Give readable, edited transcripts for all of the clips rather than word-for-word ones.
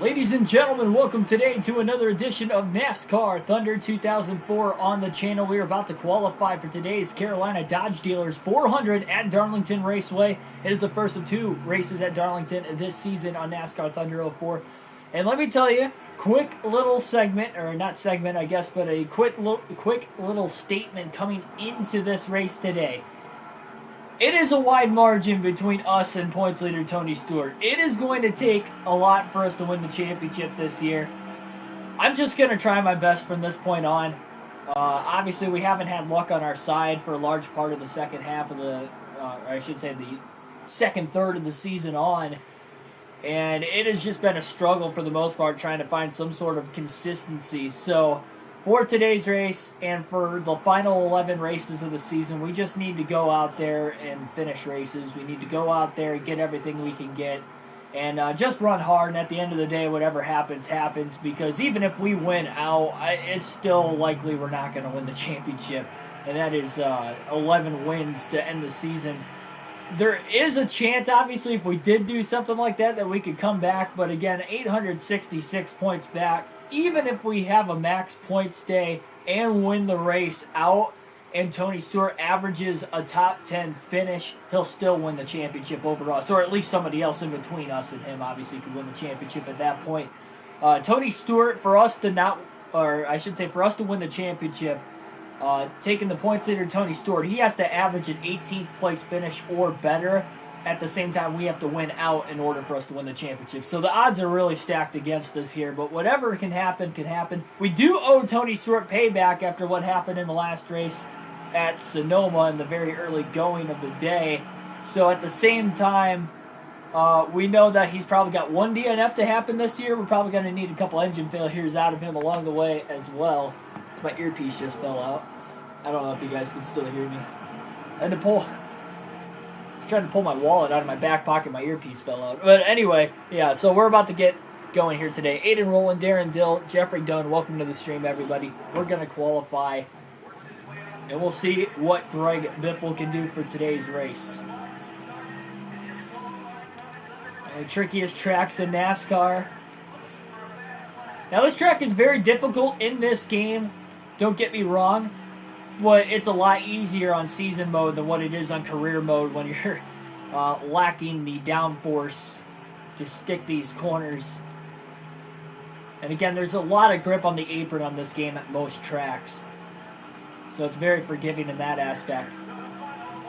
Ladies and gentlemen, welcome today to another edition of NASCAR Thunder 2004 on the channel. We are about to qualify for today's Carolina Dodge Dealers 400 at Darlington Raceway. It is the first of two races at Darlington this season on NASCAR Thunder 04. And let me tell you, quick little segment, or not segment I guess, but a quick little statement coming into this race today. It is a wide margin between us and points leader Tony Stewart. It is going to take a lot for us to win the championship this year. I'm just going to try my best from this point on. Obviously, we haven't had luck on our side for a large part of the second half of the, I should say the second third of the season on. And it has just been a struggle for the most part trying to find some sort of consistency. So for today's race and for the final 11 races of the season, we just need to go out there and finish races. We need to go out there and get everything we can get and just run hard. And at the end of the day, whatever happens, happens. Because even if we win out, it's still likely we're not going to win the championship. And that is 11 wins to end the season. There is a chance, obviously, if we did do something like that, that we could come back. But again, 866 points back. Even if we have a max points day and win the race out and Tony Stewart averages a top 10 finish, he'll still win the championship over us. Or at least somebody else in between us and him obviously could win the championship at that point. Tony Stewart, for us to win the championship, taking the points leader Tony Stewart, he has to average an 18th place finish or better. At the same time, we have to win out in order for us to win the championship. So the odds are really stacked against us here. But whatever can happen, can happen. We do owe Tony Stewart payback after what happened in the last race at Sonoma in the very early going of the day. So at the same time, we know that he's probably got one DNF to happen this year. We're probably going to need a couple engine failures out of him along the way as well. So my earpiece just fell out. I don't know if you guys can still hear me. I had to trying to pull my wallet out of my back pocket, my earpiece fell out. But anyway, yeah, so we're about to get going here today. Aiden Rowland, Darren Dill, Jeffrey Dunn, welcome to the stream, everybody. We're going to qualify, and we'll see what Greg Biffle can do for today's race. The trickiest tracks in NASCAR. Now, this track is very difficult in this game, don't get me wrong. But it's a lot easier on season mode than what it is on career mode when you're lacking the downforce to stick these corners. And again, there's a lot of grip on the apron on this game at most tracks. So it's very forgiving in that aspect.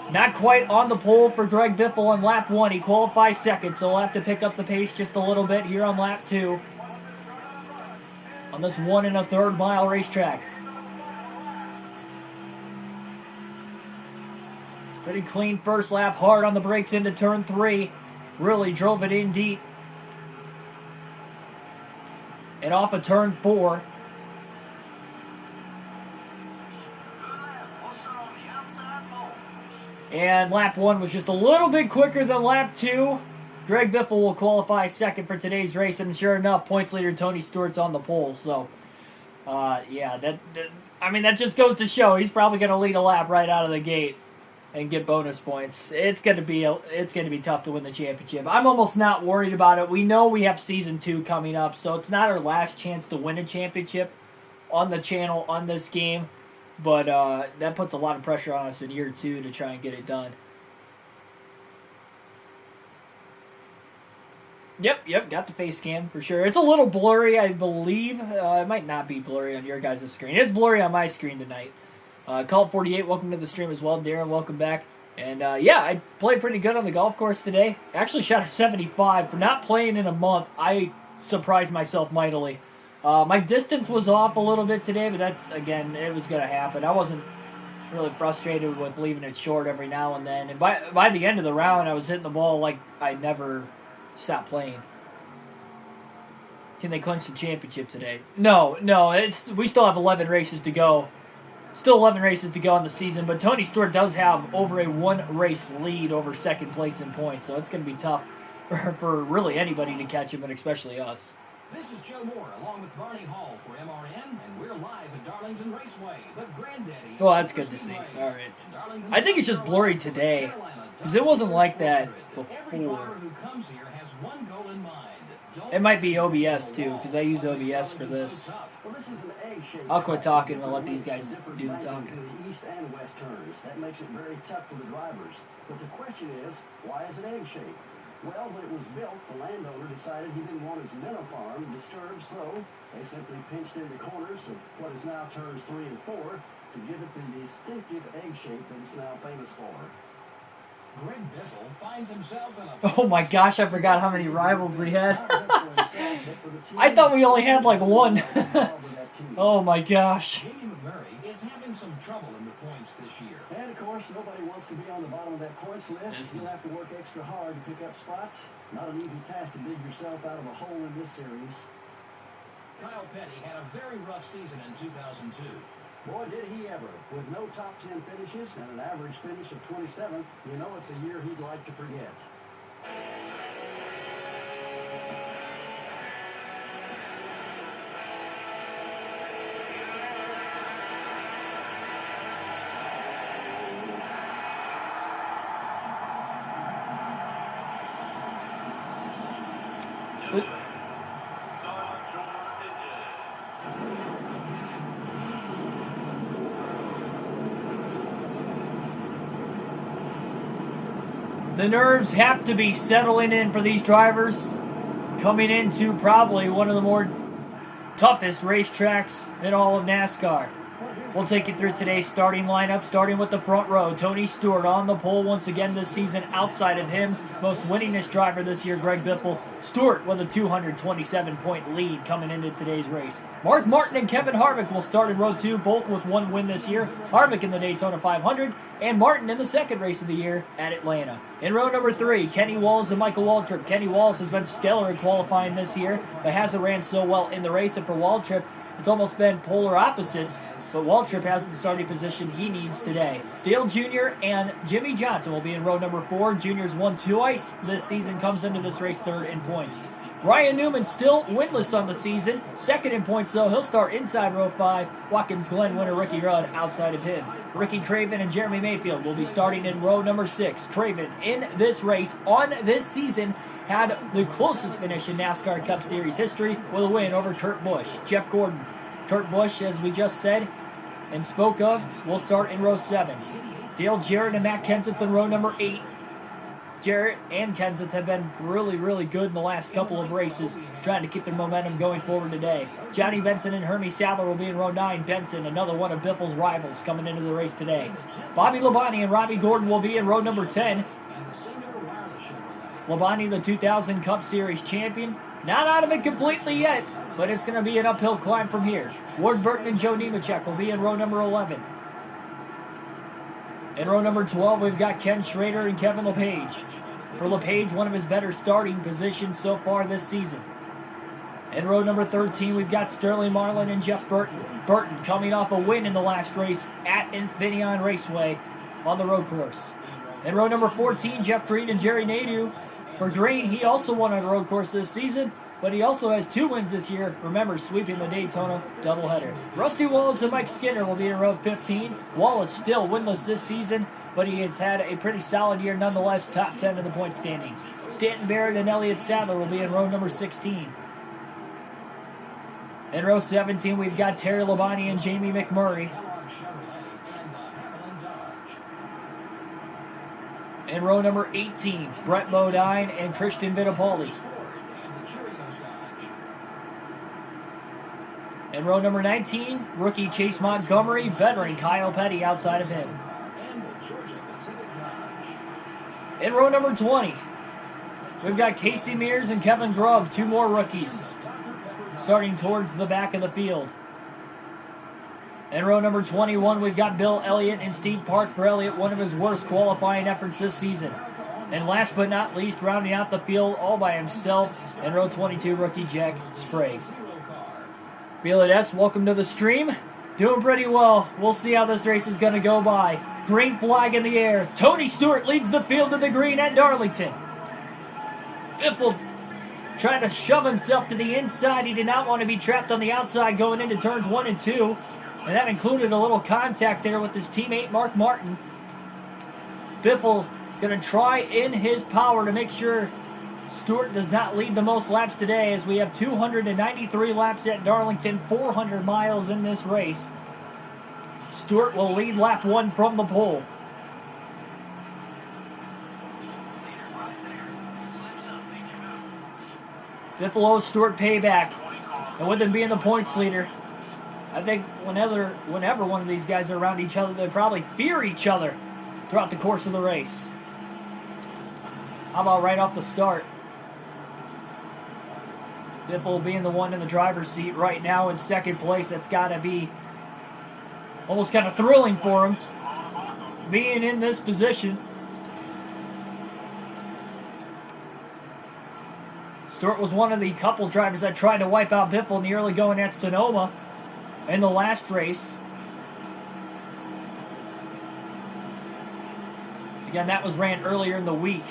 Not quite on the pole for Greg Biffle on lap 1. He qualifies second, so he'll have to pick up the pace just a little bit here on lap 2. On this 1 1/3 mile racetrack. Pretty clean first lap, hard on the brakes into turn 3. Really drove it in deep. And off of turn 4. And lap 1 was just a little bit quicker than lap 2. Greg Biffle will qualify second for today's race, and sure enough, points leader Tony Stewart's on the pole. So, yeah, that just goes to show he's probably going to lead a lap right out of the gate and get bonus points. It's going to be tough to win the championship. I'm almost not worried about it. We know we have season 2 coming up, so it's not our last chance to win a championship on the channel on this game. But that puts a lot of pressure on us in year 2 to try and get it done. Yep, got the face cam for sure. It's a little blurry, I believe. It might not be blurry on your guys' screen. It's blurry on my screen tonight. Call 48, welcome to the stream as well. Darren, welcome back. And yeah, I played pretty good on the golf course today. Actually shot a 75. For not playing in a month, I surprised myself mightily. My distance was off a little bit today, but that's, again, it was going to happen. I wasn't really frustrated with leaving it short every now and then. And by the end of the round, I was hitting the ball like I never stopped playing. Can they clinch the championship today? No, we still have 11 races to go. Still 11 races to go on the season, but Tony Stewart does have over a 1-race lead over second place in points, so it's going to be tough for really anybody to catch him, but especially us. This is Joe Moore along with Barney Hall for MRN, and we're live at Darlington Raceway, the granddaddy. Well, that's good to see. All right. I think it's just blurry today, because it wasn't like that before. Every driver who comes here has one goal in mind: It might be OBS too, because I use OBS for this. Well, this is an egg-shaped I'll quit track. talking and let these guys Different do the landings talking. in the east and west turns. That makes it very tough for the drivers. But the question is, why is it egg-shaped? Well, when it was built, the landowner decided he didn't want his minnow farm disturbed, so they simply pinched in the corners of what is now turns 3 and 4 to give it the distinctive egg shape that it's now famous for. Greg Biffle finds himself in a... Oh my gosh, I forgot how many rivals we had. I thought we only had like one. Oh my gosh. Jamie McMurray is having some trouble in the points this year. And of course, nobody wants to be on the bottom of that points list. You'll have to work extra hard to pick up spots. Not an easy task to dig yourself out of a hole in this series. Kyle Petty had a very rough season in 2002. Boy, did he ever. With no top 10 finishes and an average finish of 27th, you know it's a year he'd like to forget. The nerves have to be settling in for these drivers coming into probably one of the more toughest racetracks in all of NASCAR. We'll take you through today's starting lineup, starting with the front row. Tony Stewart on the pole once again this season. Outside of him, most winningest driver this year, Greg Biffle. Stewart with a 227-point lead coming into today's race. Mark Martin and Kevin Harvick will start in row 2, both with one win this year. Harvick in the Daytona 500, and Martin in the second race of the year at Atlanta. In row number 3, Kenny Wallace and Michael Waltrip. Kenny Wallace has been stellar in qualifying this year, but hasn't ran so well in the race. And for Waltrip, it's almost been polar opposites, but Waltrip has the starting position he needs today. Dale Jr. and Jimmy Johnson will be in row number 4. Jr.'s won twice this season, comes into this race third in points. Ryan Newman still winless on the season. Second in points, though. He'll start inside row 5. Watkins Glen winner Ricky Rudd outside of him. Ricky Craven and Jeremy Mayfield will be starting in row number 6. Craven in this race on this season had the closest finish in NASCAR Cup Series history with a win over Kurt Busch. Jeff Gordon. Kurt Busch, as we just said and spoke of, will start in row 7. Dale Jarrett and Matt Kenseth in row number 8. Jarrett and Kenseth have been really, really good in the last couple of races, trying to keep their momentum going forward today. Johnny Benson and Hermie Sadler will be in row 9. Benson, another one of Biffle's rivals, coming into the race today. Bobby Labonte and Robbie Gordon will be in row number 10. Labonte, the 2000 Cup Series champion, not out of it completely yet, but it's going to be an uphill climb from here. Ward Burton and Joe Nemechek will be in row number 11. In row number 12, we've got Ken Schrader and Kevin LePage. For LePage, one of his better starting positions so far this season. In row number 13, we've got Sterling Marlin and Jeff Burton. Burton coming off a win in the last race at Infineon Raceway on the road course. In row number 14, Jeff Green and Jerry Nadeau. For Green, he also won on a road course this season, but he also has 2 wins this year. Remember, sweeping the Daytona doubleheader. Rusty Wallace and Mike Skinner will be in row 15. Wallace still winless this season, but he has had a pretty solid year nonetheless, top 10 in the point standings. Stanton Barrett and Elliott Sadler will be in row number 16. In row 17, we've got Terry Labonte and Jamie McMurray. In row number 18, Brett Bodine and Christian Fittipaldi. In row number 19, rookie Chase Montgomery, veteran Kyle Petty outside of him. In row number 20, we've got Casey Mears and Kevin Grubb, 2 more rookies, starting towards the back of the field. In row number 21, we've got Bill Elliott and Steve Park. For Elliott, one of his worst qualifying efforts this season. And last but not least, rounding out the field all by himself, in row 22, rookie Jack Sprague. Feel welcome to the stream. Doing pretty well. We'll see how this race is going to go by. Green flag in the air. Tony Stewart leads the field to the green at Darlington. Biffle trying to shove himself to the inside. He did not want to be trapped on the outside going into turns 1 and 2. And that included a little contact there with his teammate Mark Martin. Biffle going to try in his power to make sure Stewart does not lead the most laps today as we have 293 laps at Darlington, 400 miles in this race. Stewart will lead lap 1 from the pole. Biffle owes Stewart payback. And with him being the points leader, I think whenever one of these guys are around each other, they probably fear each other throughout the course of the race. How about right off the start? Biffle being the one in the driver's seat right now in second place. That's got to be almost kind of thrilling for him, being in this position. Stewart was one of the couple drivers that tried to wipe out Biffle in the early going at Sonoma in the last race. Again, that was ran earlier in the week.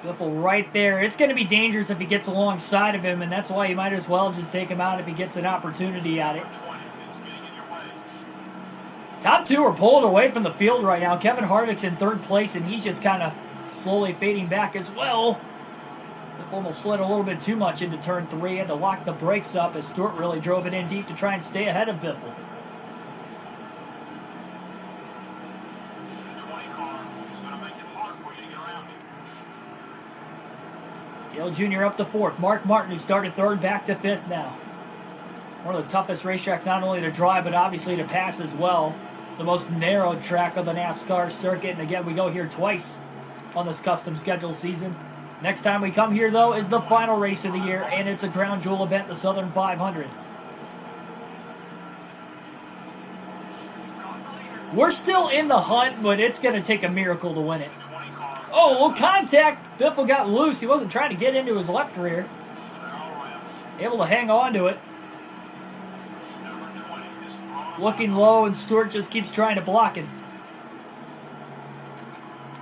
Biffle right there. It's going to be dangerous if he gets alongside of him, and that's why you might as well just take him out if he gets an opportunity at it. Top two are pulled away from the field right now. Kevin Harvick's in third place, and he's just kind of slowly fading back as well. Biffle almost slid a little bit too much into turn 3. Had to lock the brakes up as Stewart really drove it in deep to try and stay ahead of Biffle. Dale Jr. up to 4th. Mark Martin, who started 3rd, back to 5th now. One of the toughest racetracks not only to drive, but obviously to pass as well. The most narrow track of the NASCAR circuit. And again, we go here twice on this custom schedule season. Next time we come here, though, is the final race of the year, and it's a crown jewel event, the Southern 500. We're still in the hunt, but it's going to take a miracle to win it. Oh, little contact. Biffle got loose. He wasn't trying to get into his left rear. Able to hang on to it. Looking low, and Stewart just keeps trying to block him.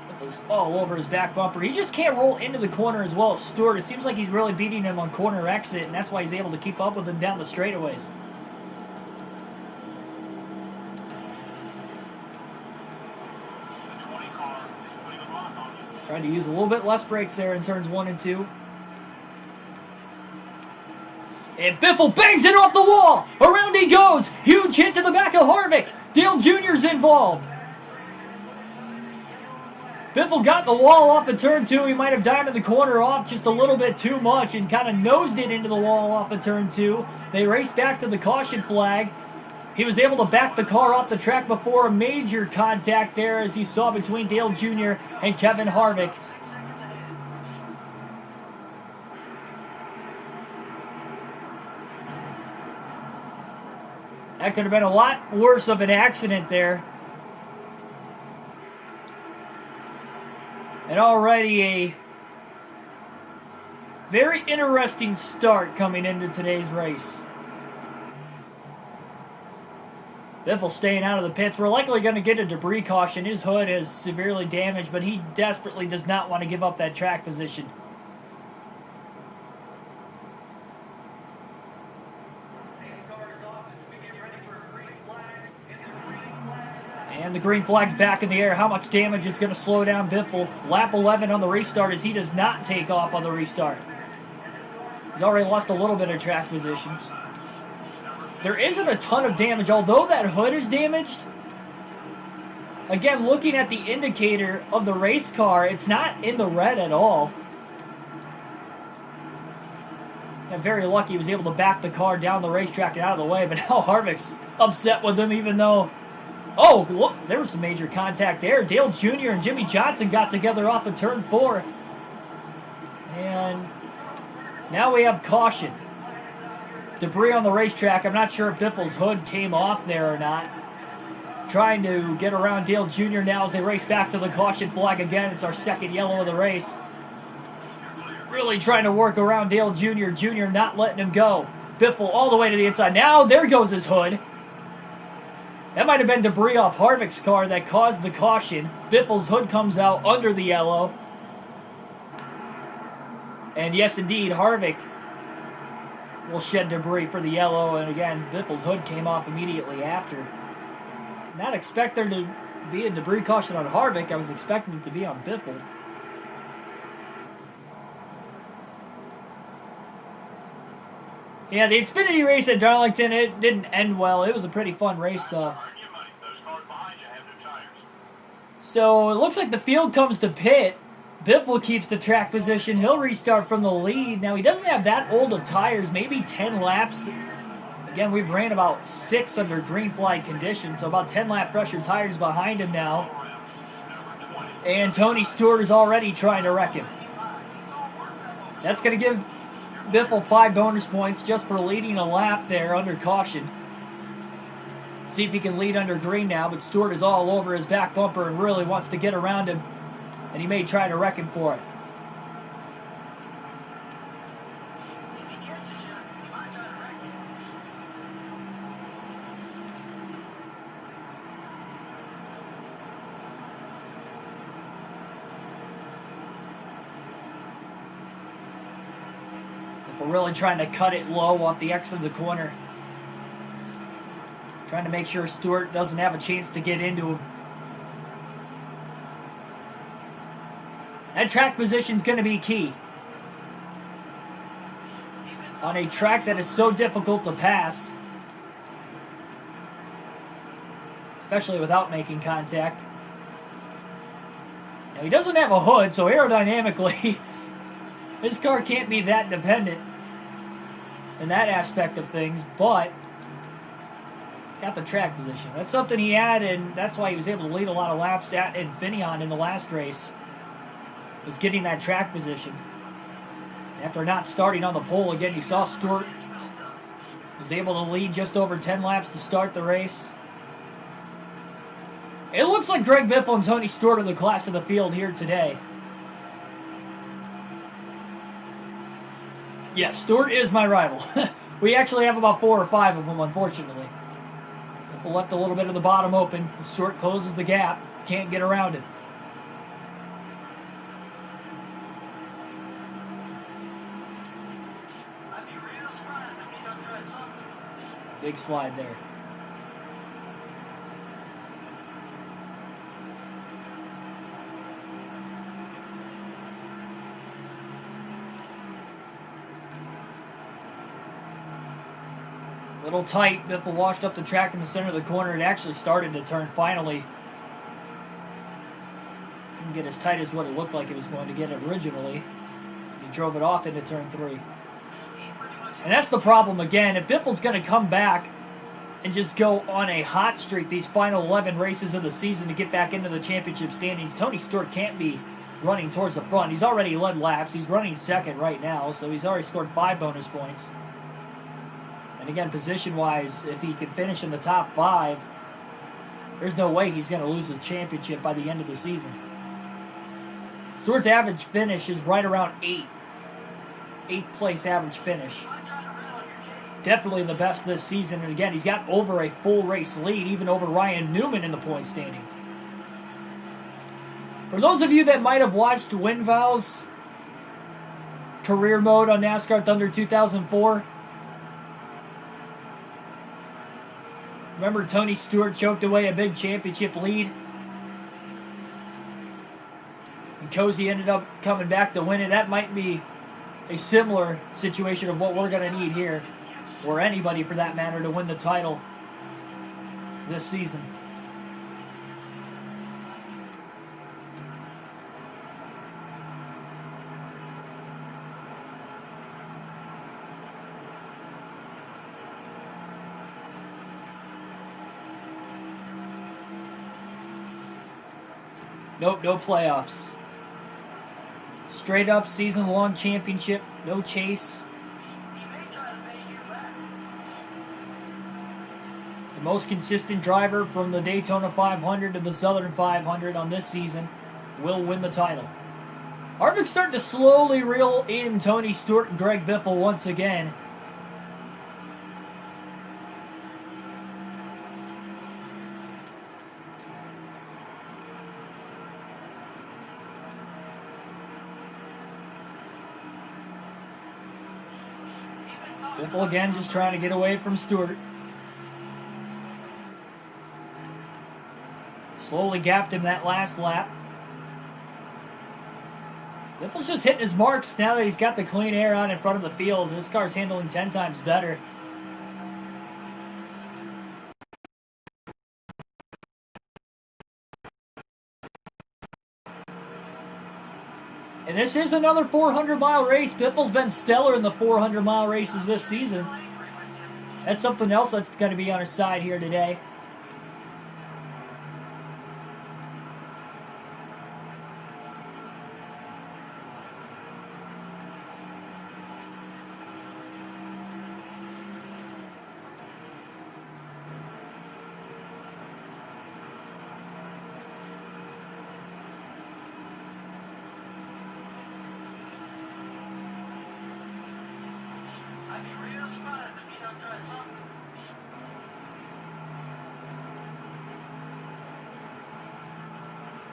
Biffle's all over his back bumper. He just can't roll into the corner as well as Stewart. It seems like he's really beating him on corner exit, and that's why he's able to keep up with him down the straightaways. Trying to use a little bit less brakes there in turns 1 and 2. And Biffle bangs it off the wall. Around he goes. Huge hit to the back of Harvick. Dale Jr.'s involved. Biffle got the wall off of turn 2. He might have diamonded the corner off just a little bit too much and kind of nosed it into the wall off of turn 2. They raced back to the caution flag. He was able to back the car off the track before a major contact there, as you saw between Dale Jr. and Kevin Harvick. That could have been a lot worse of an accident there. And already a very interesting start coming into today's race. Biffle staying out of the pits. We're likely going to get a debris caution. His hood is severely damaged, but he desperately does not want to give up that track position. And the green flag's back in the air. How much damage is going to slow down Biffle? Lap 11 on the restart as he does not take off on the restart. He's already lost a little bit of track position. There isn't a ton of damage, although that hood is damaged. Again, looking at the indicator of the race car, it's not in the red at all. I'm very lucky he was able to back the car down the racetrack and out of the way, but now Harvick's upset with him even though... Oh, look, there was some major contact there. Dale Jr. and Jimmy Johnson got together off of turn 4. And now we have caution. Debris on the racetrack. I'm not sure if Biffle's hood came off there or not. Trying to get around Dale Jr. now as they race back to the caution flag again. It's our second yellow of the race. Really trying to work around Dale Jr. Jr. not letting him go. Biffle all the way to the inside. Now there goes his hood. That might have been debris off Harvick's car that caused the caution. Biffle's hood comes out under the yellow. And yes, indeed, Harvick will shed debris for the yellow. And again, Biffle's hood came off immediately after. Not expect there to be a debris caution on Harvick. I was expecting it to be on Biffle. Yeah, the Xfinity race at Darlington, it didn't end well. It was a pretty fun race, though. So it looks like the field comes to pit. Biffle keeps the track position. He'll restart from the lead. Now, he doesn't have that old of tires, maybe 10 laps. Again, we've ran about 6 under green flag conditions, so about 10 lap fresher tires behind him now. And Tony Stewart is already trying to wreck him. That's going to give Biffle 5 bonus points just for leading a lap there under caution. See if he can lead under green now, but Stewart is all over his back bumper and really wants to get around him, and he may try to wreck him for it. We're really trying to cut it low off the exit of the corner. Trying to make sure Stewart doesn't have a chance to get into him. That track position is going to be key. On a track that is so difficult to pass. Especially without making contact. Now he doesn't have a hood, so aerodynamically, his car can't be that dependent in that aspect of things, but he's got the track position. That's something he had, and that's why he was able to lead a lot of laps at Infineon in the last race, was getting that track position. After not starting on the pole, again, you saw Stewart was able to lead just over 10 laps to start the race. It looks like Greg Biffle and Tony Stewart are the class of the field here today. Yes, Stewart is my rival. We actually have about 4 or 5 of them, unfortunately. Biffle left a little bit of the bottom open. Stewart closes the gap. Can't get around it. Big slide there. Little tight. Biffle washed up the track in the center of the corner. It actually started to turn finally. Didn't get as tight as what it looked like it was going to get originally. He drove it off into turn 3. And that's the problem again. If Biffle's going to come back and just go on a hot streak these final 11 races of the season to get back into the championship standings, Tony Stewart can't be running towards the front. He's already led laps. He's running second right now, so he's already scored 5 bonus points. And again, position-wise, if he can finish in the top 5, there's no way he's going to lose the championship by the end of the season. Stewart's average finish is right around 8. 8th place average finish. Definitely the best this season. And again, he's got over a full race lead, even over Ryan Newman in the point standings. For those of you that might have watched Winval's career mode on NASCAR Thunder 2004, remember Tony Stewart choked away a big championship lead? And Cozy ended up coming back to win it. That might be a similar situation of what we're going to need here, or anybody for that matter, to win the title this season. Nope, no playoffs. Straight up season-long championship, no chase. The most consistent driver from the Daytona 500 to the Southern 500 on this season will win the title. Harvick's starting to slowly reel in Tony Stewart and Greg Biffle once again. Biffle again just trying to get away from Stewart. Slowly gapped him that last lap. Biffle's just hitting his marks now that he's got the clean air out in front of the field. This car's handling 10 times better. And this is another 400-mile race. Biffle's been stellar in the 400-mile races this season. That's something else that's going to be on his side here today.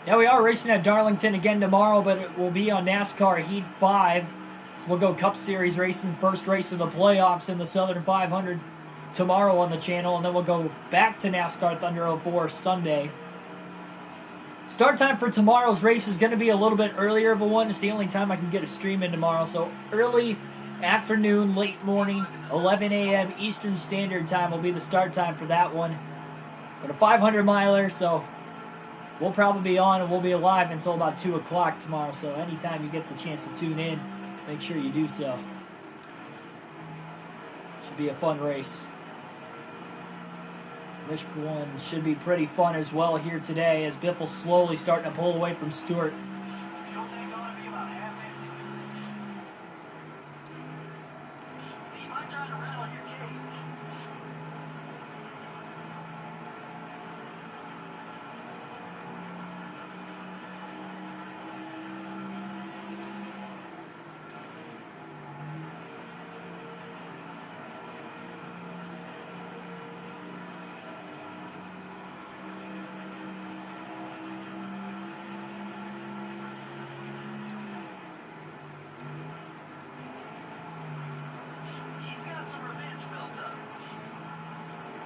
Yeah, we are racing at Darlington again tomorrow, but it will be on NASCAR Heat 5. So we'll go Cup Series racing, first race of the playoffs in the Southern 500 tomorrow on the channel, and then we'll go back to NASCAR Thunder 04 Sunday. Start time for tomorrow's race is going to be a little bit earlier of a one. It's the only time I can get a stream in tomorrow, so early afternoon, late morning, 11 a.m. Eastern Standard Time will be the start time for that one. But a 500-miler, so we'll probably be on and we'll be live until about 2 o'clock tomorrow. So anytime you get the chance to tune in, make sure you do so. Should be a fun race. This one should be pretty fun as well here today as Biffle's slowly starting to pull away from Stewart.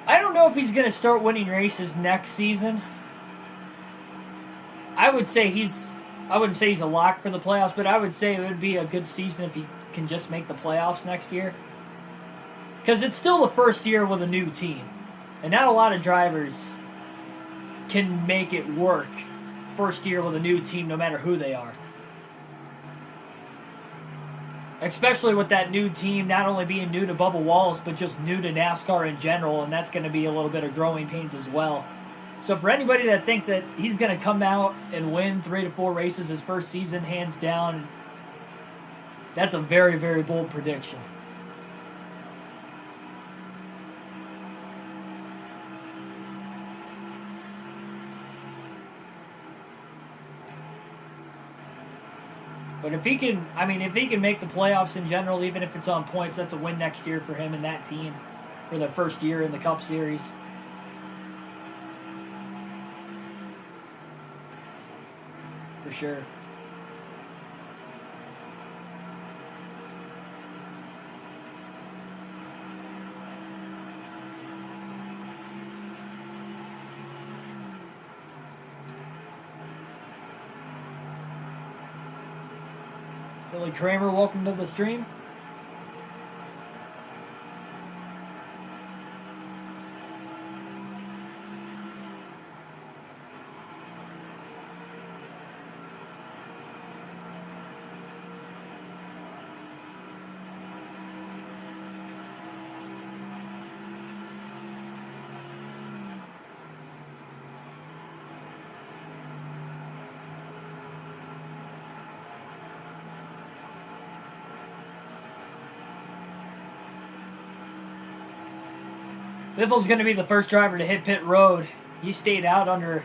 I don't know if he's going to start winning races next season. I wouldn't say he's a lock for the playoffs, but I would say it would be a good season if he can just make the playoffs next year. Because it's still the first year with a new team. And not a lot of drivers can make it work first year with a new team no matter who they are. Especially with that new team not only being new to Bubba Wallace, but just new to NASCAR in general, and that's going to be a little bit of growing pains as well. So for anybody that thinks that he's going to come out and win 3 to 4 races his first season, hands down, that's a very, very bold prediction. But if he can make the playoffs in general, even if it's on points, that's a win next year for him and that team for their first year in the Cup Series. For sure. Billy Kramer, welcome to the stream. Biffle's going to be the first driver to hit pit road. He stayed out under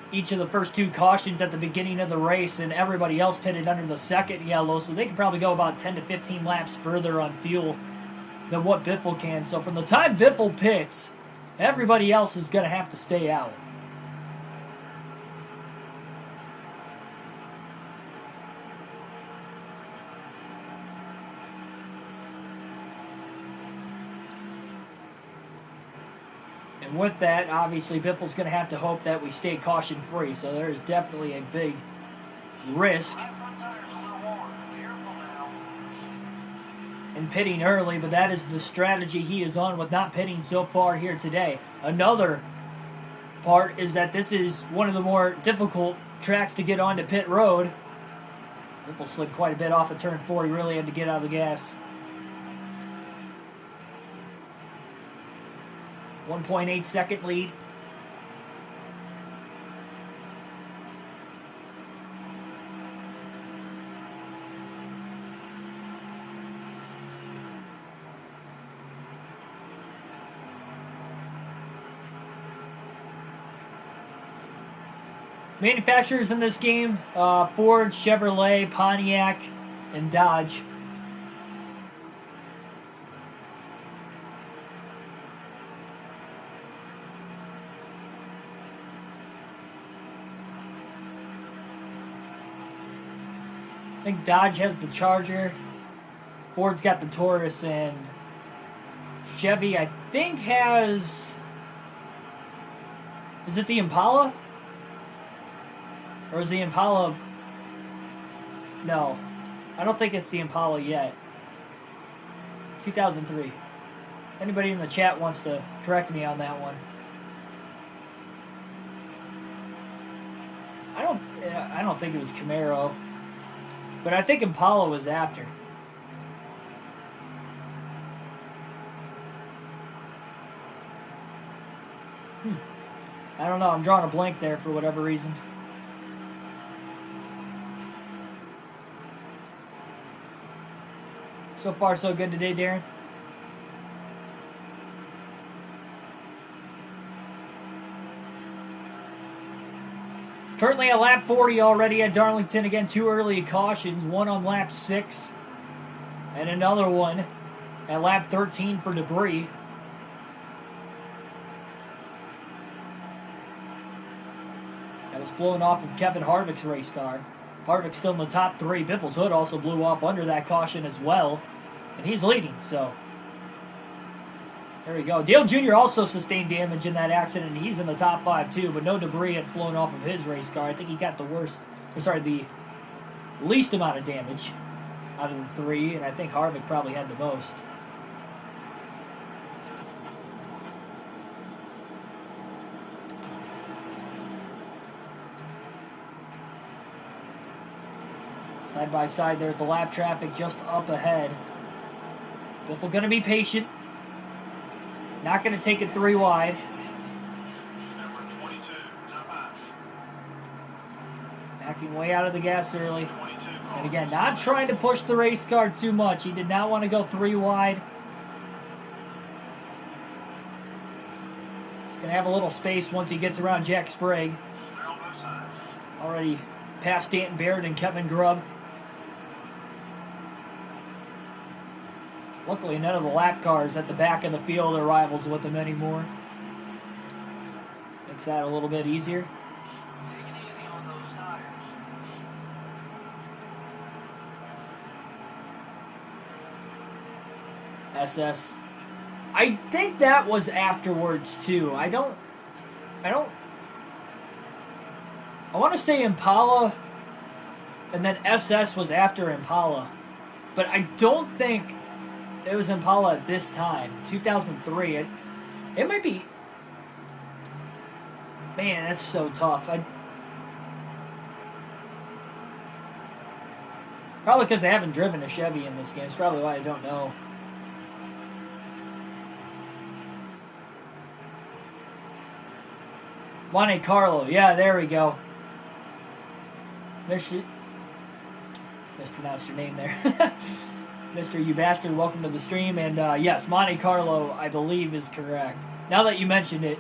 each of the first 2 cautions at the beginning of the race, and everybody else pitted under the second yellow, so they could probably go about 10 to 15 laps further on fuel than what Biffle can. So from the time Biffle pits, everybody else is going to have to stay out. And with that, obviously, Biffle's going to have to hope that we stay caution-free. So there is definitely a big risk in pitting early, but that is the strategy he is on with not pitting so far here today. Another part is that this is one of the more difficult tracks to get onto pit road. Biffle slid quite a bit off of turn 4. He really had to get out of the gas. 1.8 second lead. Manufacturers in this game, Ford, Chevrolet, Pontiac, and Dodge. I think Dodge has the Charger, Ford's got the Taurus, and Chevy, I think, has... Is it the Impala? Or is the Impala... No. I don't think it's the Impala yet. 2003. Anybody in the chat wants to correct me on that one. I don't think it was Camaro. But I think Impala was after. I don't know. I'm drawing a blank there for whatever reason. So far, so good today, Darren. Currently at lap 40 already at Darlington. Again, 2 early cautions. One on lap 6. And another one at lap 13 for debris. That was flown off of Kevin Harvick's race car. Harvick's still in the top 3. Biffle's hood also blew off under that caution as well. And he's leading, so... There we go. Dale Jr. also sustained damage in that accident, and he's in the top 5 too, but no debris had flown off of his race car. I think he got the least amount of damage out of the 3, and I think Harvick probably had the most. Side by side there at the lap traffic just up ahead. Biffle going to be patient. Not going to take it 3 wide. Backing way out of the gas early. And again, not trying to push the race car too much. He did not want to go 3 wide. He's going to have a little space once he gets around Jack Sprague. Already past Stanton Barrett and Kevin Grubb. Luckily, none of the lap cars at the back of the field are rivals with them anymore. Makes that a little bit easier. Take it easy on those tires. SS. I think that was afterwards too. I want to say Impala, and then SS was after Impala, but I don't think it was Impala at this time, 2003. It might be... Man, that's so tough. Probably because I haven't driven a Chevy in this game. It's probably why I don't know. Monte Carlo. Yeah, there we go. Mispronounced your name there. Mr. You Bastard, welcome to the stream. And yes, Monte Carlo, I believe, is correct. Now that you mentioned it.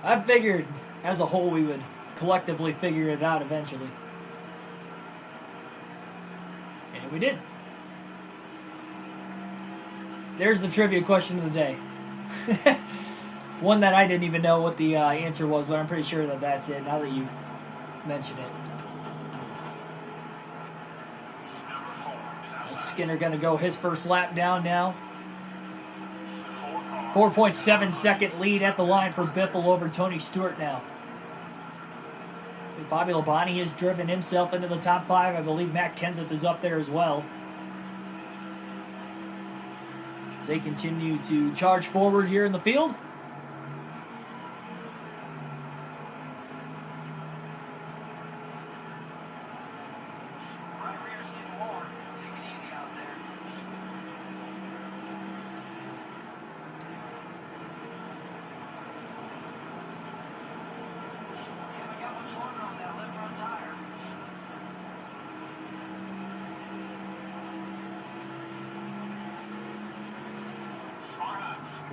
I figured, as a whole, we would collectively figure it out eventually. And we did. There's the trivia question of the day. One that I didn't even know what the answer was, but I'm pretty sure that that's it. Now that you mention it. Skinner going to go his first lap down now. 4.7 second lead at the line for Biffle over Tony Stewart now. So Bobby Labonte has driven himself into the top 5. I believe Matt Kenseth is up there as well. As they continue to charge forward here in the field.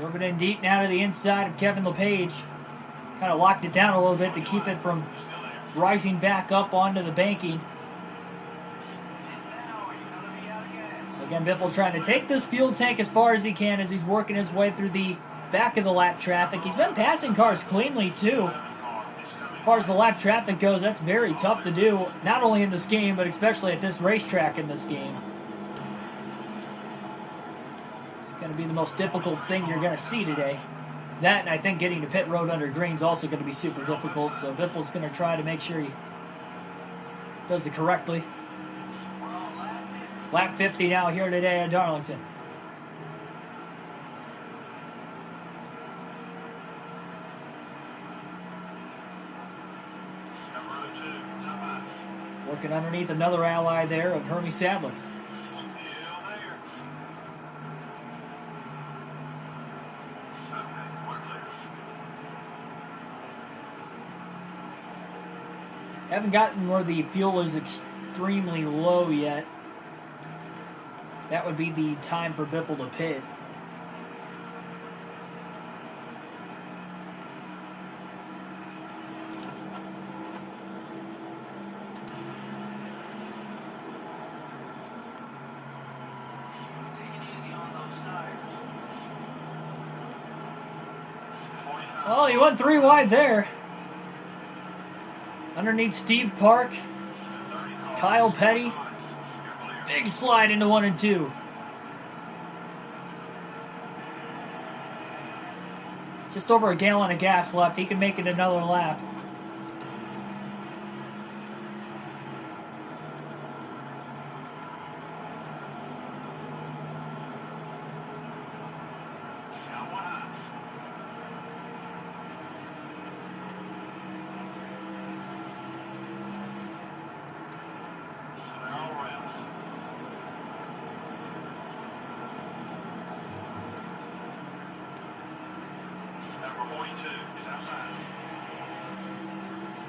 Moving in deep now to the inside of Kevin LePage. Kind of locked it down a little bit to keep it from rising back up onto the banking. So again, Biffle trying to take this fuel tank as far as he can as he's working his way through the back of the lap traffic. He's been passing cars cleanly too. As far as the lap traffic goes, that's very tough to do, not only in this game, but especially at this racetrack in this game. Going to be the most difficult thing you're going to see today. That, and I think getting to pit road under green is also going to be super difficult, so Biffle's going to try to make sure he does it correctly. Lap 50 now here today at Darlington. Working underneath another ally there of Hermie Sadler. Haven't gotten where the fuel is extremely low yet. That would be the time for Biffle to pit. Oh, he went 3 wide there. Underneath Steve Park, Kyle Petty. Big slide into 1 and 2. Just over a gallon of gas left. He can make it another lap.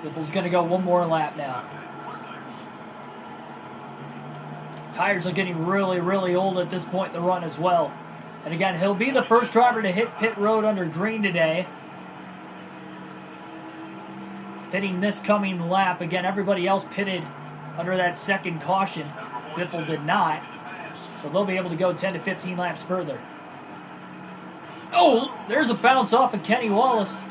Biffle's going to go 1 more lap now. Tires are getting really, really old at this point in the run as well. And again, he'll be the first driver to hit pit road under green today. Pitting this coming lap. Again, everybody else pitted under that second caution. Biffle did not. So they'll be able to go 10 to 15 laps further. Oh, there's a bounce off of Kenny Wallace.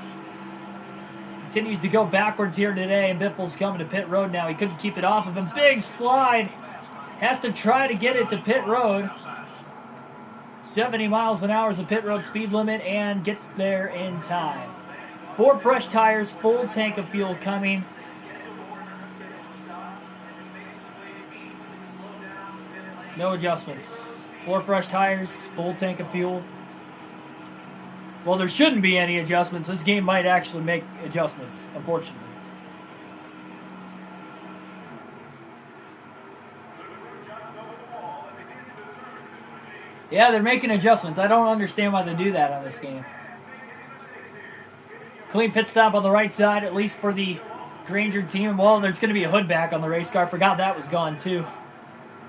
Continues to go backwards here today, and Biffle's coming to pit road now. He couldn't keep it off of him. Big slide. Has to try to get it to pit road. 70 miles an hour is the pit road speed limit, and gets there in time. 4 fresh tires, full tank of fuel coming. No adjustments. 4 fresh tires, full tank of fuel. Well, there shouldn't be any adjustments. This game might actually make adjustments, unfortunately. Yeah, they're making adjustments. I don't understand why they do that on this game. Clean pit stop on the right side, at least for the Granger team. Well, there's going to be a hood back on the race car. Forgot that was gone, too.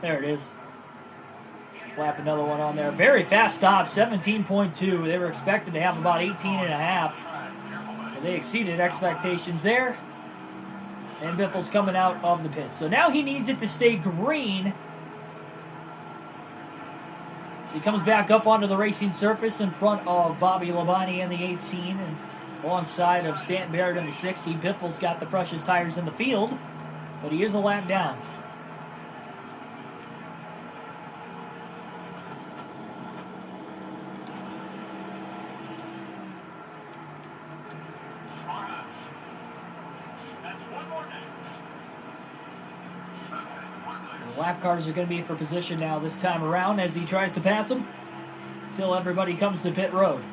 There it is. Slap another one on there. Very fast stop, 17.2. They were expected to have about 18.5. So they exceeded expectations there. And Biffle's coming out of the pit. So now he needs it to stay green. So he comes back up onto the racing surface in front of Bobby Labonte and the 18. And alongside of Stanton Barrett in the 60. Biffle's got the freshest tires in the field, but he is a lap down. The lap cars are going to be for position now this time around as he tries to pass them until everybody comes to pit road.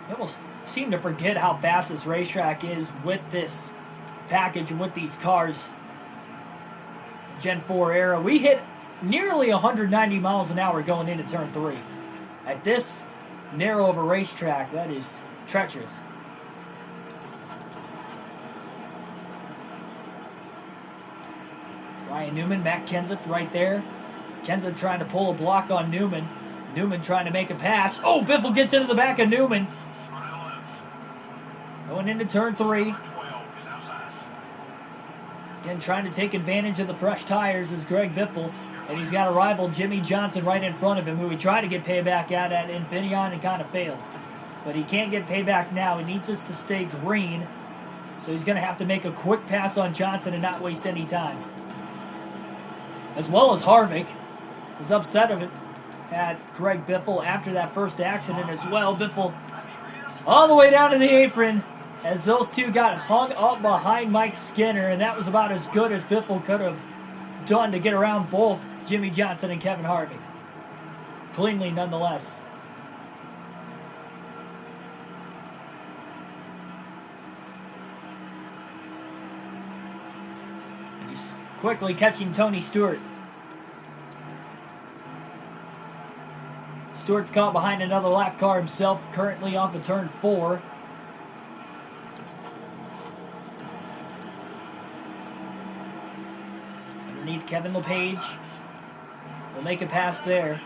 People seem to forget how fast this racetrack is with this package and with these cars. Gen 4 era. We hit nearly 190 miles an hour going into turn 3. At this narrow of a racetrack, that is treacherous. Ryan Newman, Matt Kenseth right there. Kenseth trying to pull a block on Newman. Newman trying to make a pass. Oh, Biffle gets into the back of Newman. Going into turn 3. Again, trying to take advantage of the fresh tires is Greg Biffle. And he's got a rival, Jimmy Johnson, right in front of him, who he tried to get payback at Infineon and kind of failed. But he can't get payback now. He needs us to stay green. So he's going to have to make a quick pass on Johnson and not waste any time. As well as Harvick was upset of it at Greg Biffle after that first accident as well. Biffle all the way down to the apron as those two got hung up behind Mike Skinner, and that was about as good as Biffle could have done to get around both Jimmy Johnson and Kevin Harvick. Cleanly nonetheless. He's quickly catching Tony Stewart. Stewart's caught behind another lap car himself, currently off of turn 4. Underneath Kevin LePage. Will make a pass there.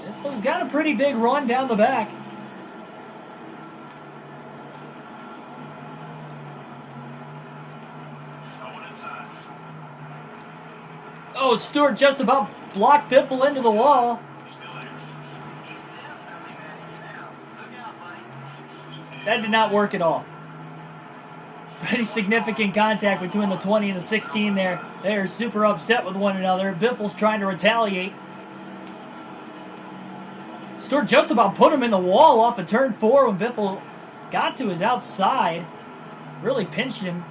Biffle's got a pretty big run down the back. Oh, Stewart just about blocked Biffle into the wall. That did not work at all. Pretty significant contact between the 20 and the 16 there. They are super upset with one another. Biffle's trying to retaliate. Stewart just about put him in the wall off of turn 4 when Biffle got to his outside. Really pinched him.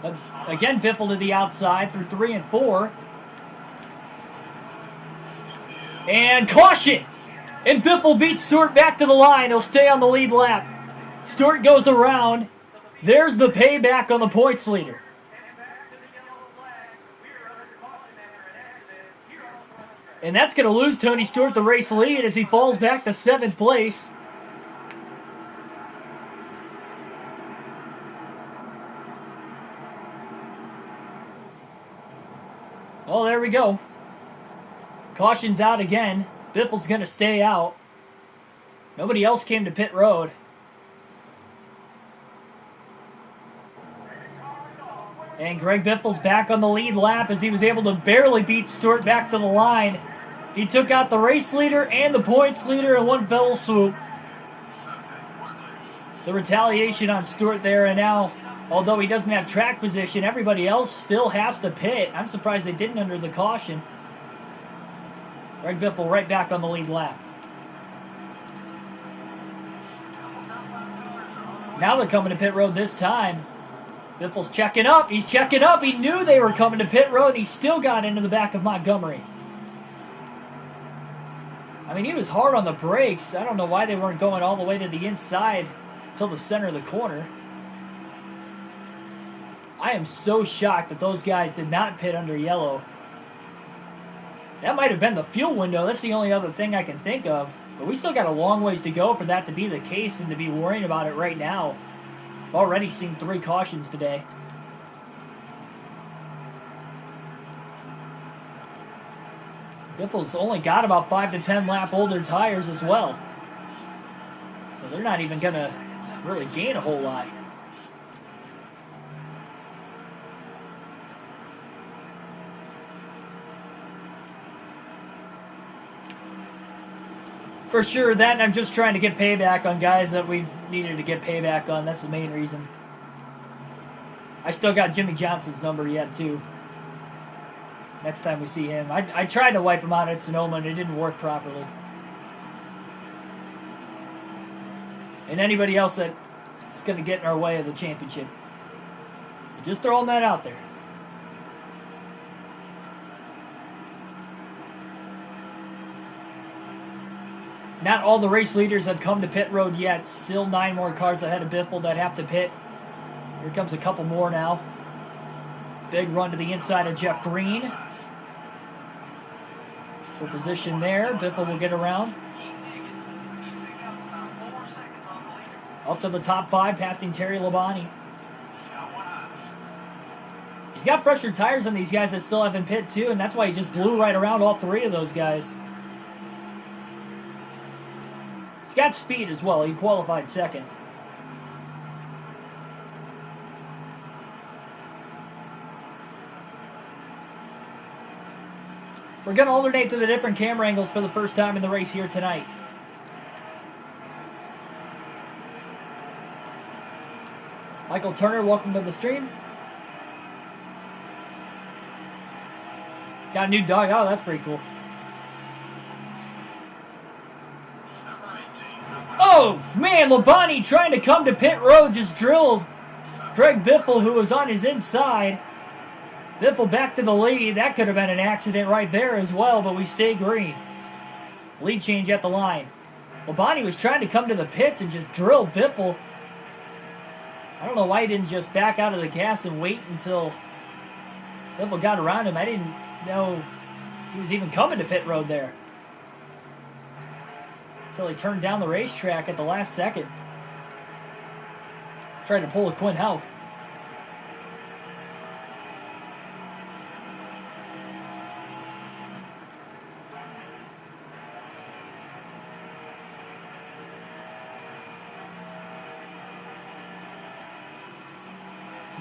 But again, Biffle to the outside through 3 and 4. And caution! And Biffle beats Stewart back to the line. He'll stay on the lead lap. Stewart goes around. There's the payback on the points leader. And that's going to lose Tony Stewart the race lead as he falls back to 7th place. Oh, there we go. Caution's out again. Biffle's going to stay out. Nobody else came to pit road. And Greg Biffle's back on the lead lap as he was able to barely beat Stewart back to the line. He took out the race leader and the points leader in one fell swoop. The retaliation on Stewart there, and now, although he doesn't have track position, everybody else still has to pit. I'm surprised they didn't under the caution. Greg Biffle right back on the lead lap. Now they're coming to pit road this time. Biffle's checking up. He's checking up. He knew they were coming to pit road, and he still got into the back of Montgomery. I mean, he was hard on the brakes. I don't know why they weren't going all the way to the inside until the center of the corner. I am so shocked that those guys did not pit under yellow. That might have been the fuel window. That's the only other thing I can think of. But we still got a long ways to go for that to be the case and to be worrying about it right now. I've already seen 3 cautions today. Biffle's only got about 5 to 10 lap older tires as well. So they're not even going to really gain a whole lot. For sure, that and I'm just trying to get payback on guys that we needed to get payback on. That's the main reason. I still got Jimmy Johnson's number yet, too. Next time we see him. I tried to wipe him out at Sonoma, and it didn't work properly. And anybody else that's going to get in our way of the championship. So just throwing that out there. Not all the race leaders have come to pit road yet. Still 9 more cars ahead of Biffle that have to pit. Here comes a couple more now. Big run to the inside of Jeff Green. For position there. Biffle will get around. Up to the top 5, passing Terry Labonte. He's got fresher tires than these guys that still have in pit too, and that's why he just blew right around all 3 of those guys. He's got speed as well. He qualified second. We're going to alternate to the different camera angles for the first time in the race here tonight. Michael Turner, welcome to the stream. Got a new dog. Oh, that's pretty cool. Oh, man, Labonte trying to come to pit road just drilled Greg Biffle, who was on his inside. Biffle back to the lead. That could have been an accident right there as well, but we stay green. Lead change at the line. Labonte was trying to come to the pits and just drilled Biffle. I don't know why he didn't just back out of the gas and wait until Biffle got around him. I didn't know he was even coming to pit road there. Until he turned down the racetrack at the last second. Tried to pull a Quinn Houff.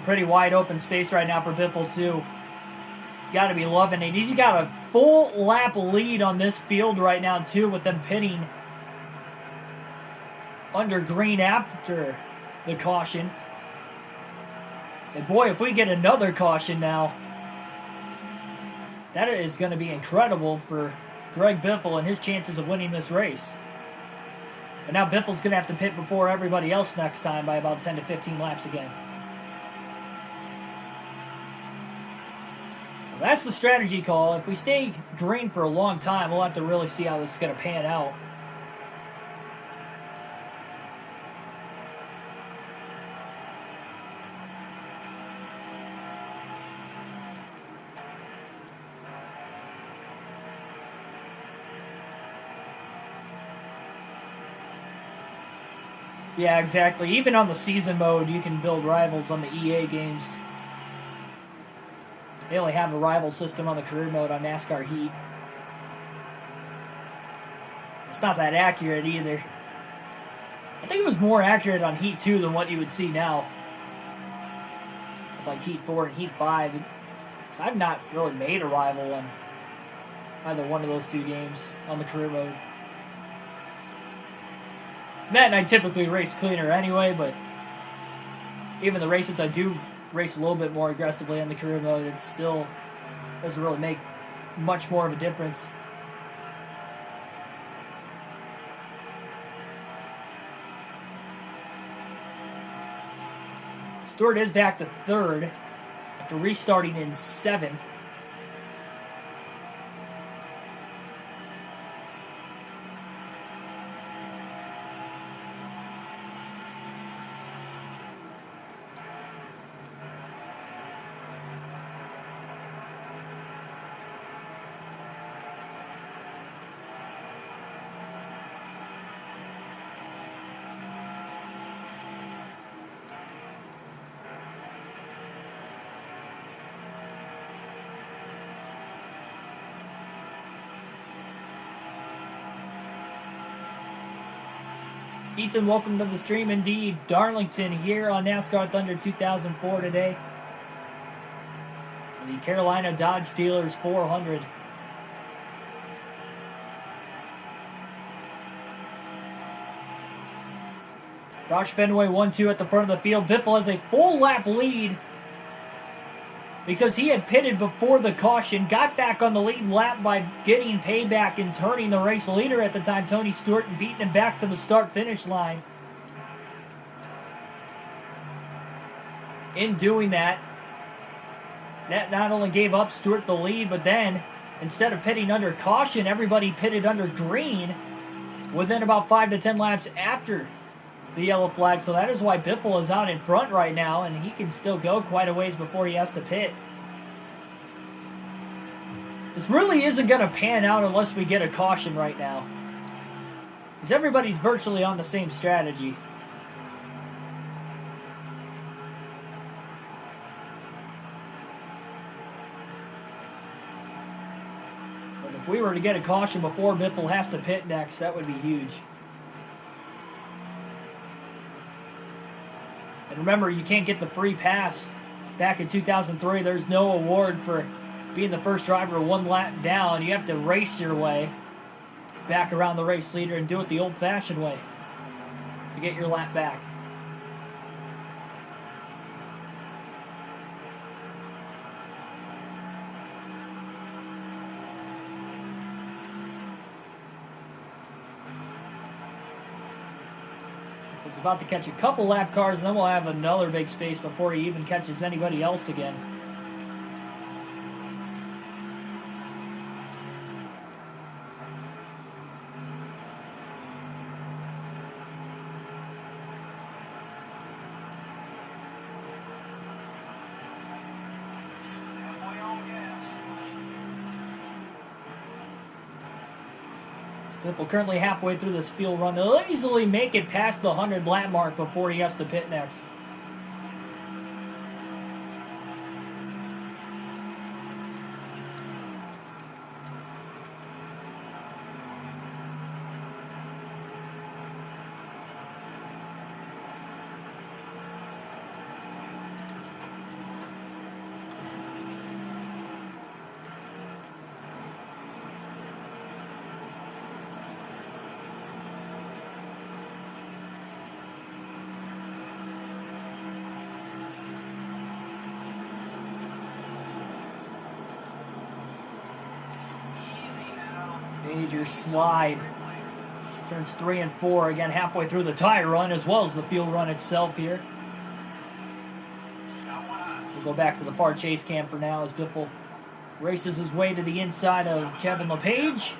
Pretty wide open space right now for Biffle too. He's got to be loving it. He's got a full lap lead on this field right now too, with them pitting under green after the caution. And boy, if we get another caution now, that is going to be incredible for Greg Biffle and his chances of winning this race. But now Biffle's going to have to pit before everybody else next time by about 10 to 15 laps again. That's the strategy call. If we stay green for a long time, we'll have to really see how this is going to pan out. Yeah, exactly. Even on the season mode, you can build rivals on the EA games. They only have a rival system on the career mode on NASCAR Heat. It's not that accurate either. I think it was more accurate on Heat 2 than what you would see now. With like Heat 4 and Heat 5. So I've not really made a rival on either one of those 2 games on the career mode. Matt and I typically race cleaner anyway, but even the races I do race a little bit more aggressively on the career mode, it still doesn't really make much more of a difference. Stewart is back to 3rd after restarting in 7th. Ethan, welcome to the stream. Indeed, Darlington here on NASCAR Thunder 2004 today. The Carolina Dodge Dealers 400. Roush Fenway 1-2 at the front of the field. Biffle has a full lap lead because he had pitted before the caution, got back on the lead lap by getting payback and turning the race leader at the time, Tony Stewart, and beating him back to the start-finish line. In doing that, that not only gave up Stewart the lead, but then, instead of pitting under caution, everybody pitted under green within about 5 to 10 laps after the yellow flag. So that is why Biffle is out in front right now, and he can still go quite a ways before he has to pit. This really isn't going to pan out unless we get a caution right now, because everybody's virtually on the same strategy. But if we were to get a caution before Biffle has to pit next, that would be huge. And remember, you can't get the free pass. Back in 2003, there's no award for being the first driver one lap down. You have to race your way back around the race leader and do it the old-fashioned way to get your lap back. He's about to catch a couple lap cars, and then we'll have another big space before he even catches anybody else again. Biffle currently halfway through this field run. They'll easily make it past the 100 lap mark before he has to pit next. Major slide. Turns 3 and 4 again halfway through the tire run as well as the field run itself here. We'll go back to the far chase cam for now as Biffle races his way to the inside of Kevin LePage.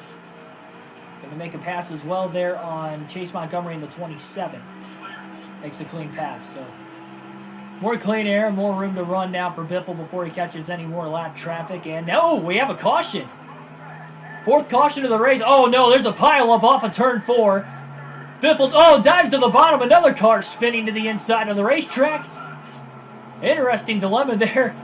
Going to make a pass as well there on Chase Montgomery in the 27. Makes a clean pass. So more clean air, more room to run now for Biffle before he catches any more lap traffic. And no, we have a caution. Fourth caution of the race. Oh no, there's a pileup off of turn 4. Biffle, dives to the bottom. Another car spinning to the inside of the racetrack. Interesting dilemma there.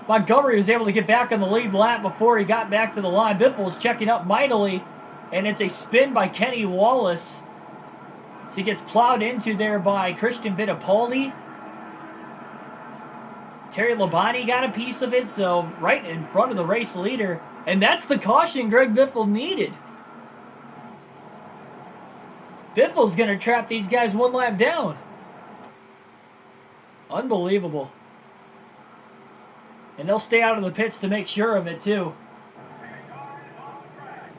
Montgomery was able to get back on the lead lap before he got back to the line. Biffle is checking up mightily, and it's a spin by Kenny Wallace. So he gets plowed into there by Christian Fittipaldi. Terry Labonte got a piece of it, so right in front of the race leader. And that's the caution Greg Biffle needed. Biffle's going to trap these guys one lap down. Unbelievable. And they'll stay out of the pits to make sure of it, too.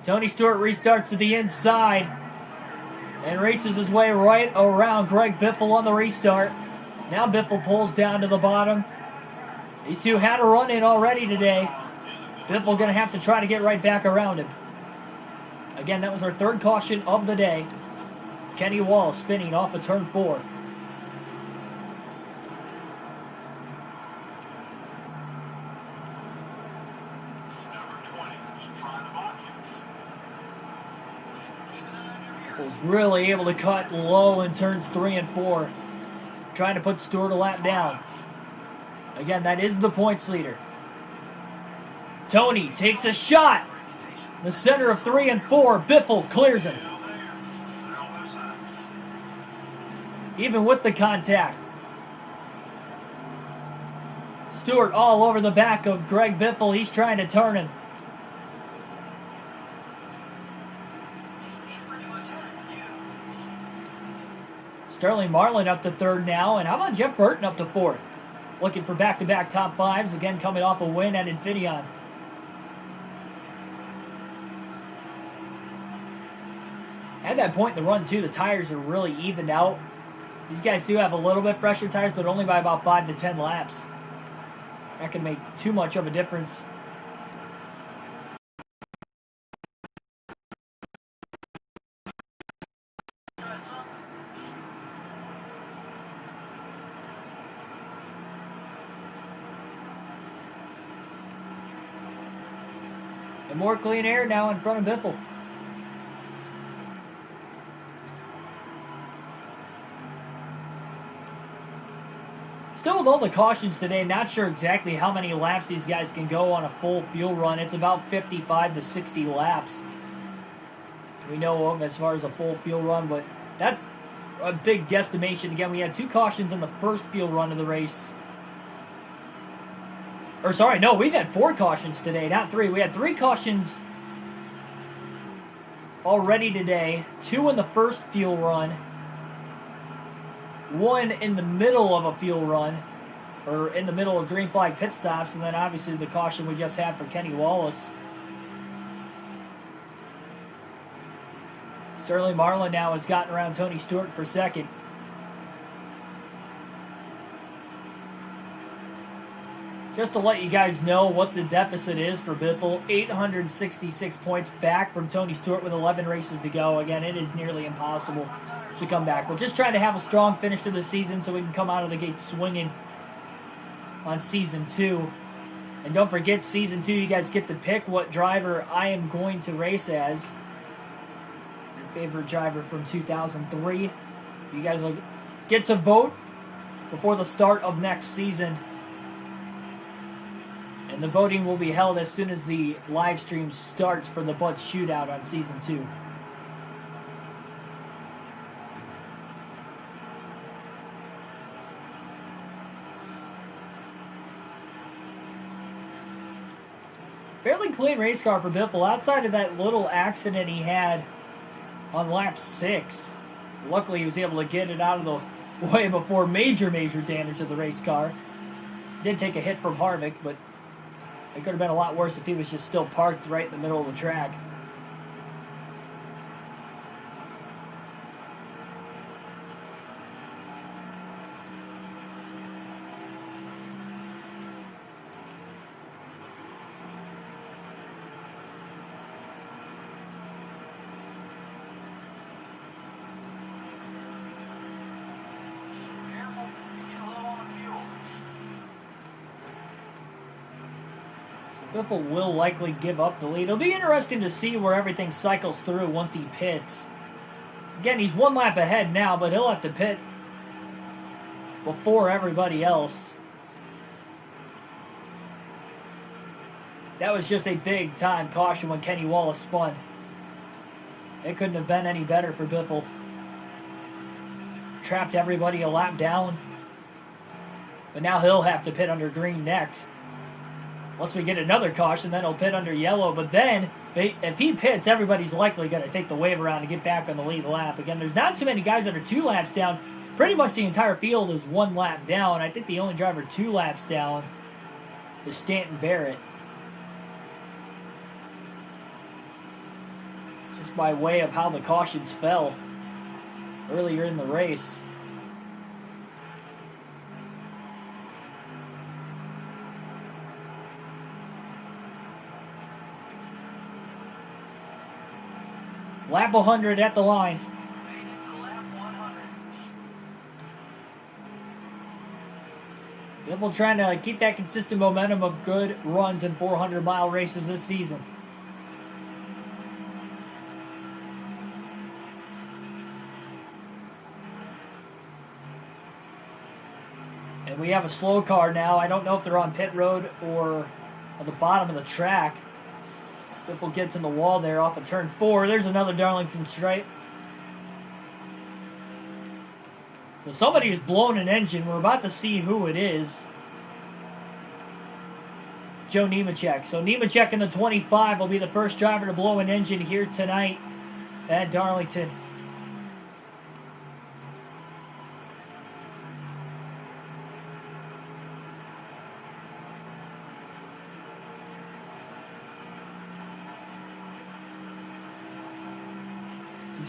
Tony Stewart restarts to the inside and races his way right around Greg Biffle on the restart. Now Biffle pulls down to the bottom. These two had a run in already today. Biffle going to have to try to get right back around him. Again, that was our third caution of the day. Kenny Wallace spinning off of turn 4. Biffle's really able to cut low in turns 3 and 4. Trying to put Stewart a lap down. Again, that is the points leader. Tony takes a shot. The center of 3 and 4. Biffle clears him. Even with the contact. Stewart all over the back of Greg Biffle. He's trying to turn him. Sterling Marlin up to third now. And how about Jeff Burton up to fourth? Looking for back-to-back top fives. Again, coming off a win at Infineon. At that point in the run, too, the tires are really evened out. These guys do have a little bit fresher tires, but only by about 5 to 10 laps. That can make too much of a difference. And more clean air now in front of Biffle. Still with all the cautions today, not sure exactly how many laps these guys can go on a full fuel run. It's about 55 to 60 laps we know of as far as a full fuel run, but that's a big guesstimation. Again, we had 2 cautions in the first fuel run of the race. Or sorry, no, we've had 4 cautions today, not 3. We had 3 cautions already today. 2 in the first fuel run. 1 in the middle of a fuel run, or in the middle of green flag pit stops, and then obviously the caution we just had for Kenny Wallace. Sterling Marlin now has gotten around Tony Stewart for second. Just to let you guys know what the deficit is for Biffle, 866 points back from Tony Stewart with 11 races to go. Again, it is nearly impossible to come back. But just trying to have a strong finish to the season so we can come out of the gate swinging on Season 2. And don't forget, Season 2, you guys get to pick what driver I am going to race as. Your favorite driver from 2003. You guys will get to vote before the start of next season. And the voting will be held as soon as the live stream starts for the Butts Shootout on Season 2. Fairly clean race car for Biffle, outside of that little accident he had on lap 6. Luckily, he was able to get it out of the way before major damage to the race car. Did take a hit from Harvick, but it could have been a lot worse if he was just still parked right in the middle of the track. Careful, you get low on fuel. Biffle will likely give up the lead. It'll be interesting to see where everything cycles through once he pits. Again, he's 1 lap ahead now, but he'll have to pit before everybody else. That was just a big-time caution when Kenny Wallace spun. It couldn't have been any better for Biffle. Trapped everybody a lap down. But now he'll have to pit under green next. Once we get another caution, then he'll pit under yellow. But then, if he pits, everybody's likely going to take the wave around and get back on the lead lap. Again, there's not too many guys that are 2 laps down. Pretty much the entire field is 1 lap down. I think the only driver 2 laps down is Stanton Barrett. Just by way of how the cautions fell earlier in the race. Lap 100 at the line. Made it to lap 100. Biffle trying to keep that consistent momentum of good runs in 400-mile races this season. And we have a slow car now. I don't know if they're on pit road or at the bottom of the track. Biffle gets in the wall there off of turn 4. There's another Darlington stripe. So somebody's blown an engine. We're about to see who it is. Joe Nemechek. So Nemechek in the 25 will be the first driver to blow an engine here tonight at Darlington.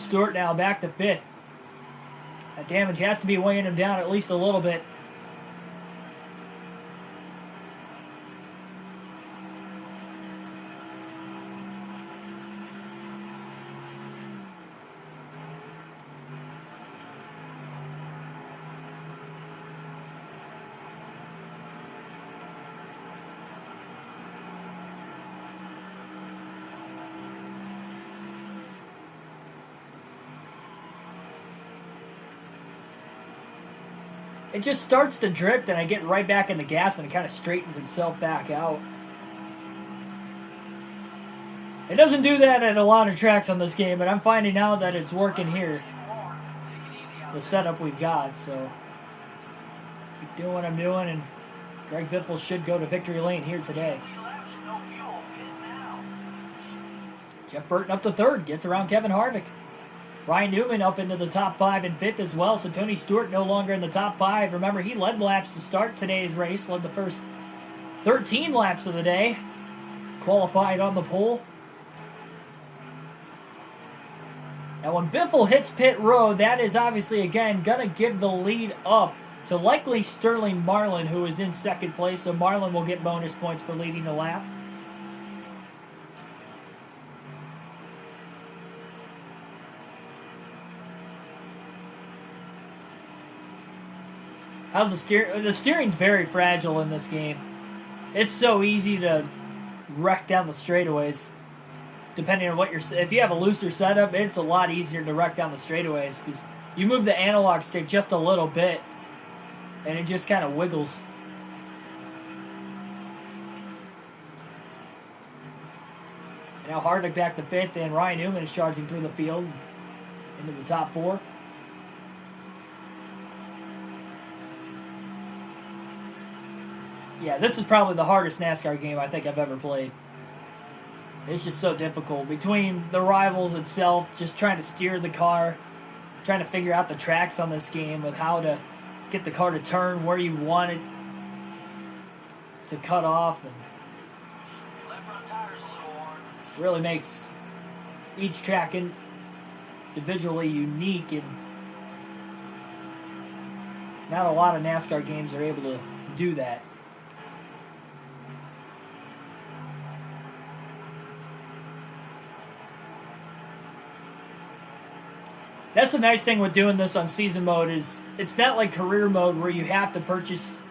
Stewart now back to 5th. That damage has to be weighing him down at least a little bit. It just starts to drift, and I get right back in the gas, and it kind of straightens itself back out. It doesn't do that at a lot of tracks on this game, but I'm finding out that it's working here. The setup we've got, so keep doing what I'm doing, and Greg Biffle should go to victory lane here today. Jeff Burton up to 3rd, gets around Kevin Harvick. Ryan Newman up into the top 5 and 5th as well, so Tony Stewart no longer in the top 5. Remember, he led laps to start today's race, led the first 13 laps of the day. Qualified on the pole. Now, when Biffle hits pit road, that is obviously, again, going to give the lead up to likely Sterling Marlin, who is in 2nd place, so Marlin will get bonus points for leading the lap. How's the steering? The steering's very fragile in this game. It's so easy to wreck down the straightaways. Depending on what if you have a looser setup, it's a lot easier to wreck down the straightaways because you move the analog stick just a little bit, and it just kind of wiggles. Now Harvick back to 5th, and Ryan Newman is charging through the field into the top 4. Yeah, this is probably the hardest NASCAR game I think I've ever played. It's just so difficult. Between the rivals itself, just trying to steer the car, trying to figure out the tracks on this game with how to get the car to turn where you want it to cut off. And really makes each track individually unique, and not a lot of NASCAR games are able to do that. That's the nice thing with doing this on season mode is it's not like career mode where you have to purchase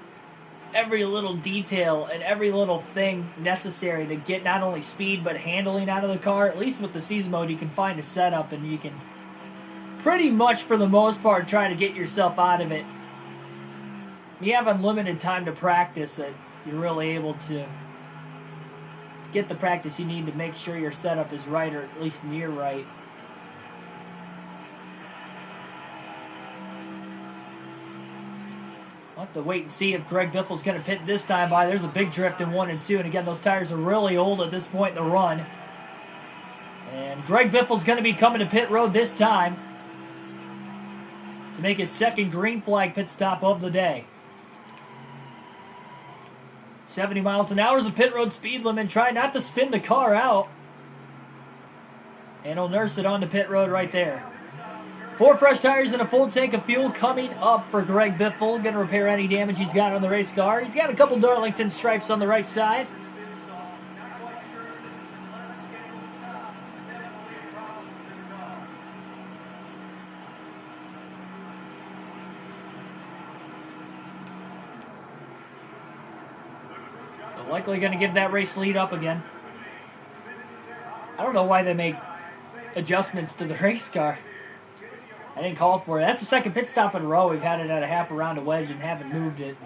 every little detail and every little thing necessary to get not only speed but handling out of the car. At least with the season mode, you can find a setup and you can pretty much, for the most part, try to get yourself out of it. You have unlimited time to practice it. You're really able to get the practice you need to make sure your setup is right, or at least near right. We'll have to wait and see if Greg Biffle's going to pit this time by. There's a big drift in 1 and 2, and again, those tires are really old at this point in the run. And Greg Biffle's going to be coming to pit road this time to make his 2nd green flag pit stop of the day. 70 miles an hour is a pit road speed limit. Try not to spin the car out. And he'll nurse it on the pit road right there. 4 fresh tires and a full tank of fuel coming up for Greg Biffle. Going to repair any damage he's got on the race car. He's got a couple Darlington stripes on the right side. So likely going to give that race lead up again. I don't know why they make adjustments to the race car. I didn't call for it. That's the 2nd pit stop in a row. We've had it at a half around a wedge and haven't moved it.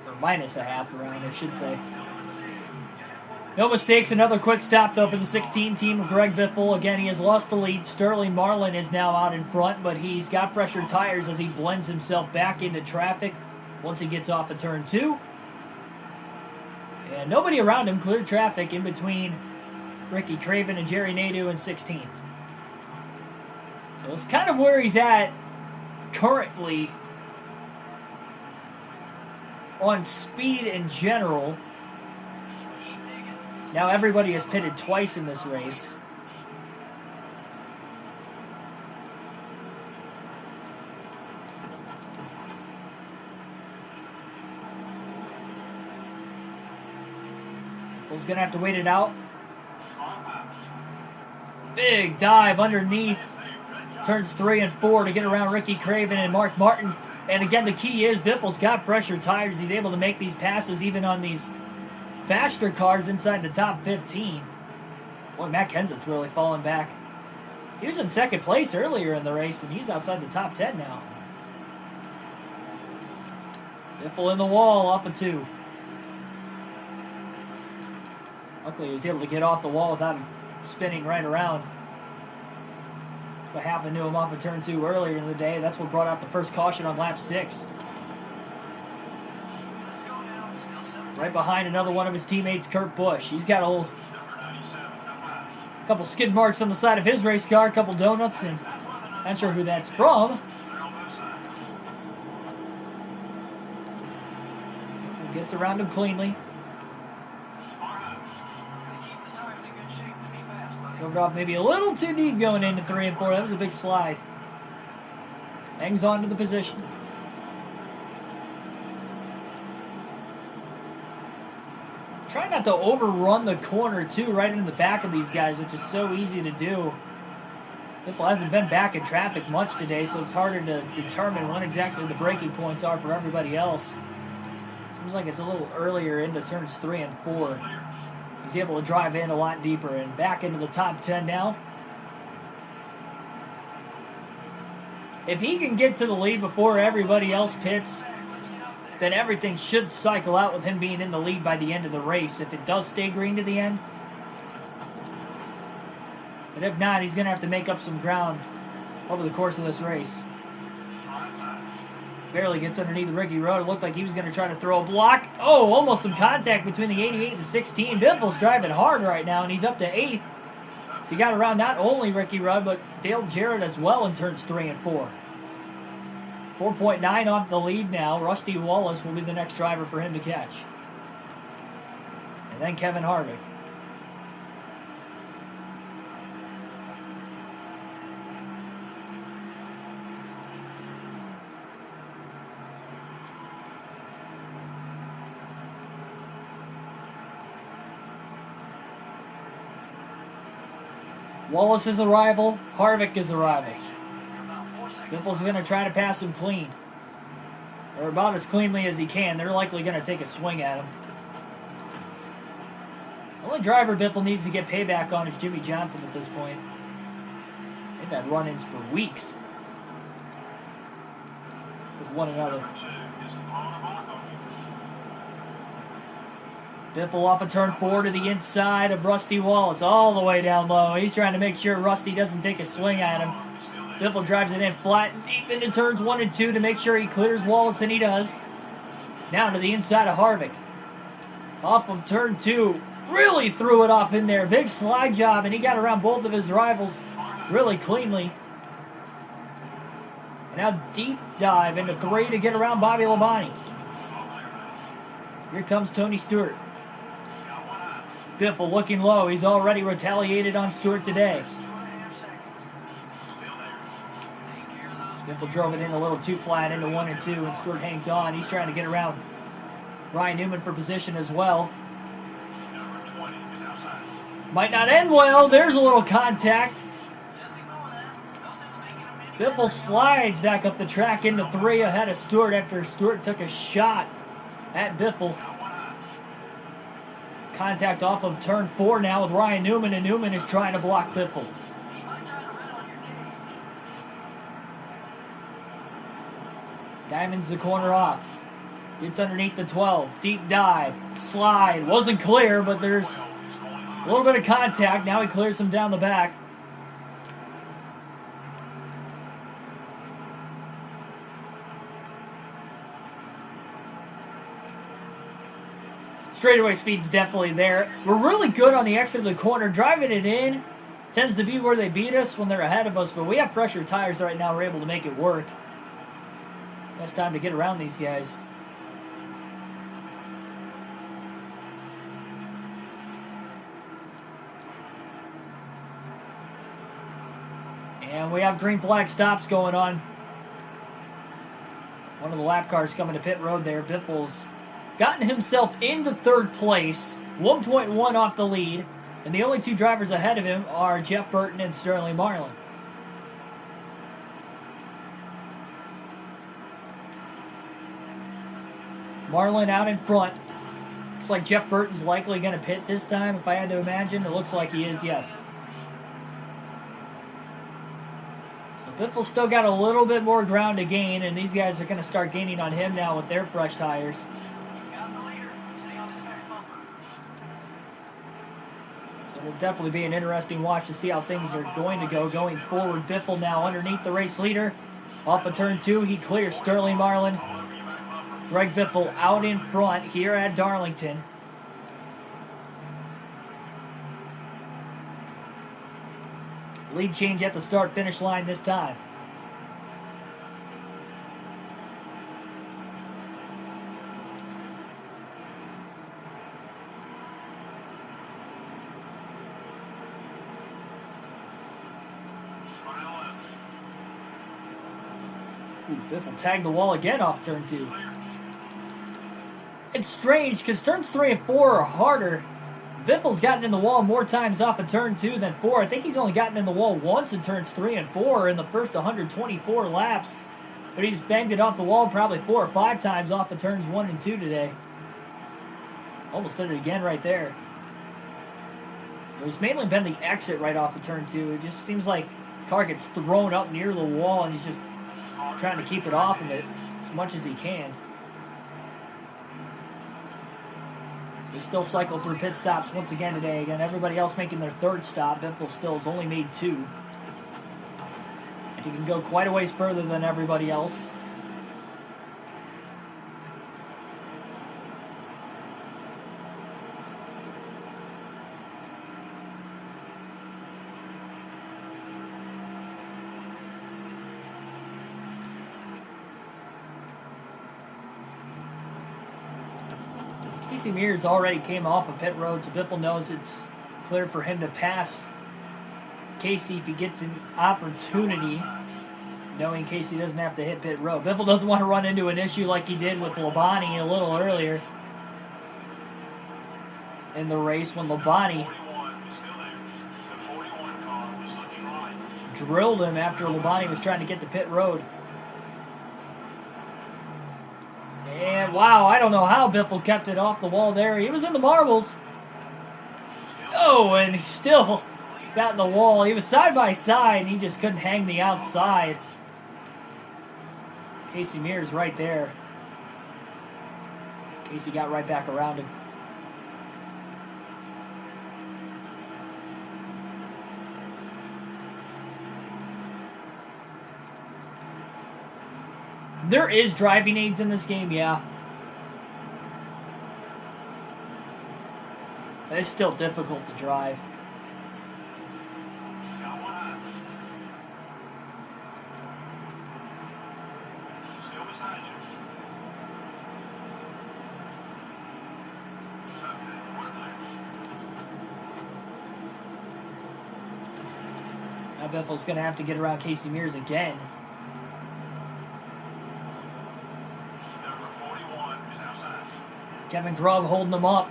Or minus a half around, I should say. No mistakes. Another quick stop, though, for the 16 team of Greg Biffle. Again, he has lost the lead. Sterling Marlin is now out in front, but he's got fresher tires as he blends himself back into traffic once he gets off of turn 2. And nobody around him cleared traffic in between Ricky Craven and Jerry Nadeau in 16th. So it's kind of where he's at currently on speed in general. Now everybody is pitted twice in this race. Biffel's going to have to wait it out. Big dive underneath turns 3 and 4 to get around Ricky Craven and Mark Martin. And again, the key is Biffle's got fresher tires. He's able to make these passes even on these faster cars inside the top 15. Boy, Matt Kenseth's really falling back. He was in second place earlier in the race, and he's outside the top 10 now. Biffle in the wall off of 2. Luckily, he was able to get off the wall without spinning right around. What happened to him off of turn 2 earlier in the day. That's what brought out the first caution on lap 6. Right behind another one of his teammates, Kurt Busch. He's got a couple skid marks on the side of his race car, a couple donuts, and I'm not sure who that's from. Gets around him cleanly. Drove it off maybe a little too deep going into 3 and 4. That was a big slide. Hangs on to the position. Try not to overrun the corner, too, right in the back of these guys, which is so easy to do. Biffle hasn't been back in traffic much today, so it's harder to determine when exactly the braking points are for everybody else. Seems like it's a little earlier into turns 3 and 4. He's able to drive in a lot deeper and back into the top 10 now. If he can get to the lead before everybody else pits, then everything should cycle out with him being in the lead by the end of the race if it does stay green to the end. But if not, he's going to have to make up some ground over the course of this race. Barely gets underneath Ricky Road. It looked like he was going to try to throw a block. Oh, almost some contact between the 88 and the 16. Biffle's driving hard right now, and he's up to 8th. So he got around not only Ricky Rudd, but Dale Jarrett as well in turns 3 and 4. 4.9 off the lead now. Rusty Wallace will be the next driver for him to catch. And then Kevin Harvick. Wallace is a rival. Harvick is a rival. Biffle's going to try to pass him clean. Or about as cleanly as he can. They're likely going to take a swing at him. The only driver Biffle needs to get payback on is Jimmy Johnson at this point. They've had run-ins for weeks with one another. Biffle off of turn 4 to the inside of Rusty Wallace, all the way down low. He's trying to make sure Rusty doesn't take a swing at him. Biffle drives it in flat and deep into turns 1 and 2 to make sure he clears Wallace, and he does. Now to the inside of Harvick. Off of turn 2, really threw it off in there. Big slide job, and he got around both of his rivals really cleanly. And now deep dive into 3 to get around Bobby Labonte. Here comes Tony Stewart. Biffle looking low. He's already retaliated on Stewart today. Biffle drove it in a little too flat into 1 and 2, and Stewart hangs on. He's trying to get around Ryan Newman for position as well. Might not end well. There's a little contact. Biffle slides back up the track into 3 ahead of Stewart after Stewart took a shot at Biffle. Contact off of turn 4 now with Ryan Newman, and Newman is trying to block Biffle. Diamonds the corner off. Gets underneath the 12. Deep dive. Slide. Wasn't clear, but there's a little bit of contact. Now he clears him down the back. Straightaway speed's definitely there. We're really good on the exit of the corner. Driving it in tends to be where they beat us when they're ahead of us, but we have fresher tires right now. We're able to make it work. It's time to get around these guys. And we have green flag stops going on. One of the lap cars coming to pit road there. Biffle's gotten himself into third place, 1.1 off the lead. And the only 2 drivers ahead of him are Jeff Burton and Sterling Marlin. Marlin out in front. Looks like Jeff Burton's likely going to pit this time, if I had to imagine. It looks like he is, yes. So Biffle's still got a little bit more ground to gain, and these guys are going to start gaining on him now with their fresh tires. So it'll definitely be an interesting watch to see how things are going to go going forward. Biffle now underneath the race leader. Off of turn 2, he clears Sterling Marlin. Greg Biffle out in front here at Darlington. Lead change at the start-finish line this time. Ooh, Biffle tagged the wall again off turn 2. It's strange because turns 3 and 4 are harder. Biffle's gotten in the wall more times off of turn 2 than 4. I think he's only gotten in the wall once in turns 3 and 4 in the first 124 laps. But he's banged it off the wall probably 4 or 5 times off of turns 1 and 2 today. Almost did it again right there. There's mainly been the exit right off of turn 2. It just seems like the car gets thrown up near the wall and he's just trying to keep it off of it as much as he can. They still cycle through pit stops once again today. Again, everybody else making their 3rd stop. Biffle still has only made 2. And he can go quite a ways further than everybody else. Casey Mears already came off of pit road, so Biffle knows it's clear for him to pass Casey if he gets an opportunity, knowing Casey doesn't have to hit pit road. Biffle doesn't want to run into an issue like he did with Labonte a little earlier in the race when Labonte drilled him after Labonte was trying to get to pit road. And wow, I don't know how Biffle kept it off the wall there. He was in the marbles. Oh, and he still got in the wall. He was side by side, and he just couldn't hang the outside. Casey Mears right there. Casey got right back around him. There is driving aids in this game, yeah. It's still difficult to drive. Now Biffle's going to have to get around Casey Mears again. Kevin Grubb holding them up.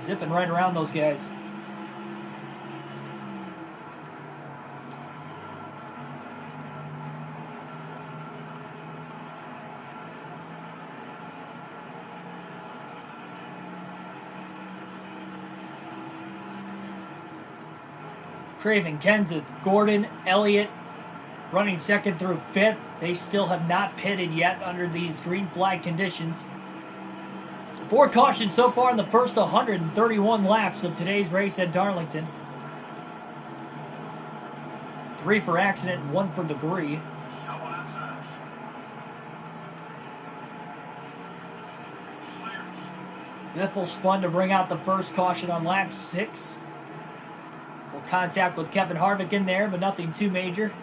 Zipping right around those guys. Craven, Kenseth, Gordon, Elliott running 2nd through 5th. They still have not pitted yet under these green flag conditions. 4 cautions so far in the first 131 laps of today's race at Darlington. 3 for accident and 1 for debris. Biffle spun to bring out the first caution on lap 6. Contact with Kevin Harvick in there, but nothing too major.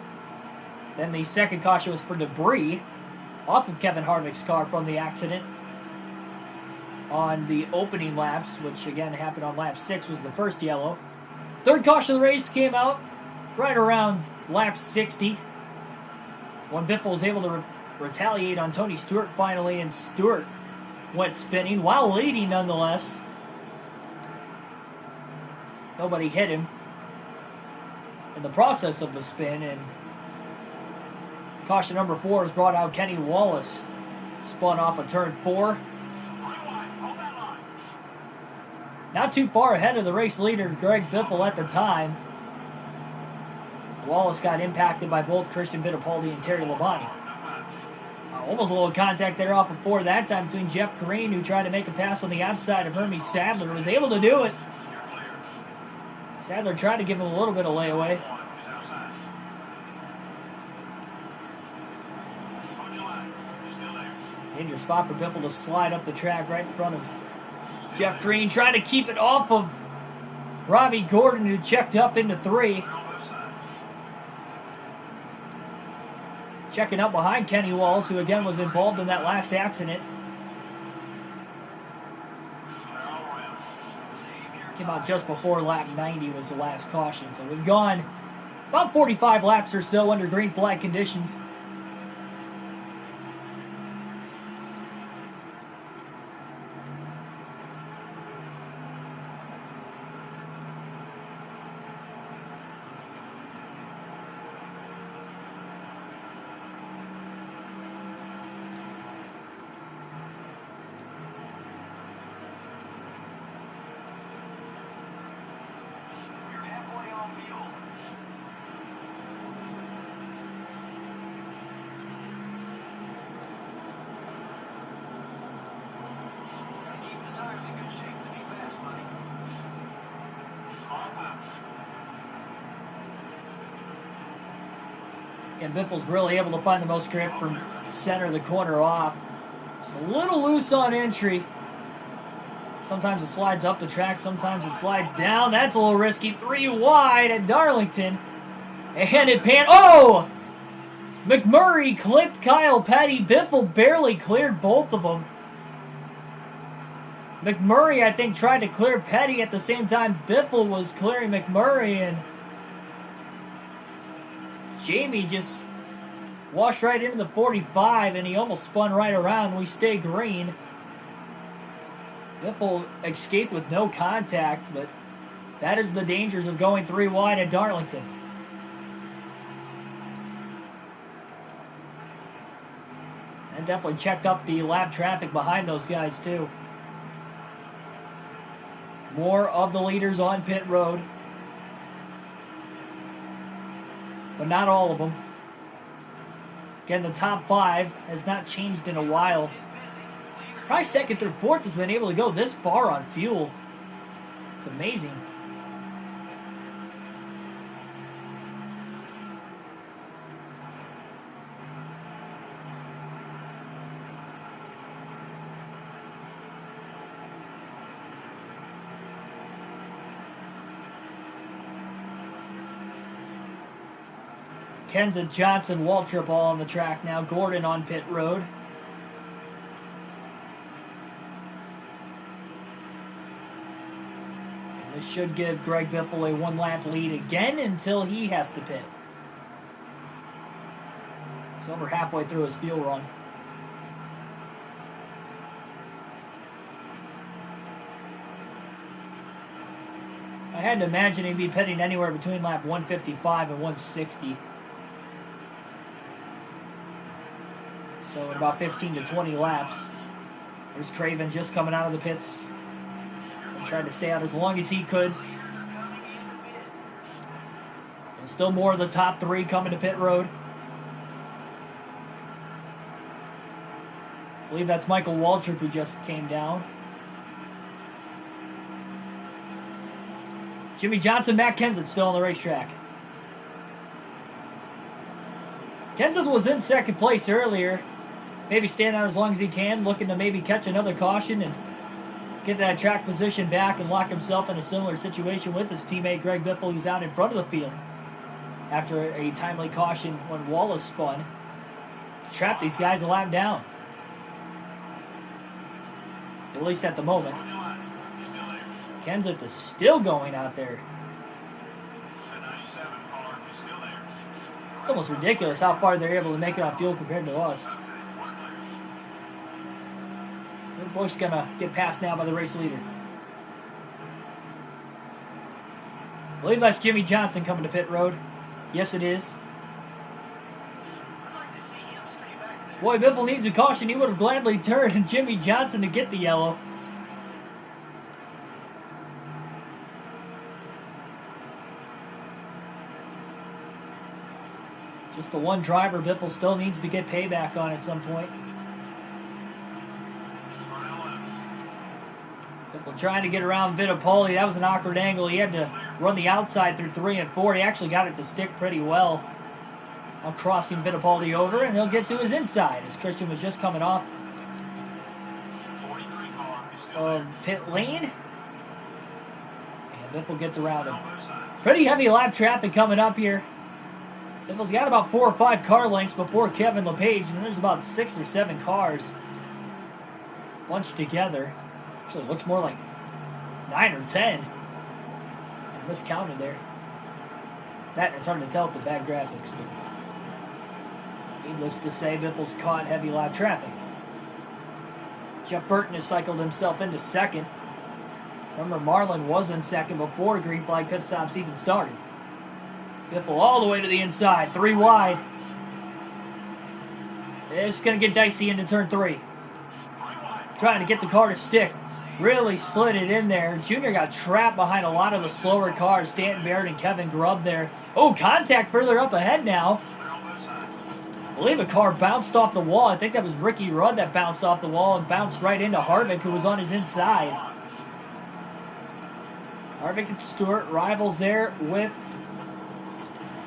Then the second caution was for debris off of Kevin Harvick's car from the accident on the opening laps, which again happened on lap 6, was the first yellow. Third caution of the race came out right around lap 60 when Biffle was able to retaliate on Tony Stewart finally, and Stewart went spinning while leading nonetheless. Nobody hit him in the process of the spin, and caution number 4 has brought out Kenny Wallace. Spun off of turn 4. Not too far ahead of the race leader, Greg Biffle, at the time. Wallace got impacted by both Christian Fittipaldi and Terry Labonte. Almost a little contact there off of 4 that time between Jeff Green, who tried to make a pass on the outside of Hermie Sadler, was able to do it. Sadler tried to give him a little bit of layaway. Dangerous spot for Biffle to slide up the track right in front of Jeff Green, trying to keep it off of Robbie Gordon, who checked up into 3. Checking up behind Kenny Wallace, who again was involved in that last accident. Came out just before lap 90 was the last caution. So we've gone about 45 laps or so under green flag conditions. And Biffle's really able to find the most grip from center of the corner off. Just a little loose on entry. Sometimes it slides up the track, sometimes it slides down. That's a little risky. 3 wide at Darlington. And it oh! McMurray clipped Kyle Petty. Biffle barely cleared both of them. McMurray, I think, tried to clear Petty at the same time Biffle was clearing McMurray, and Jamie just washed right into the 45, and he almost spun right around. We stay green. Biffle escaped with no contact, but that is the dangers of going 3 wide at Darlington. And definitely checked up the lap traffic behind those guys, too. More of the leaders on pit road, but not all of them. Again, the top 5 has not changed in a while. It's probably second through fourth has been able to go this far on fuel. It's amazing. Kenseth, Johnson, Waltrip all on the track now. Gordon on pit road. And this should give Greg Biffle a 1-lap lead again until he has to pit. He's over halfway through his fuel run. I had to imagine he'd be pitting anywhere between lap 155 and 160. So in about 15 to 20 laps. There's Craven just coming out of the pits. He tried to stay out as long as he could. So still more of the top 3 coming to pit road. I believe that's Michael Waltrip who just came down. Jimmy Johnson, Matt Kenseth still on the racetrack. Kenseth was in second place earlier. Maybe stand out as long as he can, looking to maybe catch another caution and get that track position back and lock himself in a similar situation with his teammate Greg Biffle, who's out in front of the field. after a timely caution when Wallace spun to trap these guys a lap down. At least at the moment. Kenseth is still going out there. It's almost ridiculous how far they're able to make it on fuel compared to us. Busch gonna get passed now by the race leader. I believe that's Jimmy Johnson coming to pit road. Yes, it is. Boy, Biffle needs a caution. He would have gladly turned Jimmy Johnson to get the yellow. Just the one driver Biffle still needs to get payback on at some point. Biffle trying to get around Fittipaldi. That was an awkward angle. He had to run the outside through 3 and 4. He actually got it to stick pretty well. Now crossing Fittipaldi over, and he'll get to his inside as Christian was just coming off of pit lane. And Biffle gets around him. Pretty heavy lap traffic coming up here. Biffle's got about 4 or 5 car lengths before Kevin LePage, and there's about 6 or 7 cars bunched together. Actually, it looks more like 9 or 10. I miscounted there. It's hard to tell with the bad graphics, but needless to say, Biffle's caught heavy lap traffic. Jeff Burton has cycled himself into second. Remember, Marlin was in second before green flag pit stops even started. Biffle all the way to the inside, 3 wide. It's going to get dicey into turn 3. Trying to get the car to stick. Really slid it in there. Junior got trapped behind a lot of the slower cars. Stanton Barrett and Kevin Grubb there. Oh, contact further up ahead now. I believe a car bounced off the wall. I think that was Ricky Rudd that bounced off the wall and bounced right into Harvick, who was on his inside. Harvick and Stewart, rivals there with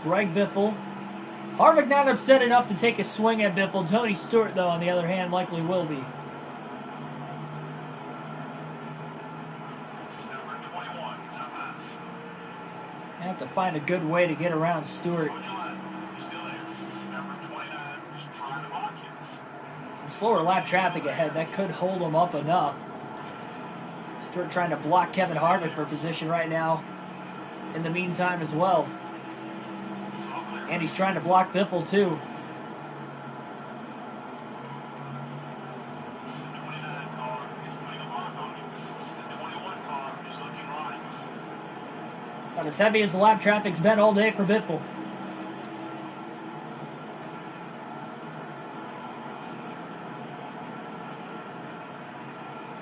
Greg Biffle. Harvick not upset enough to take a swing at Biffle. Tony Stewart, though, on the other hand, likely will be. I have to find a good way to get around Stewart. Some slower lap traffic ahead. That could hold him up enough. Stewart trying to block Kevin Harvick for position right now in the meantime as well. And he's trying to block Biffle too. About as heavy as the lap traffic's been all day for Biffle.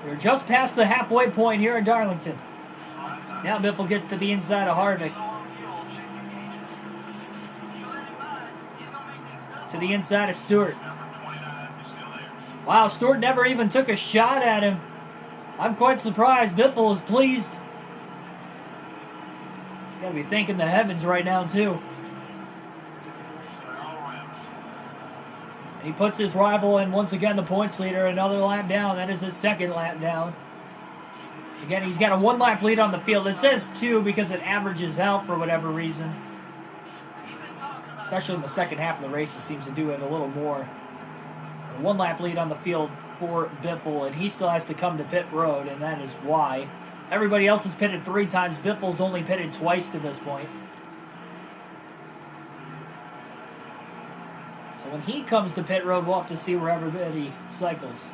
We're just past the halfway point here in Darlington. Now Biffle gets to the inside of Harvick. To the inside of Stewart. Wow, Stewart never even took a shot at him. I'm quite surprised. Biffle is pleased. He's got to be thanking the heavens right now, too. And he puts his rival in, once again, the points leader, another lap down. That is his second lap down. Again, he's got a 1-lap lead on the field. It says 2 because it averages out for whatever reason. Especially in the second half of the race, it seems to do it a little more. A 1-lap lead on the field for Biffle, and he still has to come to pit road, and that is why. Everybody else has pitted 3 times. Biffle's only pitted twice to this point. So when he comes to pit road, we'll have to see where everybody cycles.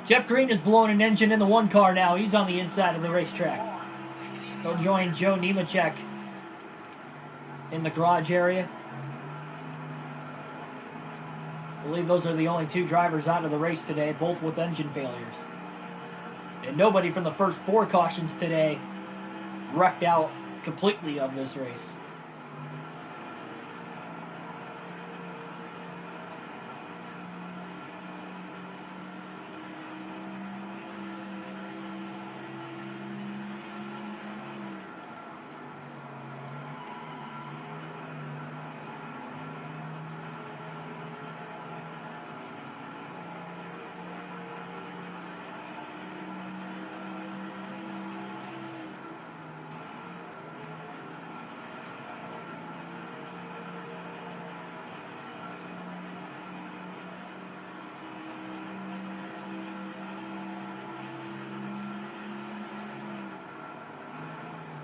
Jeff Green is blowing an engine in the 1 car now. He's on the inside of the racetrack. He'll join Joe Nemechek in the garage area. I believe those are the only 2 drivers out of the race today, both with engine failures. And nobody from the first 4 cautions today wrecked out completely of this race.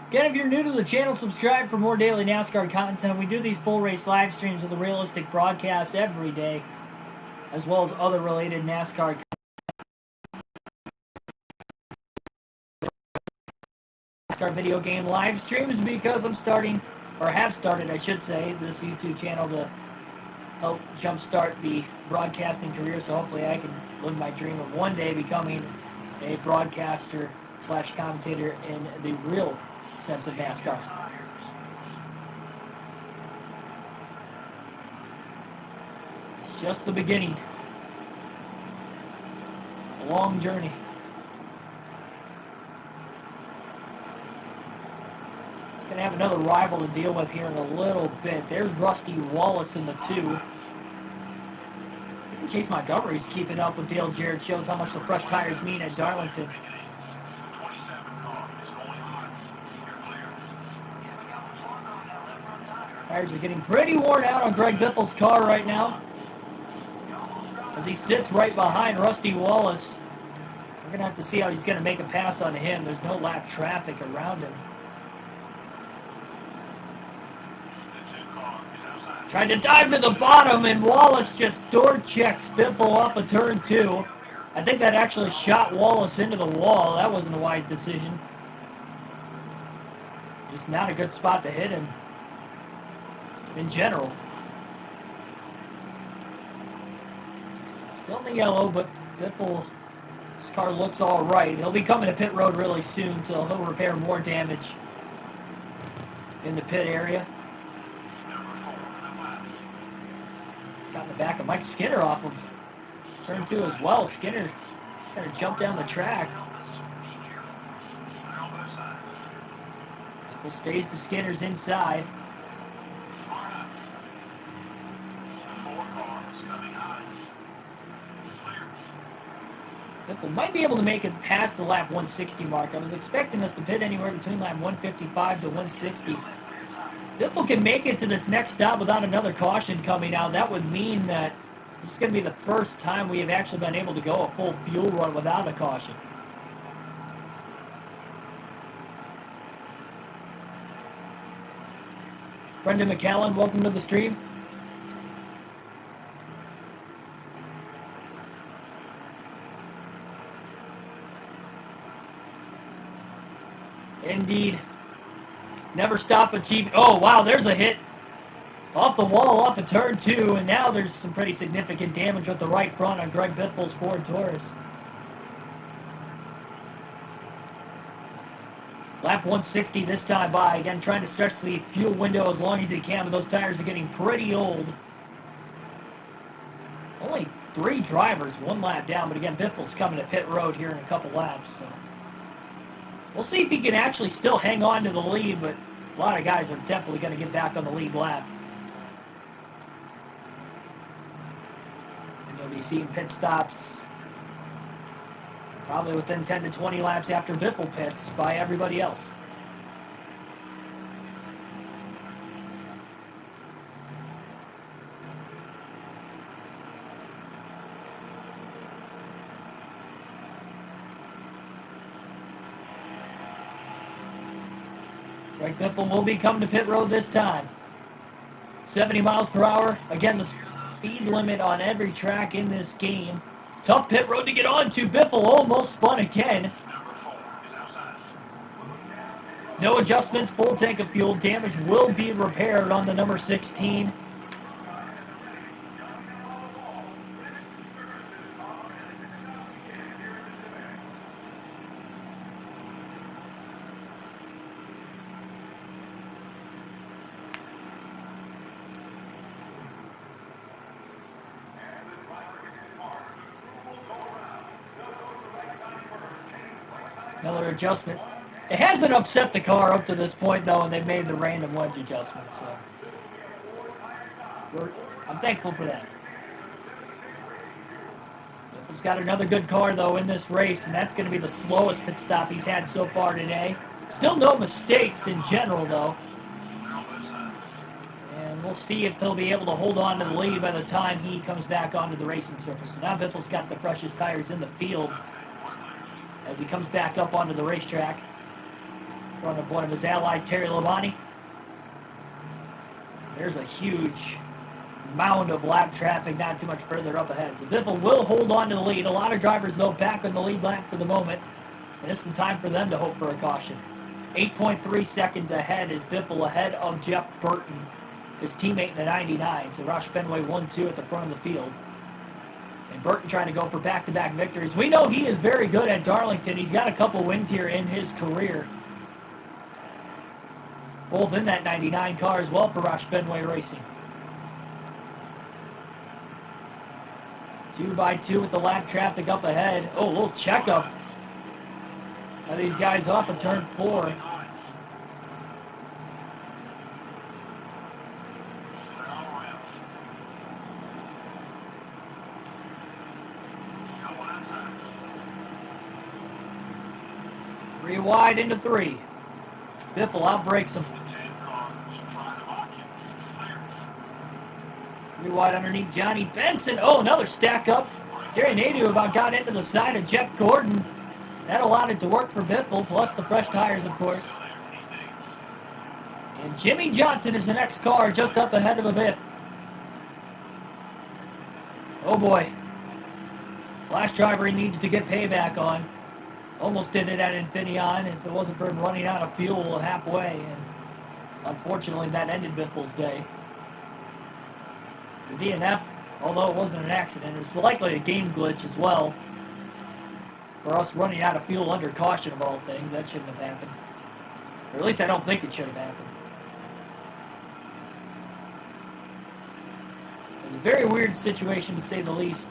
Again, if you're new to the channel, subscribe for more daily NASCAR content. We do these full race live streams with a realistic broadcast every day, as well as other related NASCAR video game live streams, because I'm starting, or have started, I should say, this YouTube channel to help jumpstart the broadcasting career. So hopefully I can live my dream of one day becoming a broadcaster slash commentator in the real sense of NASCAR. It's just the beginning. A long journey. Gonna have another rival to deal with here in a little bit. There's Rusty Wallace in the 2. Chase Montgomery's keeping up with Dale Jarrett. Shows how much the fresh tires mean at Darlington. Tires are getting pretty worn out on Greg Biffle's car right now, as he sits right behind Rusty Wallace. We're going to have to see how he's going to make a pass on him. There's no lap traffic around him. Tried to dive to the bottom, and Wallace just door checks Biffle off of turn 2. I think that actually shot Wallace into the wall. That wasn't a wise decision. Just not a good spot to hit him in general. Still in the yellow, but Biffle's car looks all right. He'll be coming to pit road really soon, so he'll repair more damage in the pit area. Got in the back of Mike Skinner off of turn 2 as well. Skinner kind of jumped down the track. Biffle stays to Skinner's inside. Biffle might be able to make it past the lap 160 mark. I was expecting us to pit anywhere between lap 155 to 160. Biffle can make it to this next stop without another caution coming out. That would mean that this is going to be the first time we have actually been able to go a full fuel run without a caution. Brendan McCallan, welcome to the stream. Indeed. Never stop achieving. Oh, wow, there's a hit off the wall, off of turn 2, and now there's some pretty significant damage with the right front on Greg Biffle's Ford Taurus. Lap 160 this time by. Again, trying to stretch the fuel window as long as he can, but those tires are getting pretty old. Only 3 drivers, 1 lap down, but again, Biffle's coming to pit road here in a couple laps, so we'll see if he can actually still hang on to the lead, but a lot of guys are definitely going to get back on the lead lap. And you'll be seeing pit stops probably within 10 to 20 laps after Biffle pits by everybody else. Greg Biffle will be coming to pit road this time. 70 miles per hour. Again, the speed limit on every track in this game. Tough pit road to get onto. Biffle almost spun again. No adjustments, full tank of fuel. Damage will be repaired on the number 16. Another adjustment. It hasn't upset the car up to this point, though, and they've made the random wedge adjustments. So I'm thankful for that. He's got another good car, though, in this race, and that's going to be the slowest pit stop he's had so far today. Still no mistakes in general, though. And we'll see if he'll be able to hold on to the lead by the time he comes back onto the racing surface. So now Biffle's got the freshest tires in the field as he comes back up onto the racetrack. in front of one of his allies, Terry Labonte. There's a huge mound of lap traffic not too much further up ahead. So Biffle will hold on to the lead. A lot of drivers, though, back on the lead lap for the moment. And it's the time for them to hope for a caution. 8.3 seconds ahead is Biffle ahead of Jeff Burton, his teammate in the 99. So Roush Fenway 1-2 at the front of the field. And Burton trying to go for back-to-back victories. We know he is very good at Darlington. He's got a couple wins here in his career. Both in that 99 car as well for Roush Fenway Racing. 2x2 with the lap traffic up ahead. Oh, a little checkup. Now these guys off of turn 4. Three wide into 3. Biffle outbreaks him. 3 wide underneath Johnny Benson. Oh, another stack up. Jerry Nadeau about got into the side of Jeff Gordon. That allowed it to work for Biffle, plus the fresh tires, of course. And Jimmy Johnson is the next car just up ahead of the Biff. Oh boy. Last driver he needs to get payback on. Almost did it at Infineon if it wasn't for him running out of fuel halfway. And unfortunately, that ended Biffle's day. The DNF, although it wasn't an accident, it was likely a game glitch as well. For us running out of fuel under caution of all things, that shouldn't have happened. Or at least I don't think it should have happened. It was a very weird situation to say the least.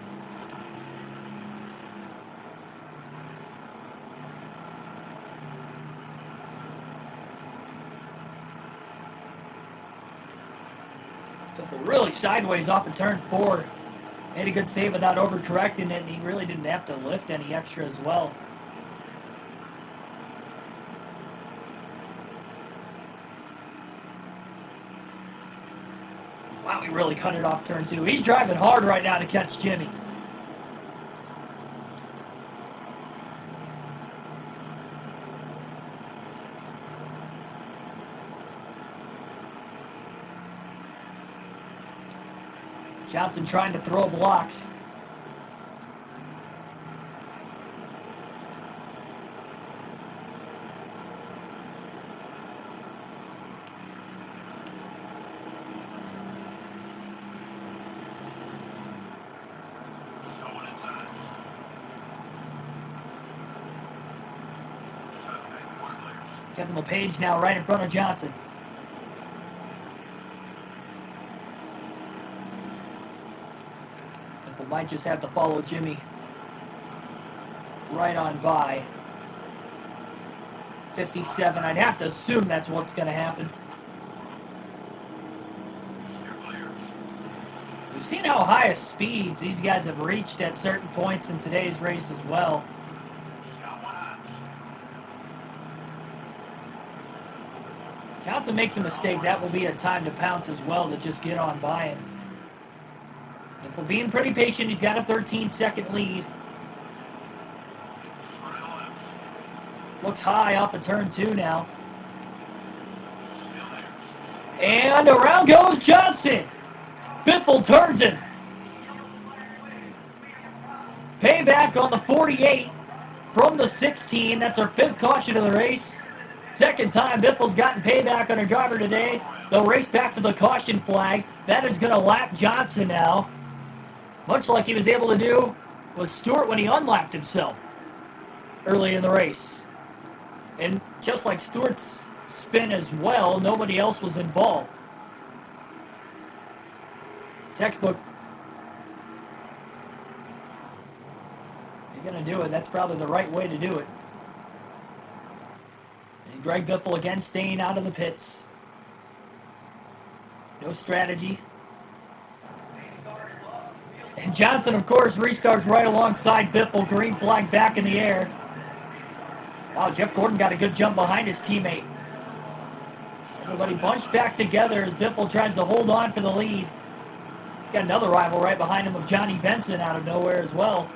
Really sideways off of turn 4. Made a good save without overcorrecting it, and he really didn't have to lift any extra as well. Wow, he really cut it off turn 2. He's driving hard right now to catch Jimmy. Johnson trying to throw blocks. Kevin LePage now right in front of Johnson. Might just have to follow Jimmy right on by. 57. I'd have to assume that's what's going to happen. We've seen how high of speeds these guys have reached at certain points in today's race as well. Johnson makes a mistake. That will be a time to pounce as well to just get on by him. If we're being pretty patient, he's got a 13-second lead. Looks high off of turn 2 now. And around goes Johnson. Biffle turns him. Payback on the 48 from the 16. That's our 5th caution of the race. Second time Biffle's gotten payback on a driver today. They'll race back to the caution flag. That is going to lap Johnson now. Much like he was able to do with Stewart when he unlapped himself early in the race. And just like Stewart's spin as well, nobody else was involved. Textbook. If you're going to do it, that's probably the right way to do it. And Greg Biffle again staying out of the pits. No strategy. And Johnson, of course, restarts right alongside Biffle. Green flag back in the air. Wow, Jeff Gordon got a good jump behind his teammate. Everybody bunched back together as Biffle tries to hold on for the lead. He's got another rival right behind him of Johnny Benson out of nowhere as well.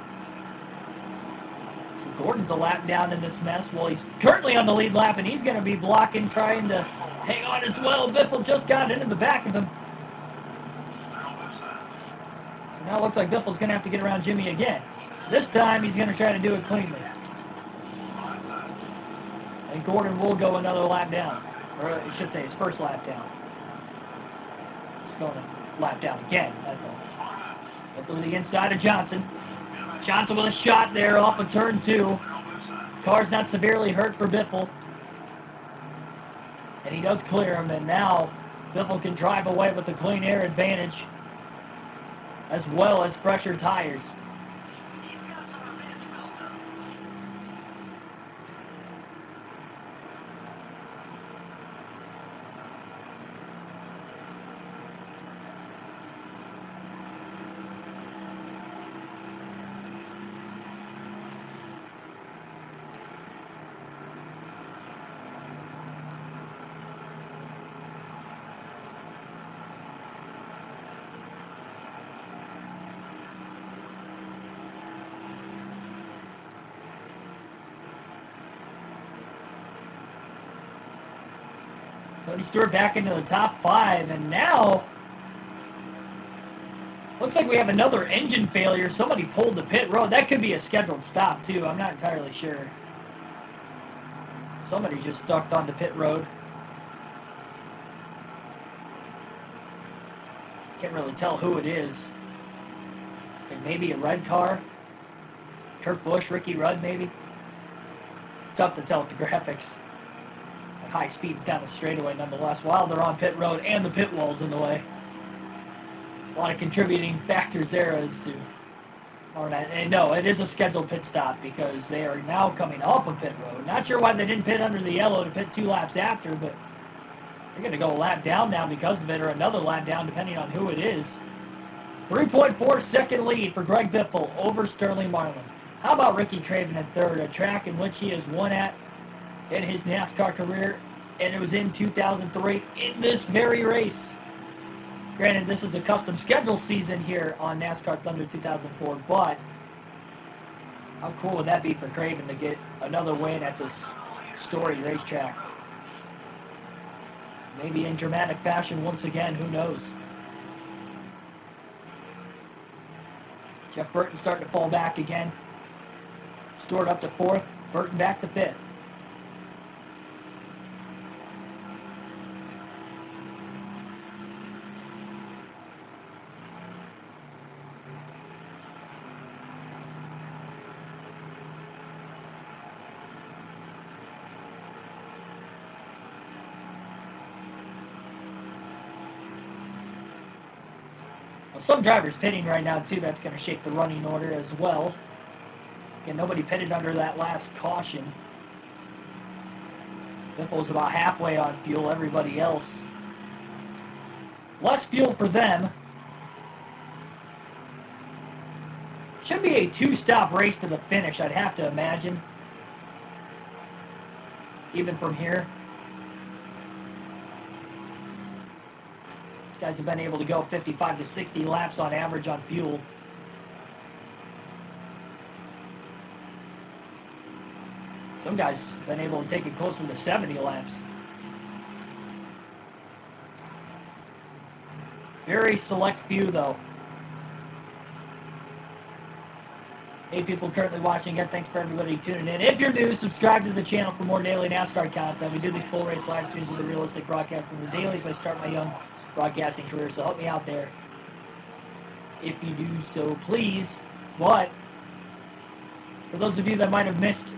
So Gordon's a lap down in this mess. Well, he's currently on the lead lap, and he's going to be blocking, trying to hang on as well. Biffle just got into the back of him. So now it looks like Biffle's going to have to get around Jimmy again. This time, he's going to try to do it cleanly. And Gordon will go another lap down. Or I should say his first lap down. Just going to lap down again, that's all. Biffle to the inside of Johnson. Johnson with a shot there off of turn 2. Car's not severely hurt for Biffle. And he does clear him, and now Biffle can drive away with the clean air advantage, as well as fresher tires. Tony Stewart back into the top 5, and now looks like we have another engine failure. Somebody pulled the pit road. That could be a scheduled stop, too. I'm not entirely sure. Somebody just stuck on the pit road. Can't really tell who it is. Like maybe a red car. Kurt Busch, Ricky Rudd, maybe. Tough to tell with the graphics. High speeds down the straightaway nonetheless, while they're on pit road and the pit wall's in the way. A lot of contributing factors there as to... And no, it is a scheduled pit stop because they are now coming off of pit road. Not sure why they didn't pit under the yellow to pit 2 laps after, but they're going to go a lap down now because of it, or another lap down depending on who it is. 3.4 second lead for Greg Biffle over Sterling Marlin. How about Ricky Craven in third, a track in which he has won at in his NASCAR career, and it was in 2003 in this very race. Granted, this is a custom schedule season here on NASCAR Thunder 2004, but how cool would that be for Craven to get another win at this storied racetrack? Maybe in dramatic fashion once again, who knows? Jeff Burton starting to fall back again. Stewart up to 4th, Burton back to 5th. Some drivers pitting right now, too. That's going to shake the running order as well. Again, nobody pitted under that last caution. Biffle's about halfway on fuel. Everybody else, less fuel for them. Should be a 2-stop race to the finish, I'd have to imagine. Even from here. Guys have been able to go 55 to 60 laps on average on fuel. Some guys have been able to take it closer to 70 laps. Very select few, though. 8 people currently watching. Again, thanks for everybody tuning in. If you're new, subscribe to the channel for more daily NASCAR content. We do these full race live streams with a realistic broadcast in the dailies. I start my young broadcasting career, so help me out there if you do so, please. But for those of you that might have missed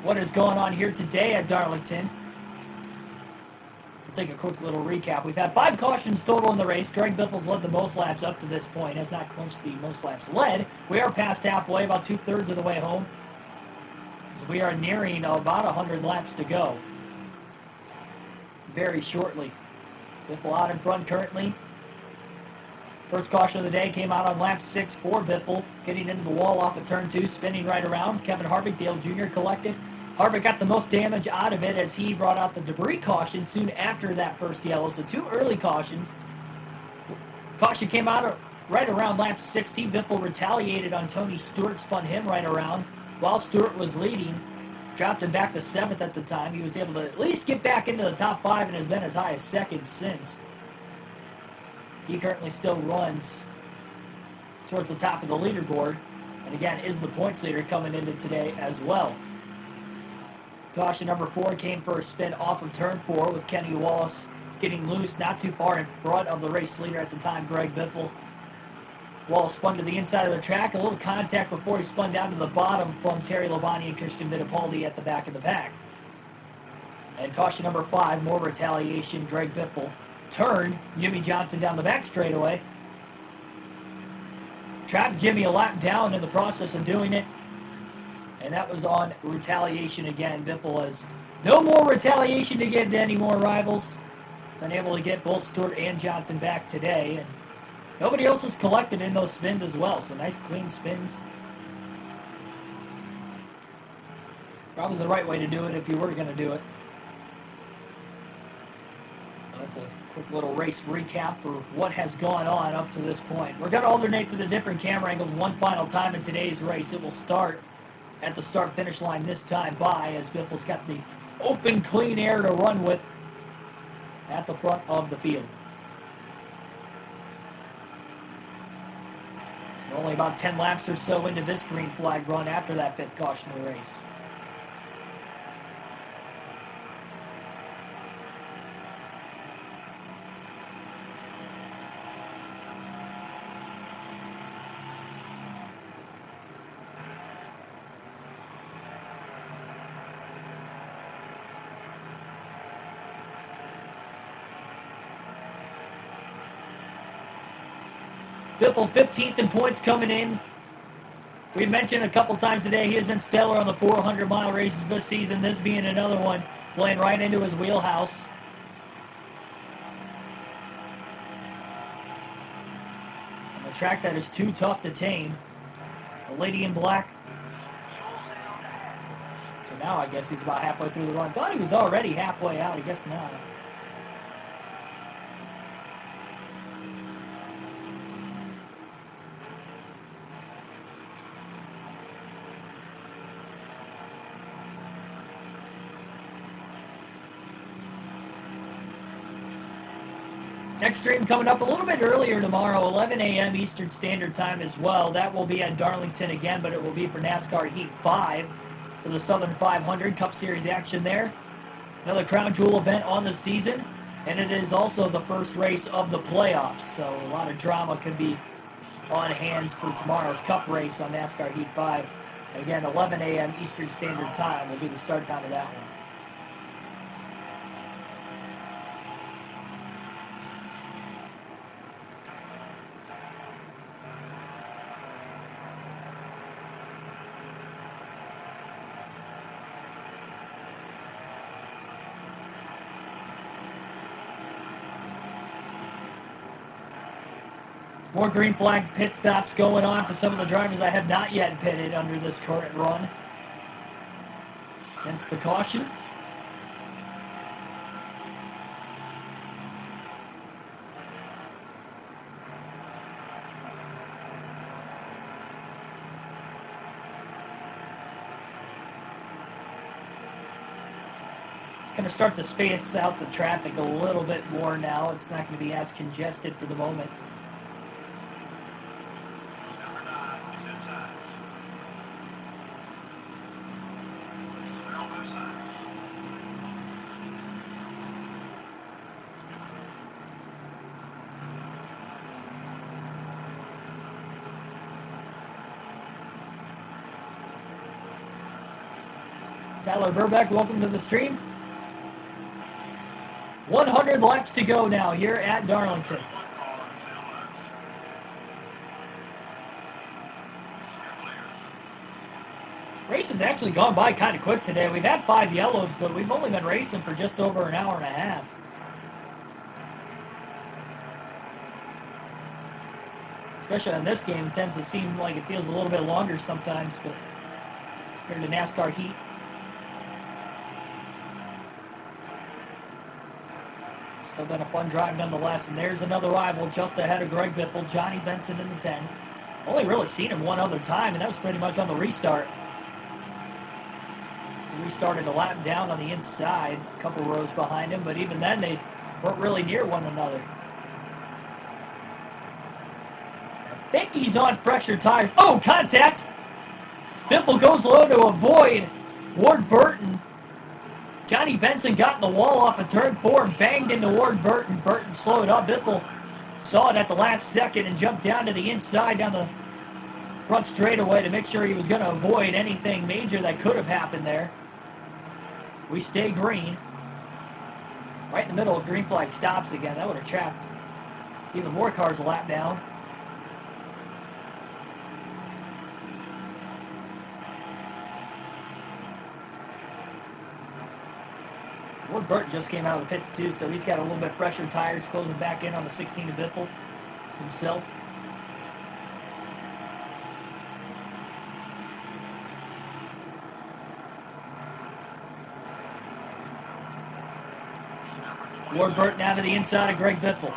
what is going on here today at Darlington, we'll take a quick little recap. We've had 5 cautions total in the race. Greg Biffle's led the most laps up to this point, has not clinched the most laps led. We are past halfway, about 2/3 of the way home. So we are nearing about 100 laps to go very shortly. Biffle out in front currently. First caution of the day came out on lap 6 for Biffle, getting into the wall off of turn 2, spinning right around. Kevin Harvick, Dale Jr. collected. Harvick got the most damage out of it as he brought out the debris caution soon after that first yellow, so 2 early cautions. Caution came out right around lap 60. Biffle retaliated on Tony Stewart, spun him right around. while Stewart was leading, dropped him back to 7th at the time. He was able to at least get back into the top 5 and has been as high as 2nd since. He currently still runs towards the top of the leaderboard, and again is the points leader coming into today as well. Caution number 4 came for a spin off of turn 4 with Kenny Wallace getting loose not too far in front of the race leader at the time, Greg Biffle. Wallace spun to the inside of the track, a little contact before he spun down to the bottom from Terry Labonte and Christian Fittipaldi at the back of the pack. And caution number 5, more retaliation. Greg Biffle turned Jimmy Johnson down the back straightaway. Trapped Jimmy a lap down in the process of doing it. And that was on retaliation again. Biffle has no more retaliation to give to any more rivals. Been able to get both Stewart and Johnson back today. And nobody else was collected in those spins as well. So nice clean spins. Probably the right way to do it if you were going to do it. So that's a quick little race recap for what has gone on up to this point. We're going to alternate through the different camera angles one final time in today's race. It will start at the start-finish line this time by, as Biffle's got the open, clean air to run with at the front of the field. We're only about 10 laps or so into this green flag run after that 5th caution of the race. Biffle 15th in points coming in. We mentioned a couple times today he has been stellar on the 400-mile races this season, this being another one, playing right into his wheelhouse. On the track that is too tough to tame. The lady in black. So now I guess he's about halfway through the run. Thought he was already halfway out. I guess not. Next stream coming up a little bit earlier tomorrow, 11 a.m. Eastern Standard Time as well. That will be at Darlington again, but it will be for NASCAR Heat 5 for the Southern 500 Cup Series action there. Another crown jewel event on the season, and it is also the first race of the playoffs, so a lot of drama could be on hands for tomorrow's Cup race on NASCAR Heat 5. Again, 11 a.m. Eastern Standard Time will be the start time of that one. More green flag pit stops going on for some of the drivers that have not yet pitted under this current run. Since the caution. It's going to start to space out the traffic a little bit more now. It's not going to be as congested for the moment. Tyler Burbeck, welcome to the stream. 100 laps to go now here at Darlington. Race has actually gone by kind of quick today. We've had 5 yellows, but we've only been racing for just over an hour and a half. Especially on this game, it tends to seem like it feels a little bit longer sometimes, but here to NASCAR Heat. Still been a fun drive nonetheless, and there's another rival just ahead of Greg Biffle, Johnny Benson in the 10. Only really seen him one other time, and that was pretty much on the restart. We started a lap down on the inside, a couple rows behind him, but even then they weren't really near one another. I think he's on fresher tires. Oh, contact! Biffle goes low to avoid Ward Burton. Johnny Benson got in the wall off of turn 4 and banged into Ward Burton. Burton slowed up. Biffle saw it at the last second and jumped down to the inside, down the front straightaway to make sure he was going to avoid anything major that could have happened there. We stay green. Right in the middle of green flag stops again. That would have trapped even more cars a lap down. Ward Burton just came out of the pits too, so he's got a little bit fresher tires, closing back in on the 16 to Biffle himself. Ward Burton out to the inside of Greg Biffle.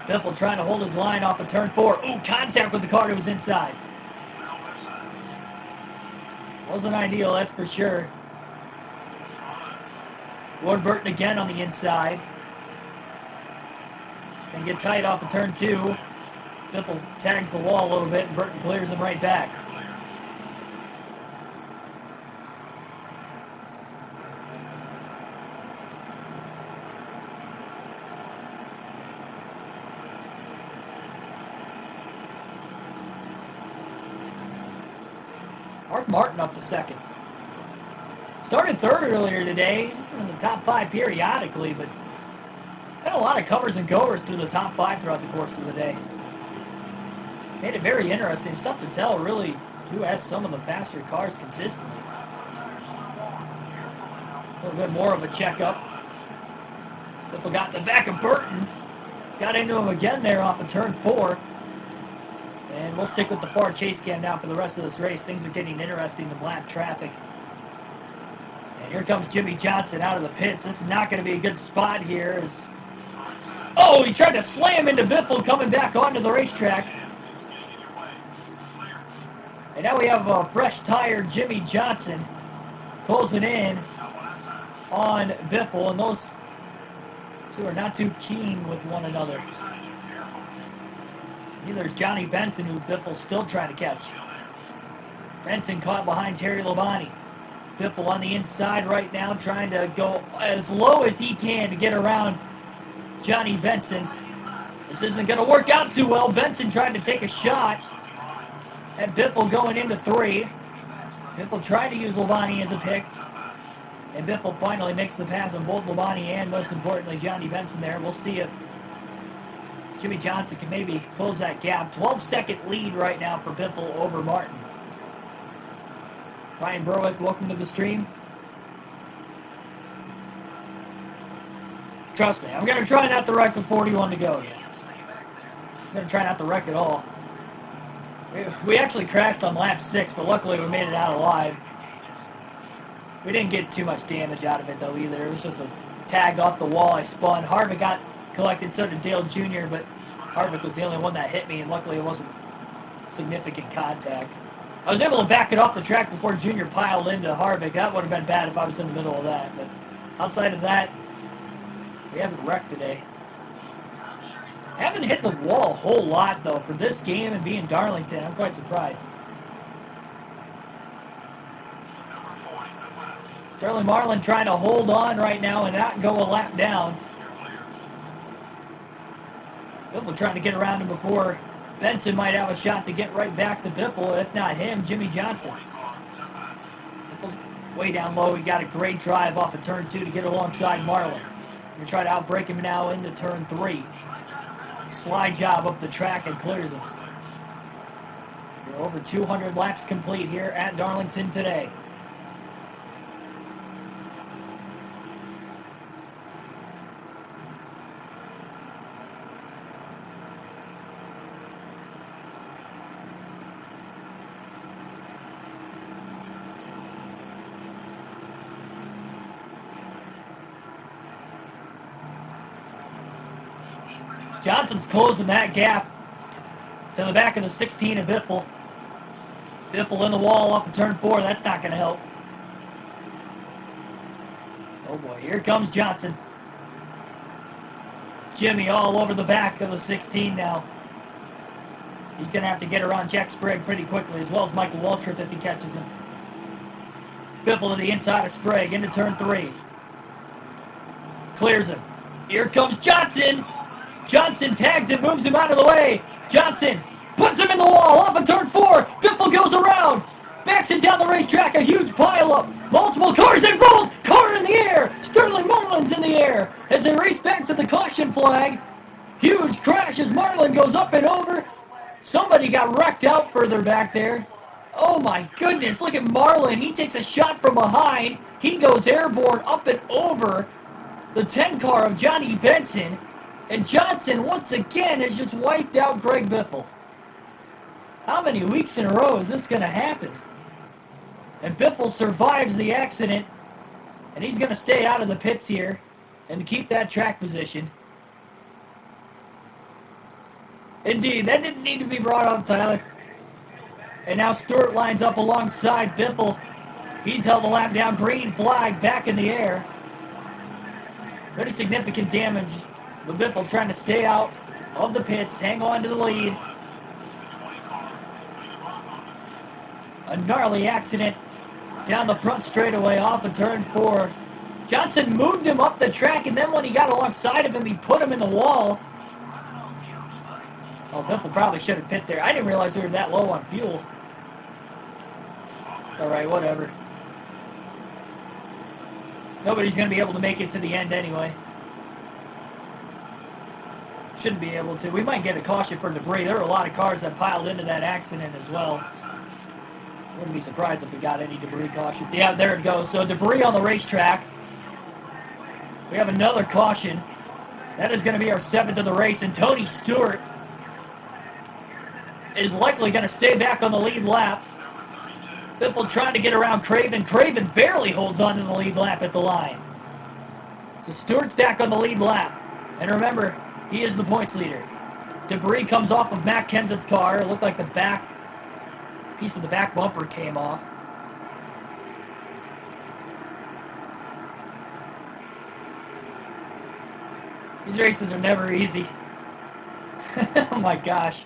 Biffle trying to hold his line off of turn 4. Ooh, contact with the car that was inside. Wasn't ideal, that's for sure. Ward Burton again on the inside. Gonna get tight off of turn 2. Biffle tags the wall a little bit and Burton clears him right back. Mark Martin up to second. Started third earlier today. He's in the top 5 periodically, but had a lot of comers and goers through the top 5 throughout the course of the day. Made it very interesting. It's tough to tell, really, who has some of the faster cars consistently. A little bit more of a checkup. Biffle got in the back of Burton. Got into him again there off of turn 4. And we'll stick with the far chase cam now for the rest of this race. Things are getting interesting in lap traffic. And here comes Jimmy Johnson out of the pits. This is not going to be a good spot here. Oh, he tried to slam into Biffle coming back onto the racetrack. And now we have a fresh tire, Jimmy Johnson, closing in on Biffle. And those two are not too keen with one another. Neither is Johnny Benson, who Biffle's still trying to catch. Benson caught behind Terry Labonte. Biffle on the inside right now, trying to go as low as he can to get around Johnny Benson. This isn't going to work out too well. Benson tried to take a shot at Biffle going into 3. Biffle tried to use Labonte as a pick. And Biffle finally makes the pass on both Labonte and, most importantly, Johnny Benson there. We'll see if Jimmy Johnson can maybe close that gap. 12-second lead right now for Biffle over Martin. Ryan Berwick, welcome to the stream. Trust me, I'm going to try not to wreck with 41 to go again. I'm going to try not to wreck at all. We actually crashed on lap 6, but luckily we made it out alive. We didn't get too much damage out of it, though, either. It was just a tag off the wall. I spun. Harvick got collected, so did Dale Jr., but Harvick was the only one that hit me, and luckily it wasn't significant contact. I was able to back it off the track before Jr. piled into Harvick. That would have been bad if I was in the middle of that, but outside of that, we haven't wrecked today. I haven't hit the wall a whole lot, though, for this game and being Darlington. I'm quite surprised. Sterling Marlin trying to hold on right now and not go a lap down. Biffle trying to get around him before Benson might have a shot to get right back to Biffle. If not him, Jimmy Johnson. Biffle way down low. He got a great drive off of turn 2 to get alongside Marlin. We're trying to outbreak him now into turn 3. Slide job up the track and clears him. We're over 200 laps complete here at Darlington today. Johnson's closing that gap to the back of the 16 of Biffle. Biffle in the wall off of turn 4. That's not going to help. Oh boy, here comes Johnson. Jimmy all over the back of the 16 now. He's going to have to get around Jack Sprague pretty quickly, as well as Michael Waltrip if he catches him. Biffle to the inside of Sprague into turn 3. Clears him. Here comes Johnson. Johnson tags him, moves him out of the way. Johnson puts him in the wall off of turn 4. Biffle goes around. Backs it down the racetrack, a huge pileup. Multiple cars involved. Car in the air. Sterling Marlin's in the air as they race back to the caution flag. Huge crash as Marlin goes up and over. Somebody got wrecked out further back there. Oh my goodness, look at Marlin. He takes a shot from behind. He goes airborne up and over the 10 car of Johnny Benson. And Johnson, once again, has just wiped out Greg Biffle. How many weeks in a row is this going to happen? And Biffle survives the accident, and he's going to stay out of the pits here and keep that track position. Indeed, that didn't need to be brought up, Tyler. And now Stewart lines up alongside Biffle. He's held a lap down, green flag back in the air. Pretty significant damage. But Biffle trying to stay out of the pits, hang on to the lead. A gnarly accident down the front straightaway off of turn 4. Johnson moved him up the track, and then when he got alongside of him, he put him in the wall. Oh, Biffle probably should have pit there. I didn't realize we were that low on fuel. It's alright, whatever. Nobody's going to be able to make it to the end anyway. Shouldn't be able to. We might get a caution for debris. There were a lot of cars that piled into that accident as well. Wouldn't be surprised if we got any debris cautions. Yeah, there it goes. So debris on the racetrack. We have another caution. That is going to be our 7th of the race. And Tony Stewart is likely going to stay back on the lead lap. Biffle trying to get around Craven. Craven barely holds on to the lead lap at the line. So Stewart's back on the lead lap. And remember, he is the points leader. Debris comes off of Matt Kenseth's car. It looked like the back piece of the back bumper came off. These races are never easy. Oh my gosh.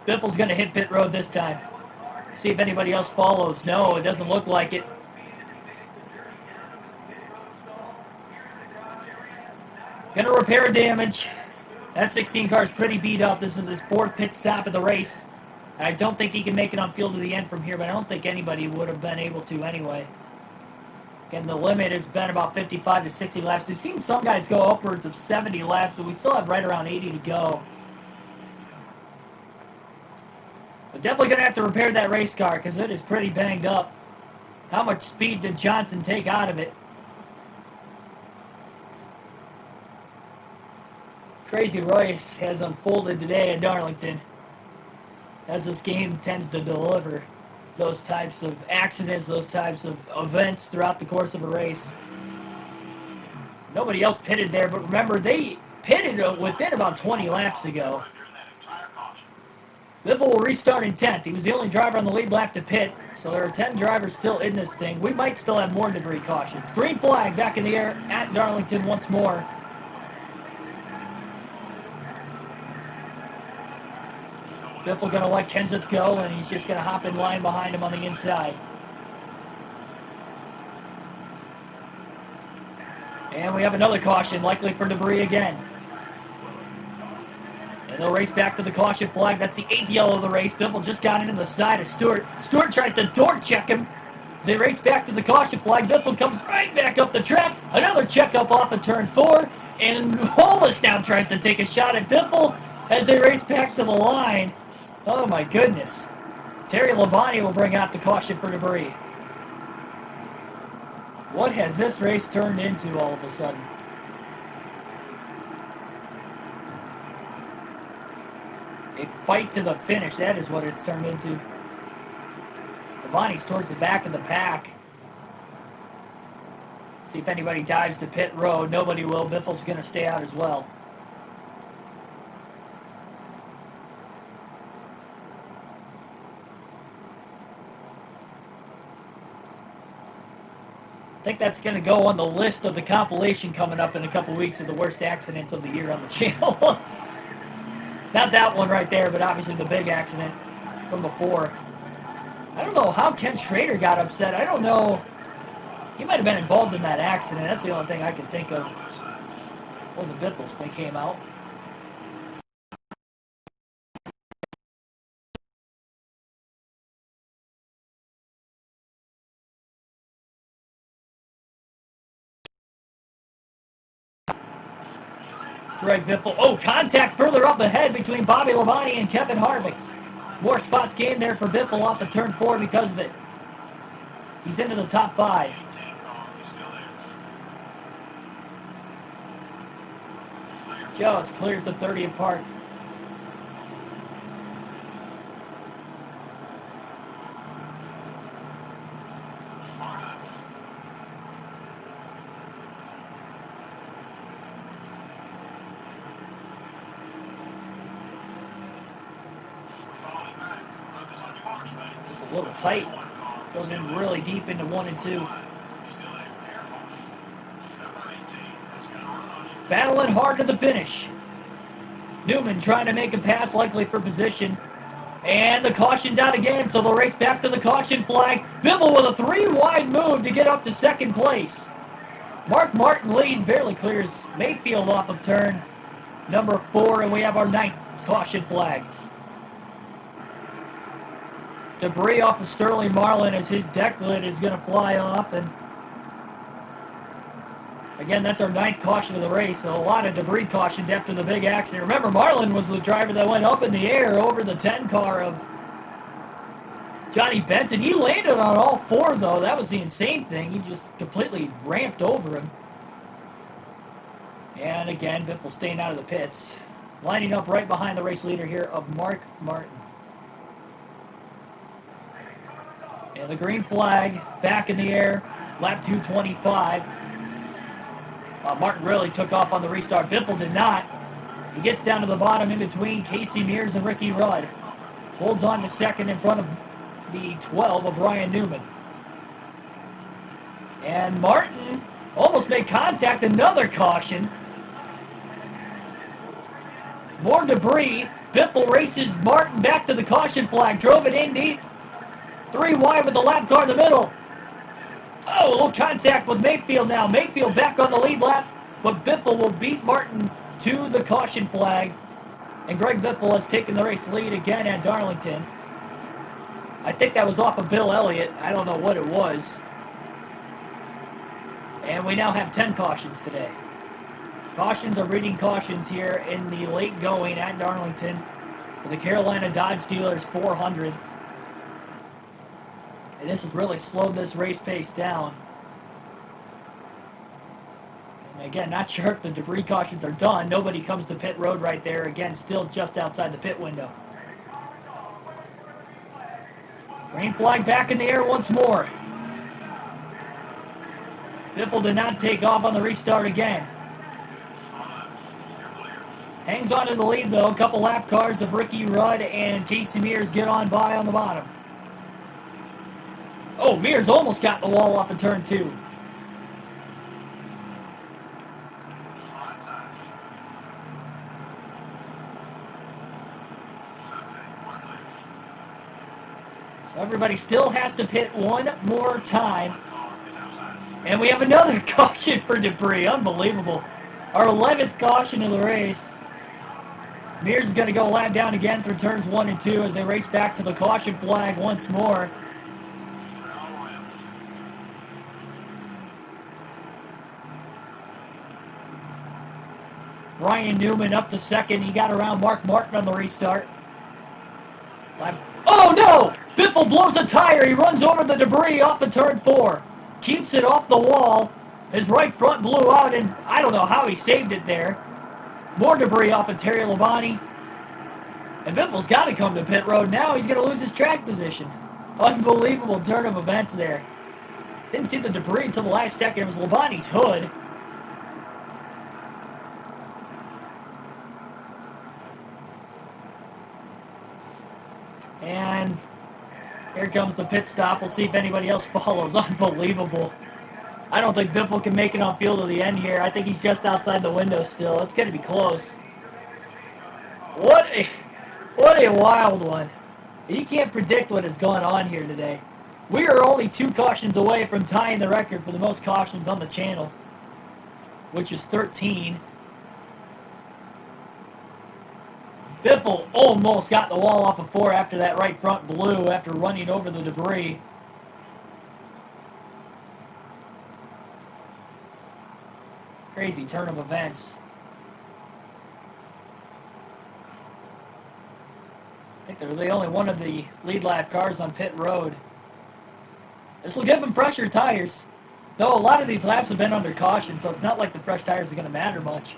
Biffle's going to hit pit road this time. See if anybody else follows. No, it doesn't look like it. Going to repair damage. That 16 car is pretty beat up. This is his 4th pit stop of the race. I don't think he can make it on field to the end from here, but I don't think anybody would have been able to anyway. Again, the limit has been about 55 to 60 laps. We've seen some guys go upwards of 70 laps, but we still have right around 80 to go. But definitely going to have to repair that race car because it is pretty banged up. How much speed did Johnson take out of it? Crazy race has unfolded today at Darlington, as this game tends to deliver those types of accidents, those types of events throughout the course of a race. Nobody else pitted there, but remember, they pitted within about 20 laps ago. Biffle will restart in 10th. He was the only driver on the lead lap to pit, so there are 10 drivers still in this thing. We might still have more debris cautions. Green flag back in the air at Darlington once more. Biffle going to let Kenseth go, and he's just going to hop in line behind him on the inside. And we have another caution, likely for debris again. And they'll race back to the caution flag. That's the 8th yellow of the race. Biffle just got into the side of Stewart. Stewart tries to door check him. They race back to the caution flag. Biffle comes right back up the track. Another checkup off of turn 4. And Hollis now tries to take a shot at Biffle as they race back to the line. Oh my goodness. Terry Labonte will bring out the caution for debris. What has this race turned into all of a sudden? A fight to the finish, that is what it's turned into. Labonte's towards the back of the pack. See if anybody dives to pit road. Nobody will. Biffle's going to stay out as well. think that's going to go on the list of the compilation coming up in a couple weeks of the worst accidents of the year on the channel. Not that one right there, but obviously the big accident from before. I don't know how Ken Schrader got upset. I don't know. He might have been involved in that accident. That's the only thing I can think of. What was it, Biffle's thing came out? Greg Biffle. Oh, contact further up ahead between Bobby Labonte and Kevin Harvick. More spots gained there for Biffle off of turn 4 because of it. He's into the top 5. Just clears the 30th park. A little tight. Goes in really deep into 1 and 2. Battling hard to the finish. Newman trying to make a pass, likely for position. And the caution's out again, so they'll race back to the caution flag. Biffle with a 3-wide move to get up to second place. Mark Martin leads, barely clears Mayfield off of turn number 4, and we have our 9th caution flag. Debris off of Sterling Marlin as his deck lid is going to fly off, and again, that's our 9th caution of the race, so a lot of debris cautions after the big accident. Remember, Marlin was the driver that went up in the air over the 10 car of Johnny Benson. He landed on all 4, though. That was the insane thing. He just completely ramped over him. And again, Biffle staying out of the pits. Lining up right behind the race leader here of Mark Martin. And the green flag back in the air. Lap 225. Martin really took off on the restart. Biffle did not. He gets down to the bottom in between Casey Mears and Ricky Rudd. Holds on to second in front of the 12 of Ryan Newman. And Martin almost made contact. Another caution. More debris. Biffle races Martin back to the caution flag. Drove it in deep. 3 wide with the lap car in the middle. Oh, a little contact with Mayfield now. Mayfield back on the lead lap, but Biffle will beat Martin to the caution flag. And Greg Biffle has taken the race lead again at Darlington. I think that was off of Bill Elliott. I don't know what it was. And we now have 10 cautions today. Cautions are reading cautions here in the late going at Darlington for the Carolina Dodge Dealers 400. And this has really slowed this race pace down. And again, not sure if the debris cautions are done. Nobody comes to pit road right there. Again, still just outside the pit window. Green flag back in the air once more. Biffle did not take off on the restart again. Hangs on to the lead, though. A couple lap cars of Ricky Rudd and Casey Mears get on by on the bottom. Oh, Mears almost got the wall off of turn 2. So everybody still has to pit one more time. And we have another caution for debris. Unbelievable. Our 11th caution of the race. Mears is going to go lap down again through turns 1 and 2 as they race back to the caution flag once more. Ryan Newman up to second. He got around Mark Martin on the restart. Oh no! Biffle blows a tire. He runs over the debris off of turn 4. Keeps it off the wall. His right front blew out, and I don't know how he saved it there. More debris off of Terry Labonte. And Biffle's got to come to pit road now. He's going to lose his track position. Unbelievable turn of events there. Didn't see the debris until the last second. It was Labonte's hood. And here comes the pit stop. We'll see if anybody else follows. Unbelievable. I don't think Biffle can make it on field to the end here. I think he's just outside the window still. It's going to be close. What a wild one. You can't predict what is going on here today. We are only 2 cautions away from tying the record for the most cautions on the channel, which is 13. Biffle almost got the wall off of 4 after that right front blew after running over the debris. Crazy turn of events. I think they're the only one of the lead lap cars on pit road. This will give them fresher tires. Though a lot of these laps have been under caution, so it's not like the fresh tires are going to matter much.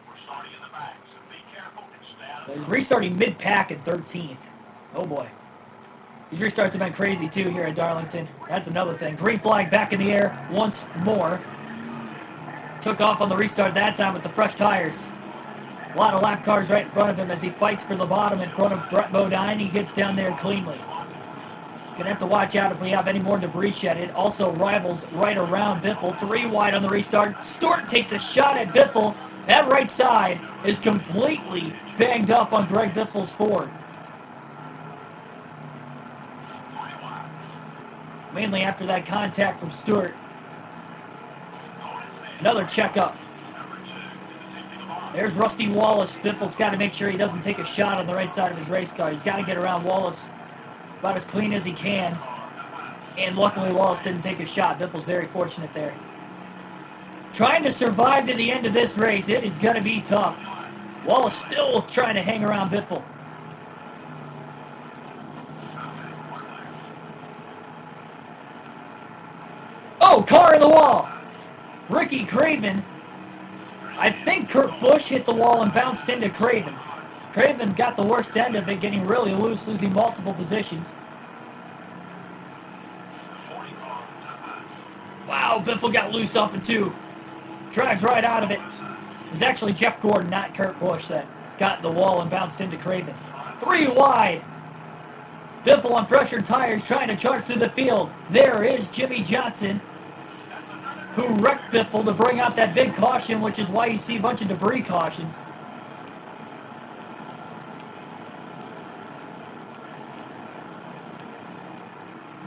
We're starting in the back, so be careful and stay out So of he's restarting mid-pack at 13th. Oh boy. These restarts have been crazy too here at Darlington. That's another thing. Green flag back in the air once more. Took off on the restart that time with the fresh tires. A lot of lap cars right in front of him as he fights for the bottom in front of Brett Bodine. He gets down there cleanly. Gonna have to watch out if we have any more debris shedded. Also, rivals right around Biffle. 3 wide on the restart. Stewart takes a shot at Biffle. That right side is completely banged up on Greg Biffle's Ford. Mainly after that contact from Stewart. Another checkup. There's Rusty Wallace. Biffle's got to make sure he doesn't take a shot on the right side of his race car. He's got to get around Wallace about as clean as he can. And luckily Wallace didn't take a shot. Biffle's very fortunate there. Trying to survive to the end of this race. It is going to be tough. Wallace still trying to hang around Biffle. Oh, car in the wall. Ricky Craven. I think Kurt Busch hit the wall and bounced into Craven. Craven got the worst end of it, getting really loose, losing multiple positions. Wow, Biffle got loose off of 2. Drives right out of it. It was actually Jeff Gordon, not Kurt Busch, that got the wall and bounced into Craven. 3 wide. Biffle on fresher tires trying to charge through the field. There is Jimmy Johnson, who wrecked Biffle to bring out that big caution, which is why you see a bunch of debris cautions.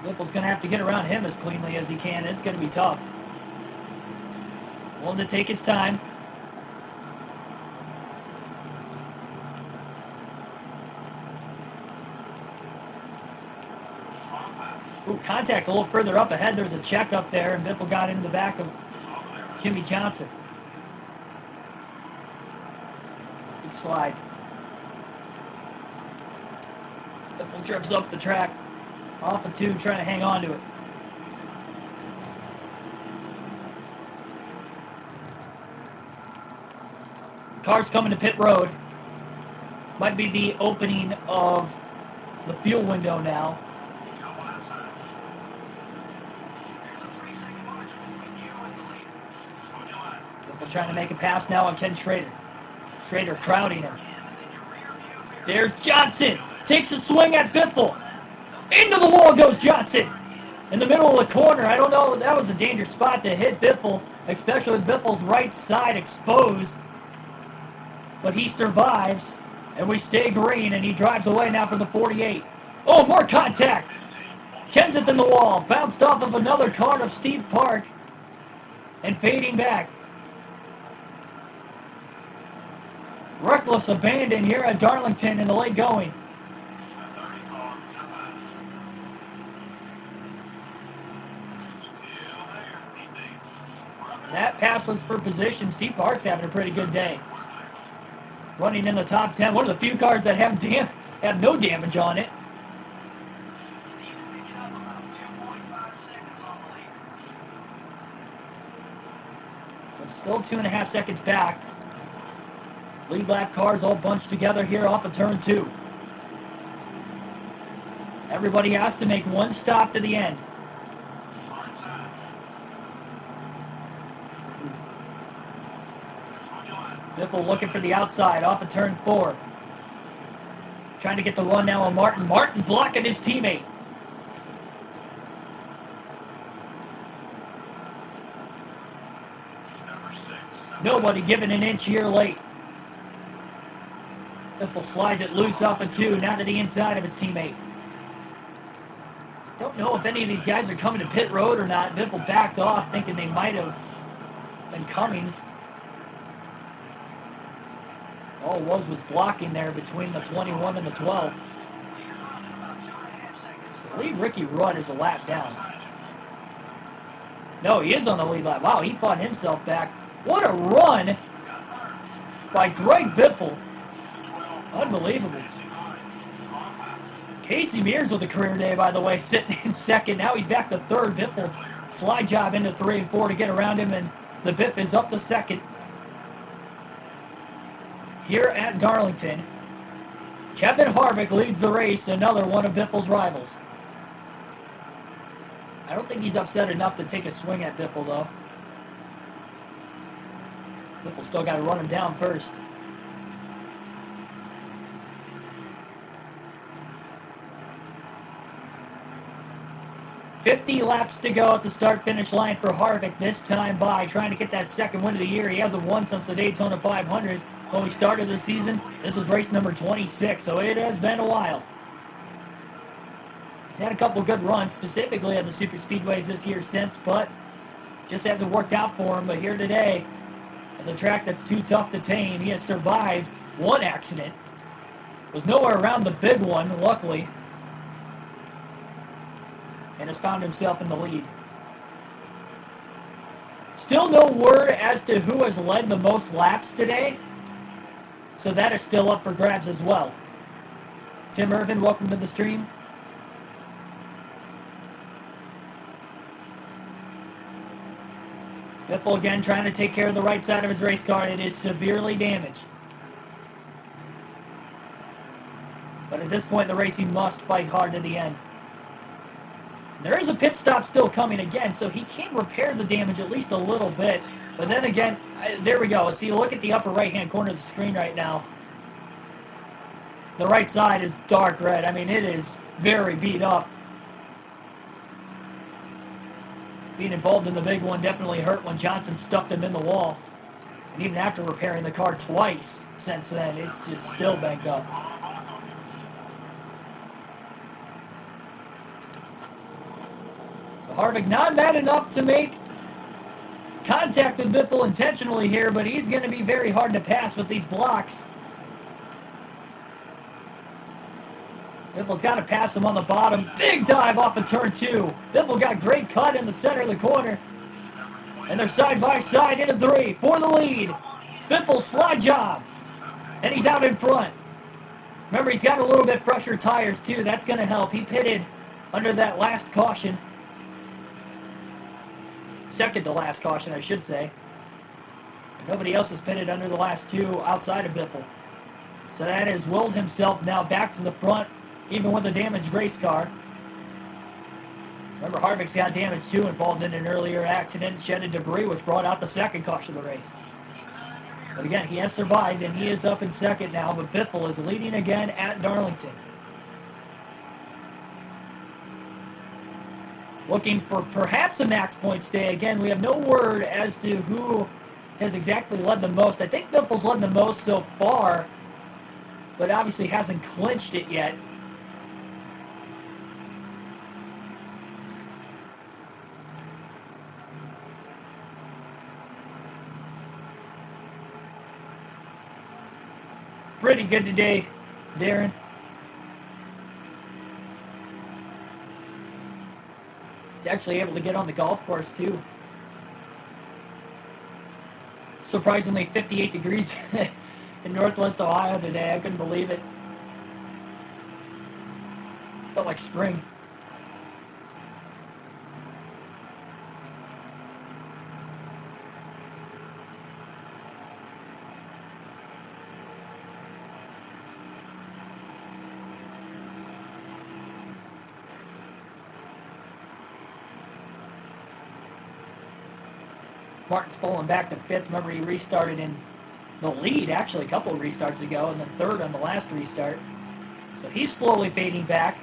Biffle's going to have to get around him as cleanly as he can. It's going to be tough. Willing to take his time. Ooh, contact a little further up ahead. There's a check up there, and Biffle got into the back of Jimmy Johnson. Big slide. Biffle drifts up the track. Off of 2, trying to hang on to it. Cars coming to pit road. Might be the opening of the fuel window now. Biffle trying to make a pass now on Ken Schrader. Schrader crowding him. There's Johnson. Takes a swing at Biffle. Into the wall goes Johnson. In the middle of the corner. I don't know. That was a dangerous spot to hit Biffle, especially with Biffle's right side exposed. But he survives, and we stay green, and he drives away now for the 48. Oh, more contact. Kenseth in the wall. Bounced off of another car of Steve Park and fading back. Reckless abandon here at Darlington in the late going. That pass was for position. Steve Park's having a pretty good day. Running in the top 10. One of the few cars that have no damage on it. So still 2.5 seconds back. Lead lap cars all bunched together here off of turn 2. Everybody has to make one stop to the end. Biffle looking for the outside off of turn 4. Trying to get the run now on Martin. Martin blocking his teammate. Nobody giving an inch here late. Biffle slides it loose off of 2, now to the inside of his teammate. Don't know if any of these guys are coming to pit road or not. Biffle backed off, thinking they might have been coming. All it was blocking there between the 21 and the 12. I believe Ricky Rudd is a lap down. No, he is on the lead lap. Wow, he fought himself back. What a run by Greg Biffle. Unbelievable. Casey Mears with a career day, by the way, sitting in second. Now he's back to third. Biffle slide job into 3 and 4 to get around him, and the Biff is up to second. Here at Darlington, Kevin Harvick leads the race, another one of Biffle's rivals. I don't think he's upset enough to take a swing at Biffle, though. Biffle still got to run him down first. "50 laps to go at the start-finish line for Harvick, this time by trying to get that second win of the year. He hasn't won since the Daytona 500 when we started the season. This was race number 26, so it has been a while. He's had a couple good runs, specifically at the super speedways this year since, but just hasn't worked out for him. But here today, at the track that's too tough to tame, he has survived one accident. Was nowhere around the big one, luckily, and has found himself in the lead. Still no word as to who has led the most laps today, so that is still up for grabs as well. Tim Irvin, welcome to the stream. Biffle again trying to take care of the right side of his race car. It is severely damaged. But at this point in the race, he must fight hard to the end. There is a pit stop still coming again, so he can repair the damage at least a little bit. But then again, there we go. See, look at the upper right-hand corner of the screen right now. The right side is dark red. I mean, it is very beat up. Being involved in the big one definitely hurt when Johnson stuffed him in the wall. And even after repairing the car twice since then, it's just still banged up. So Harvick not bad enough to make contact with Biffle intentionally here, but he's going to be very hard to pass with these blocks. Biffle's got to pass him on the bottom. Big dive off of turn 2. Biffle got great cut in the center of the corner. And they're side by side into 3 for the lead. Biffle slide job. And he's out in front. Remember, he's got a little bit fresher tires too. That's going to help. He pitted under that last caution. Second to last caution, I should say. And nobody else has pitted under the last 2 outside of Biffle. So that has willed himself now back to the front, even with a damaged race car. Remember, Harvick's got damage too, involved in an earlier accident, shedded debris, which brought out the second caution of the race. But again, he has survived, and he is up in second now, but Biffle is leading again at Darlington. Looking for perhaps a max points day. Again, we have no word as to who has exactly led the most. I think Biffle's led the most so far, but obviously hasn't clinched it yet. Pretty good today, Darren. He's actually able to get on the golf course too. Surprisingly, 58 degrees in Northwest Ohio today. I couldn't believe it. Felt like spring. Martin's falling back to 5th. Remember, he restarted in the lead, actually, a couple of restarts ago, and then 3rd on the last restart. So he's slowly fading back.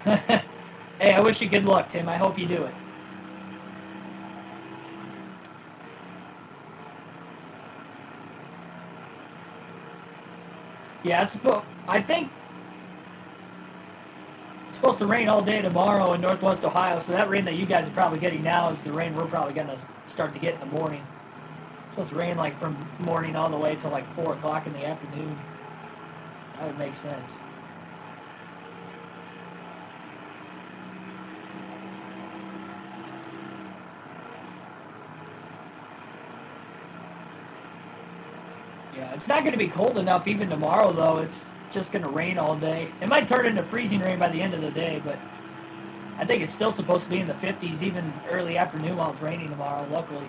Hey, I wish you good luck, Tim. I hope you do it. Yeah, I think it's supposed to rain all day tomorrow in Northwest Ohio, so that rain that you guys are probably getting now is the rain we're probably going to start to get in the morning. It's supposed to rain like from morning all the way till like 4 o'clock in the afternoon. That would make sense. Yeah, it's not going to be cold enough even tomorrow, though. It's just going to rain all day. It might turn into freezing rain by the end of the day, but I think it's still supposed to be in the 50s even early afternoon while it's raining tomorrow, luckily.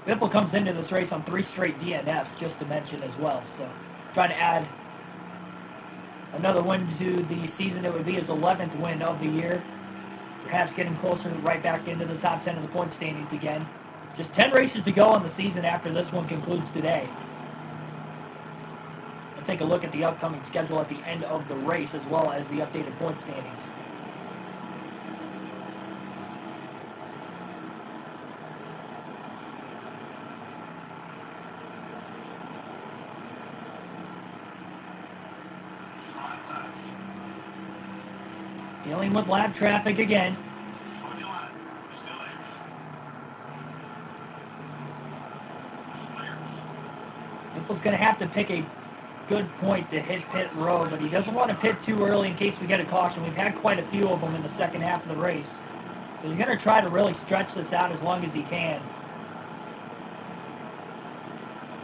Biffle comes into this race on 3 straight DNFs, just to mention as well. So, trying to add another win to the season. It would be his 11th win of the year. Perhaps getting closer right back into the top 10 of the point standings again. Just 10 races to go on the season after this one concludes today. We'll take a look at the upcoming schedule at the end of the race, as well as the updated point standings. Dealing with lap traffic again. Biffle's going to have to pick a good point to hit pit road, but he doesn't want to pit too early in case we get a caution. We've had quite a few of them in the second half of the race. So he's going to try to really stretch this out as long as he can.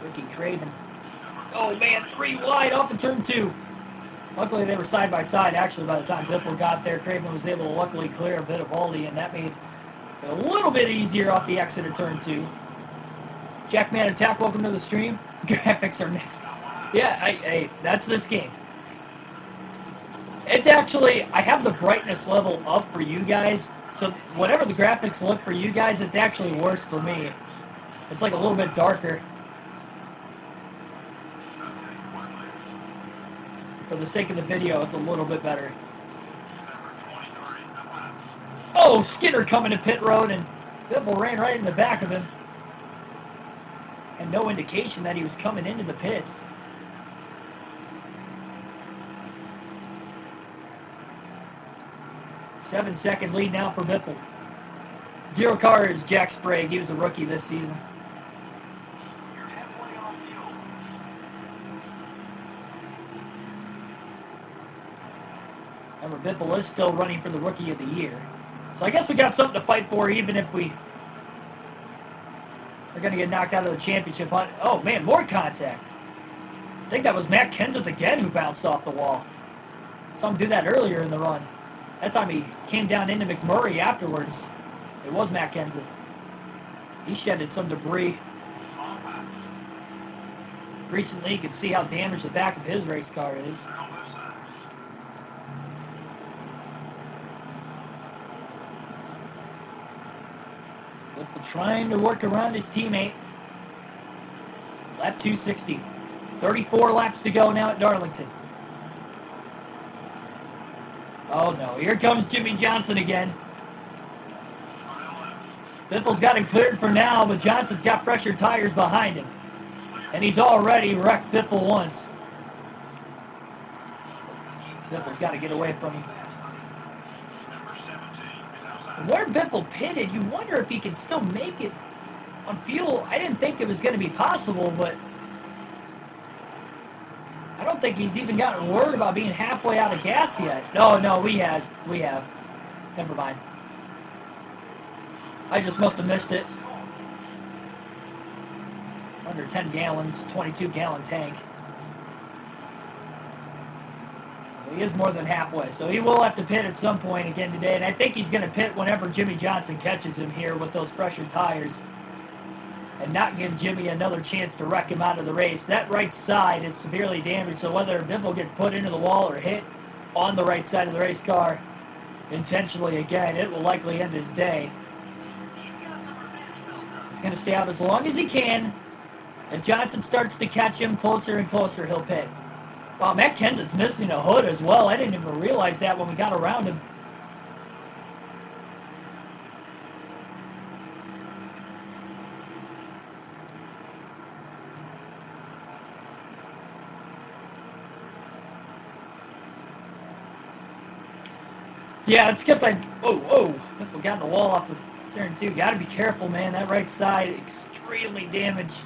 Ricky Craven. Oh man, 3 wide off of turn 2. Luckily, they were side by side. Actually, by the time Biffle got there, Craven was able to luckily clear a bit of Aldi, and that made it a little bit easier off the exit of turn 2. Jackman Attack, welcome to the stream. Graphics are next. Yeah, hey, that's this game. It's actually, I have the brightness level up for you guys, so whatever the graphics look for you guys, it's actually worse for me. It's like a little bit darker. For the sake of the video, it's a little bit better. Oh, Skinner coming to pit road, and Biffle ran right in the back of him. And no indication that he was coming into the pits. Seven-second lead now for Biffle. 0 cars, Jack Sprague. He was a rookie this season. Remember, Biffle is still running for the Rookie of the Year. So I guess we got something to fight for, even if we're going to get knocked out of the championship hunt. Oh, man, more contact. I think that was Matt Kenseth again who bounced off the wall. Saw him do that earlier in the run. That time he came down into McMurray afterwards. It was Matt Kenseth. He shedded some debris. Recently, you can see how damaged the back of his race car is. Trying to work around his teammate. Lap 260. 34 laps to go now at Darlington. Oh no, here comes Jimmy Johnson again. Biffle's got him cleared for now, but Johnson's got fresher tires behind him. And he's already wrecked Biffle once. Biffle's got to get away from him. Where Biffle pitted, you wonder if he can still make it on fuel. I didn't think it was going to be possible, but I don't think he's even gotten word about being halfway out of gas yet. No, we have. Never mind. I just must have missed it. Under 10 gallons, 22-gallon tank. He is more than halfway, so he will have to pit at some point again today, and I think he's going to pit whenever Jimmy Johnson catches him here with those fresher tires and not give Jimmy another chance to wreck him out of the race. That right side is severely damaged, so whether Biffle gets put into the wall or hit on the right side of the race car, intentionally again, it will likely end his day. He's going to stay out as long as he can. If Johnson starts to catch him closer and closer, he'll pit. Wow, Matt Kenseth's missing a hood as well. I didn't even realize that when we got around him. Yeah, it's because I... Oh, if we got the wall off of turn 2. Got to be careful, man. That right side, extremely damaged.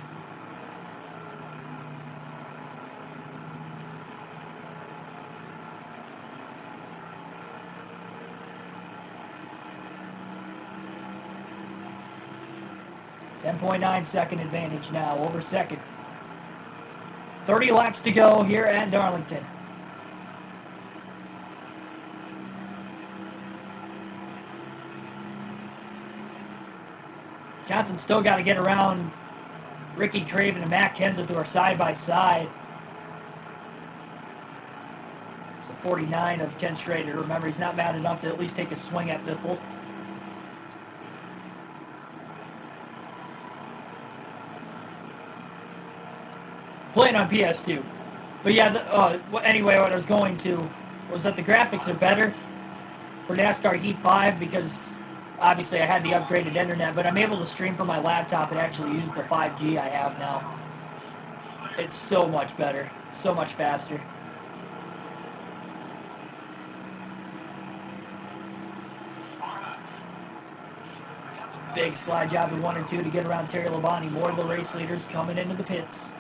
.9 second advantage now over second. 30 laps to go here at Darlington. Johnson still got to get around Ricky Craven and Matt Kenseth, who are side by side. It's a 49 of Ken Schrader. Remember, he's not mad enough to at least take a swing at Biffle. Playing on PS2. But yeah, anyway, what I was going to was that the graphics are better for NASCAR Heat 5 because obviously I had the upgraded internet, but I'm able to stream from my laptop and actually use the 5G I have now. It's so much better, so much faster. Big slide job in 1 and 2 to get around Terry Labonte. More of the race leaders coming into the pits.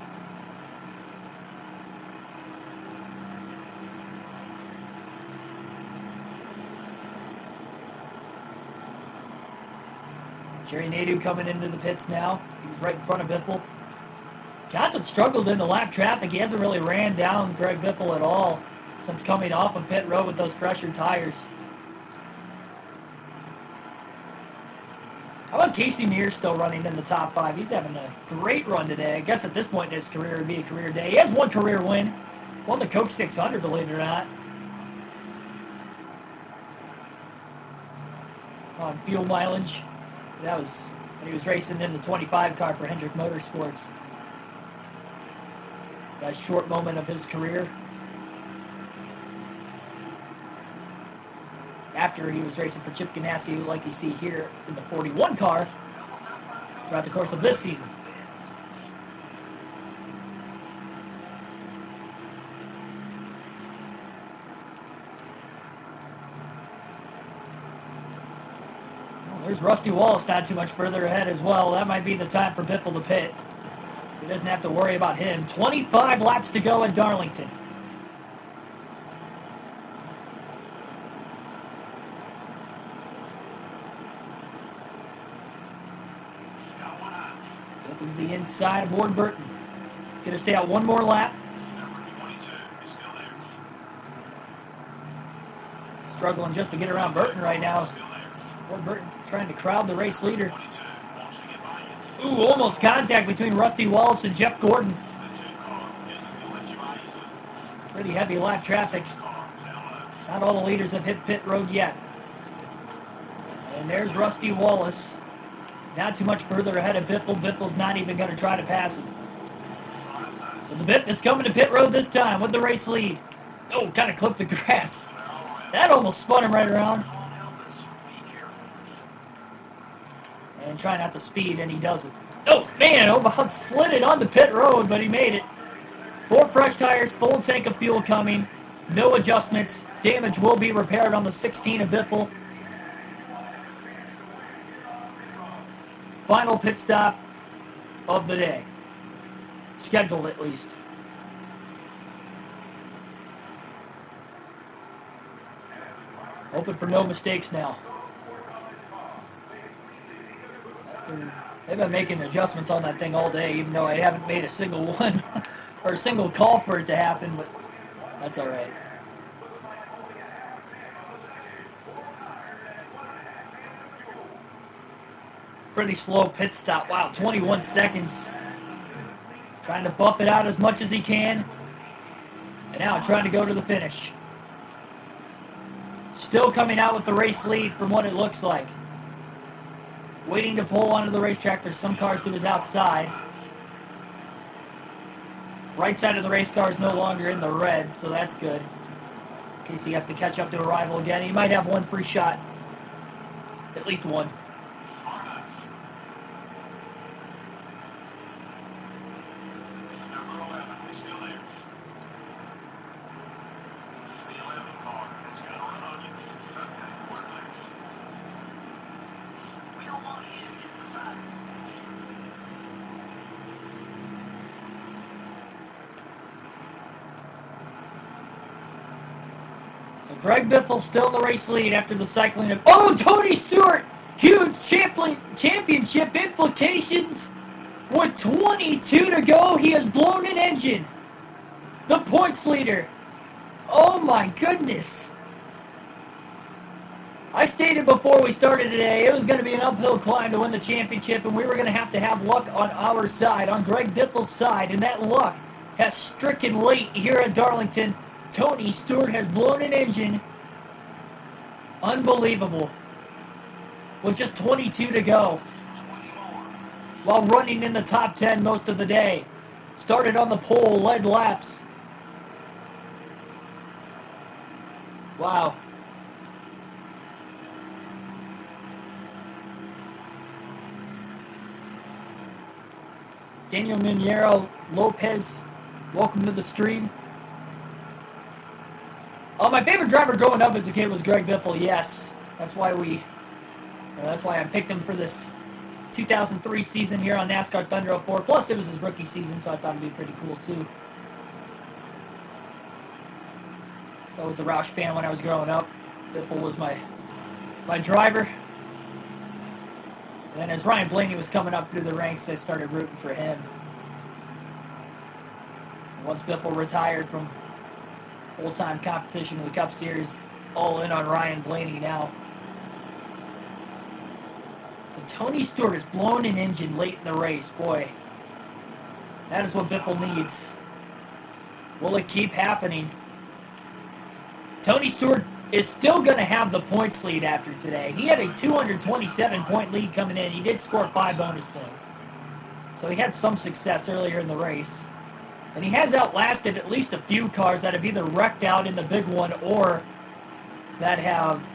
Jerry Nadeau coming into the pits now. He was right in front of Biffle. Johnson struggled in the lap traffic. He hasn't really ran down Greg Biffle at all since coming off of pit road with those pressured tires. How about Casey Mears still running in the top 5? He's having a great run today. I guess at this point in his career it would be a career day. He has one career win. Won the Coke 600, believe it or not. On fuel mileage. That was when he was racing in the 25 car for Hendrick Motorsports. That short moment of his career. After he was racing for Chip Ganassi, like you see here in the 41 car, throughout the course of this season. There's Rusty Wallace not too much further ahead as well. That might be the time for Biffle to pit. He doesn't have to worry about him. 25 laps to go at Darlington. Biffle's the inside of Ward Burton. He's going to stay out one more lap. Struggling just to get around Burton right now. Ward Burton trying to crowd the race leader. Ooh, almost contact between Rusty Wallace and Jeff Gordon. Pretty heavy lap traffic. Not all the leaders have hit pit road yet. And there's Rusty Wallace. Not too much further ahead of Biffle. Biffle's not even going to try to pass him. So the Biff is coming to pit road this time with the race lead. Oh, kind of clipped the grass. That almost spun him right around. And try not to speed, and he doesn't. Oh, man, about slid it on the pit road, but he made it. 4 fresh tires, full tank of fuel coming. No adjustments. Damage will be repaired on the 16 of Biffle. Final pit stop of the day. Scheduled, at least. Hoping for no mistakes now. They've been making adjustments on that thing all day, even though I haven't made a single one or a single call for it to happen, but that's all right. Pretty slow pit stop. Wow, 21 seconds. Trying to buff it out as much as he can. And now trying to go to the finish. Still coming out with the race lead from what it looks like. Waiting to pull onto the racetrack. There's some cars to his outside. Right side of the race car is no longer in the red, so that's good. In case he has to catch up to a rival again. He might have one free shot. At least one. Number 11 is still there. The 11 car has got a run on you. Okay, we're next. We don't want you to get beside us. So Greg Biffle still in the race lead after the cycling of... Oh, Tony Stewart! Huge championship implications. With 22 to go, he has blown an engine. The points leader. Oh my goodness. I stated before we started today, it was going to be an uphill climb to win the championship, and we were going to have luck on our side, on Greg Biffle's side, and that luck has stricken late here at Darlington. Tony Stewart has blown an engine. Unbelievable. With just 22 to go. While running in the top 10 most of the day. Started on the pole, led laps. Wow. Daniel Minero Lopez, welcome to the stream. Oh, my favorite driver growing up as a kid was Greg Biffle. Yes, that's why I picked him for this 2003 season here on NASCAR Thunder 04. Plus, it was his rookie season, so I thought it'd be pretty cool too. So I was a Roush fan when I was growing up. Biffle was my driver. And then as Ryan Blaney was coming up through the ranks, I started rooting for him. Once Biffle retired from full-time competition in the Cup Series, all in on Ryan Blaney now. So Tony Stewart has blown an engine late in the race. Boy, that is what Biffle needs. Will it keep happening? Tony Stewart is still going to have the points lead after today. He had a 227-point lead coming in. He did score 5 bonus points. So he had some success earlier in the race. And he has outlasted at least a few cars that have either wrecked out in the big one or that have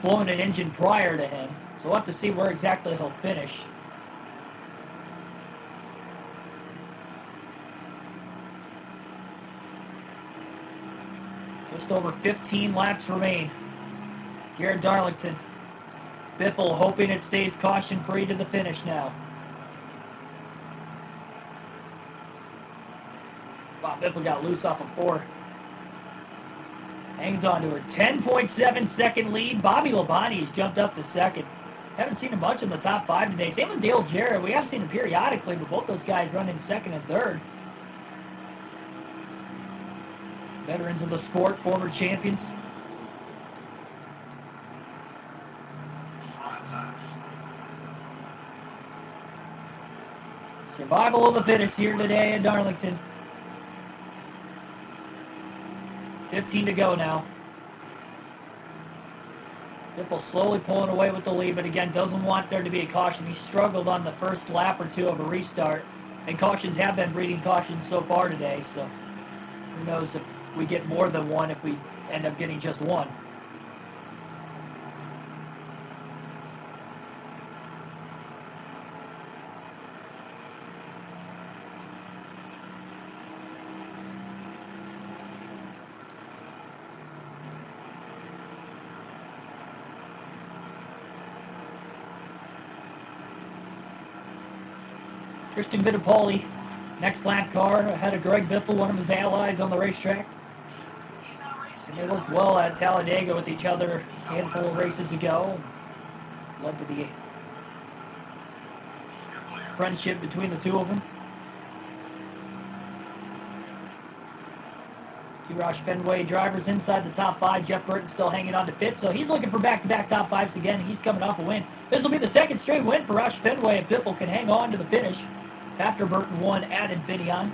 blown an engine prior to him. So we'll have to see where exactly he'll finish. Just over 15 laps remain here at Darlington. Biffle hoping it stays caution-free to the finish now. Wow, Biffle got loose off of 4. Hangs on to a 10.7 second lead. Bobby Labonte has jumped up to second. Haven't seen him much in the top 5 today. Same with Dale Jarrett. We have seen him periodically, but both those guys run in second and third. Veterans of the sport, former champions. Survival of the fittest here today in Darlington. 15 to go now. Biffle slowly pulling away with the lead, but again, doesn't want there to be a caution. He struggled on the first lap or two of a restart, and cautions have been breeding cautions so far today, so who knows if we get more than one if we end up getting just one. Christian Fittipaldi, next lap car, ahead of Greg Biffle, one of his allies on the racetrack. And they worked well at Talladega with each other a handful of races ago. It's led to the friendship between the two of them. Two Roush Fenway drivers inside the top 5. Jeff Burton still hanging on to fifth, so he's looking for back-to-back top 5s again. He's coming off a win. This will be the second straight win for Roush Fenway if Biffle can hang on to the finish after Burton won at Infineon.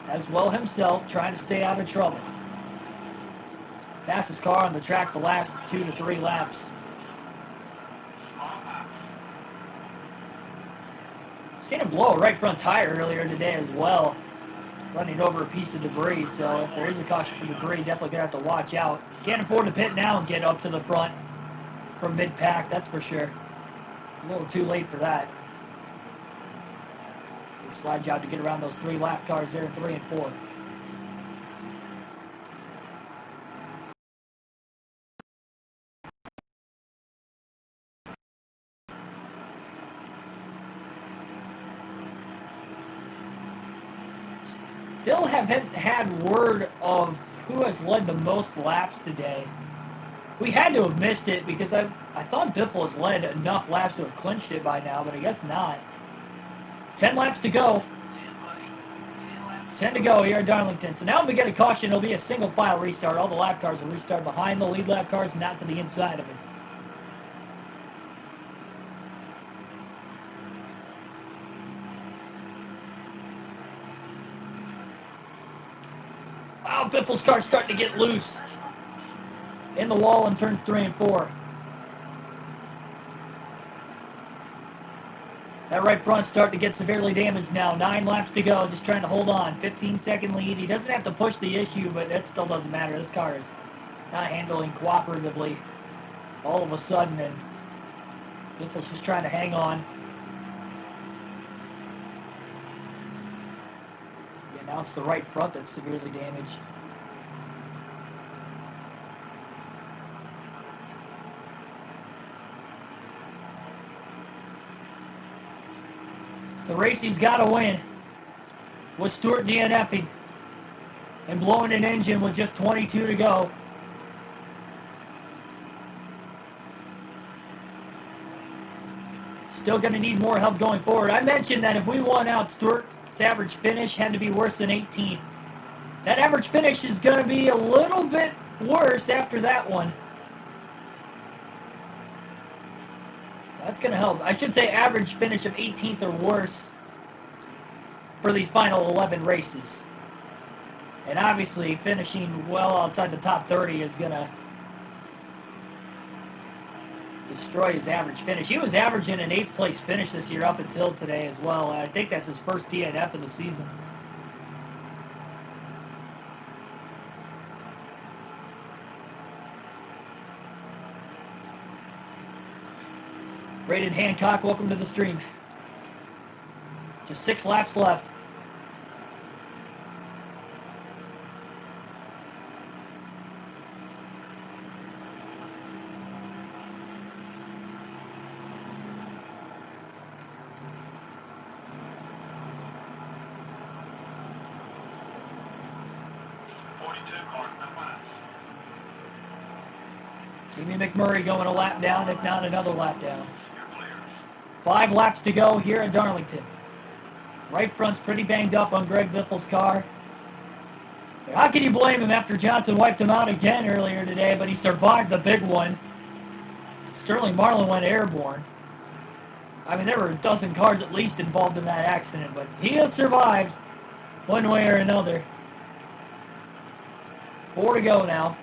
as well himself, trying to stay out of trouble. Fastest car on the track the last 2 to 3 laps. Seen him blow a right front tire earlier today as well, running over a piece of debris. So if there is a caution for debris, definitely gonna have to watch out. Can't afford to pit now and get up to the front from mid-pack, that's for sure. A little too late for that. Big slide job to get around those 3 lap cars there in 3 and 4. Still haven't had word of who has led the most laps today. We had to have missed it because I thought Biffle has led enough laps to have clinched it by now, but I guess not. 10 laps to go. 10 to go here at Darlington. So now if we get a caution, it'll be a single file restart. All the lap cars will restart behind the lead lap cars, not to the inside of it. Oh, Biffle's car's starting to get loose. In the wall in turns 3 and 4. That right front's starting to get severely damaged now. 9 laps to go, just trying to hold on. 15-second lead. He doesn't have to push the issue, but that still doesn't matter. This car is not handling cooperatively all of a sudden, and Biffle's just trying to hang on. Yeah, now it's the right front that's severely damaged. So Racey's got to win with Stewart DNFing and blowing an engine with just 22 to go. Still going to need more help going forward. I mentioned that if we won out, Stewart's average finish had to be worse than 18th. That average finish is going to be a little bit worse after that one. That's going to help. I should say average finish of 18th or worse for these final 11 races. And obviously finishing well outside the top 30 is going to destroy his average finish. He was averaging an 8th place finish this year up until today as well. I think that's his first DNF of the season. Braden Hancock, welcome to the stream. Just 6 laps left. Jamie McMurray going a lap down, if not another lap down. 5 laps to go here at Darlington. Right front's pretty banged up on Greg Biffle's car. How can you blame him after Johnson wiped him out again earlier today, but he survived the big one. Sterling Marlin went airborne. I mean, there were a dozen cars at least involved in that accident, but he has survived one way or another. 4 to go now.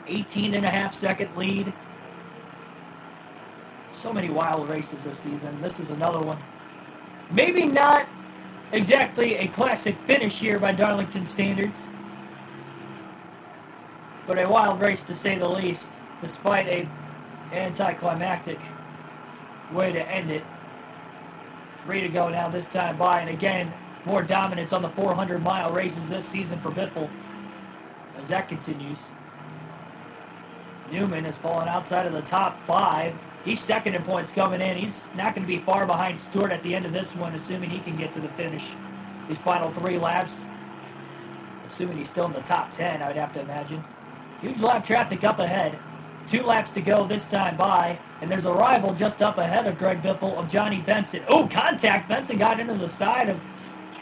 18.5-second lead. So many wild races this season. This is another one. Maybe not exactly a classic finish here by Darlington standards, but a wild race to say the least, despite a anticlimactic way to end it. 3 to go now this time by, and again, more dominance on the 400-mile races this season for Biffle as that continues. Newman has fallen outside of the top 5. He's second in points coming in. He's not going to be far behind Stewart at the end of this one, assuming he can get to the finish. These final 3 laps, assuming he's still in the top 10, I would have to imagine. Huge lap traffic up ahead. 2 laps to go this time by, and there's a rival just up ahead of Greg Biffle of Johnny Benson. Oh, contact! Benson got into the side of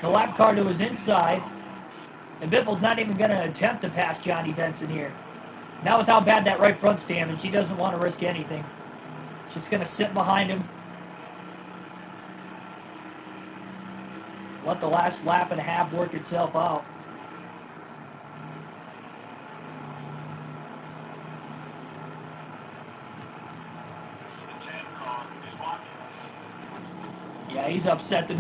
the lap car to his inside, and Biffle's not even going to attempt to pass Johnny Benson here. Now with how bad that right front's damaged, he doesn't want to risk anything. He's just going to sit behind him. let the last lap and a half work itself out. The 10 car is blocking. Yeah, he's upset to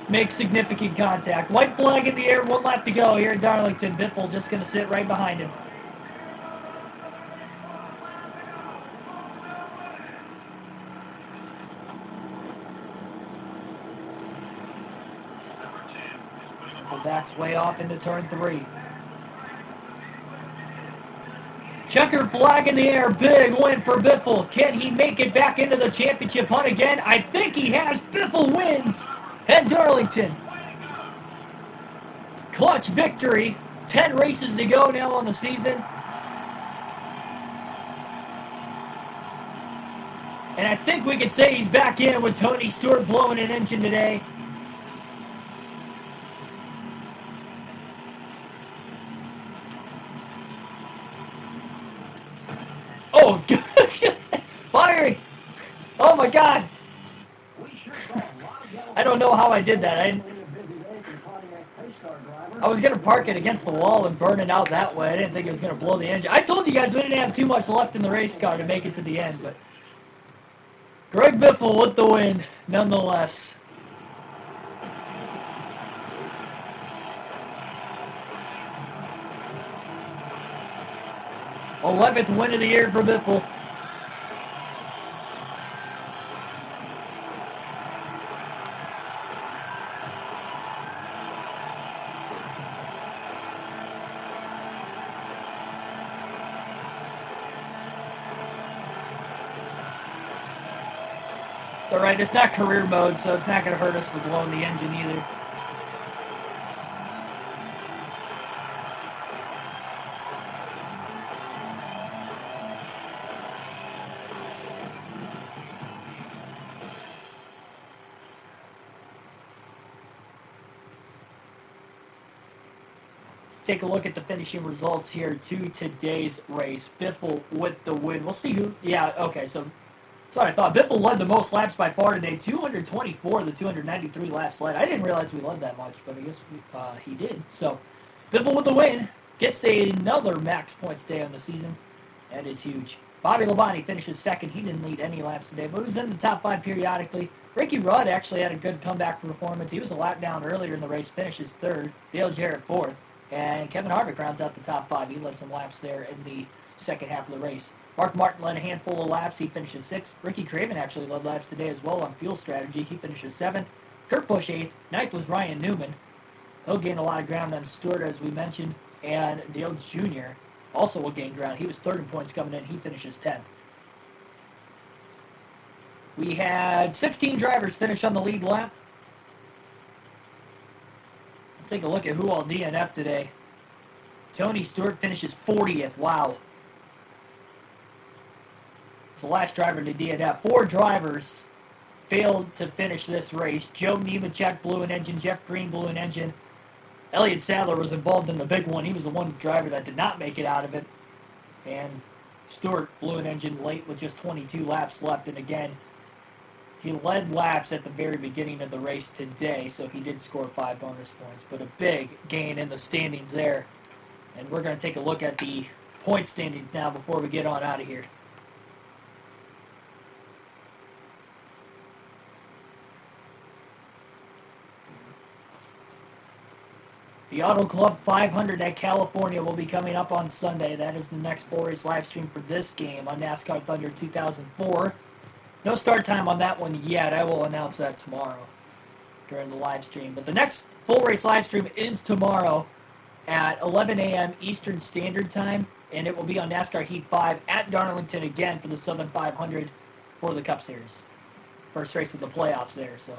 make significant contact. White flag in the air, 1 lap to go here at Darlington. Biffle just going to sit right behind him. Number 10 is putting him So on. backs way off into turn 3. Checkered flag in the air, big win for Biffle. Can he make it back into the championship hunt again? I think he has. Biffle wins at Darlington. Clutch victory. 10 races to go now on the season. And I think we could say he's back in with Tony Stewart blowing an engine today. Oh, fiery! Oh my God! I don't know how I did that. I was gonna park it against the wall and burn it out that way. I didn't think it was gonna blow the engine. I told you guys we didn't have too much left in the race car to make it to the end, but Greg Biffle with the win, nonetheless. '11th win of the year for Biffle. It's alright, it's not career mode, so it's not going to hurt us for blowing the engine either. Take a look at the finishing results here to today's race. Biffle with the win. We'll see who... Yeah, okay, so... That's what I thought. Biffle led the most laps by far today. 224 of the 293 laps led. I didn't realize we led that much, but I guess he did. So, Biffle with the win. Gets another max points day on the season. That is huge. Bobby Labonte finishes second. He didn't lead any laps today, but was in the top 5 periodically. Ricky Rudd actually had a good comeback performance. He was a lap down earlier in the race, finishes third. Dale Jarrett fourth. And Kevin Harvick rounds out the top 5. He led some laps there in the second half of the race. Mark Martin led a handful of laps. He finishes 6th. Ricky Craven actually led laps today as well on fuel strategy. He finishes 7th. Kurt Busch 8th. 9th was Ryan Newman. He'll gain a lot of ground on Stewart, as we mentioned. And Dale Jr. also will gain ground. He was 3rd in points coming in. He finishes 10th. We had 16 drivers finish on the lead lap. Let's take a look at who all DNF'd today. Tony Stewart finishes 40th. Wow. It's the last driver to DNF. 4 drivers failed to finish this race. Joe Nemechek blew an engine. Jeff Green blew an engine. Elliott Sadler was involved in the big one. He was the one driver that did not make it out of it. And Stewart blew an engine late with just 22 laps left. And again, he led laps at the very beginning of the race today, so he did score 5 bonus points. But a big gain in the standings there. And we're going to take a look at the point standings now before we get on out of here. The Auto Club 500 at California will be coming up on Sunday. That is the next full race live stream for this game on NASCAR Thunder 2004. No start time on that one yet. I will announce that tomorrow during the live stream. But the next full race live stream is tomorrow at 11 a.m. Eastern Standard Time, and it will be on NASCAR Heat 5 at Darlington again for the Southern 500 for the Cup Series. First race of the playoffs there, so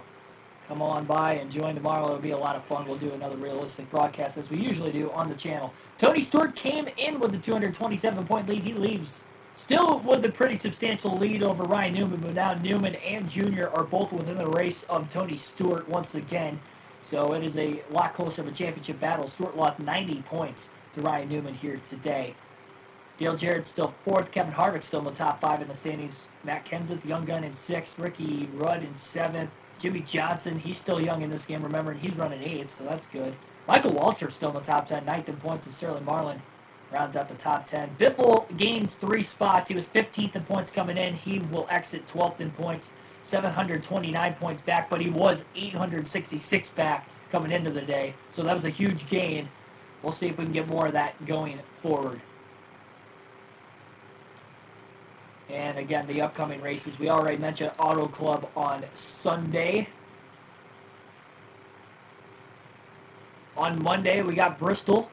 come on by and join tomorrow. It'll be a lot of fun. We'll do another realistic broadcast as we usually do on the channel. Tony Stewart came in with the 227-point lead. He leaves still with a pretty substantial lead over Ryan Newman, but now Newman and Jr. are both within the race of Tony Stewart once again. So it is a lot closer of a championship battle. Stewart lost 90 points to Ryan Newman here today. Dale Jarrett still 4th. Kevin Harvick still in the top 5 in the standings. Matt Kenseth, the young gun, in 6th. Ricky Rudd in 7th. Jimmy Johnson, he's still young in this game, remembering he's running 8th, so that's good. Michael Waltrip's still in the top 10, 9th in points, and Sterling Marlin rounds out the top 10. Biffle gains 3 spots. He was 15th in points coming in. He will exit 12th in points, 729 points back, but he was 866 back coming into the day, so that was a huge gain. We'll see if we can get more of that going forward. And again, the upcoming races. We already mentioned Auto Club on Sunday. On Monday, we got Bristol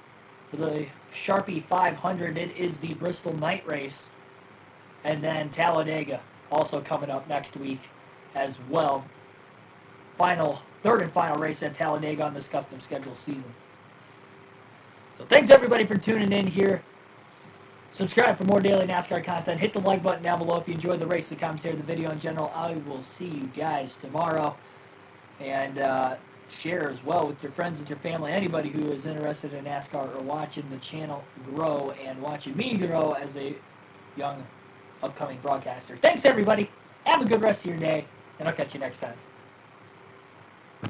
for the Sharpie 500. It is the Bristol night race. And then Talladega also coming up next week as well. Third and final race at Talladega on this custom schedule season. So thanks everybody for tuning in here. Subscribe for more daily NASCAR content. Hit the like button down below if you enjoyed the race, the commentary, the video in general. I will see you guys tomorrow. And share as well with your friends and your family, anybody who is interested in NASCAR or watching the channel grow and watching me grow as a young upcoming broadcaster. Thanks everybody. Have a good rest of your day, and I'll catch you next time.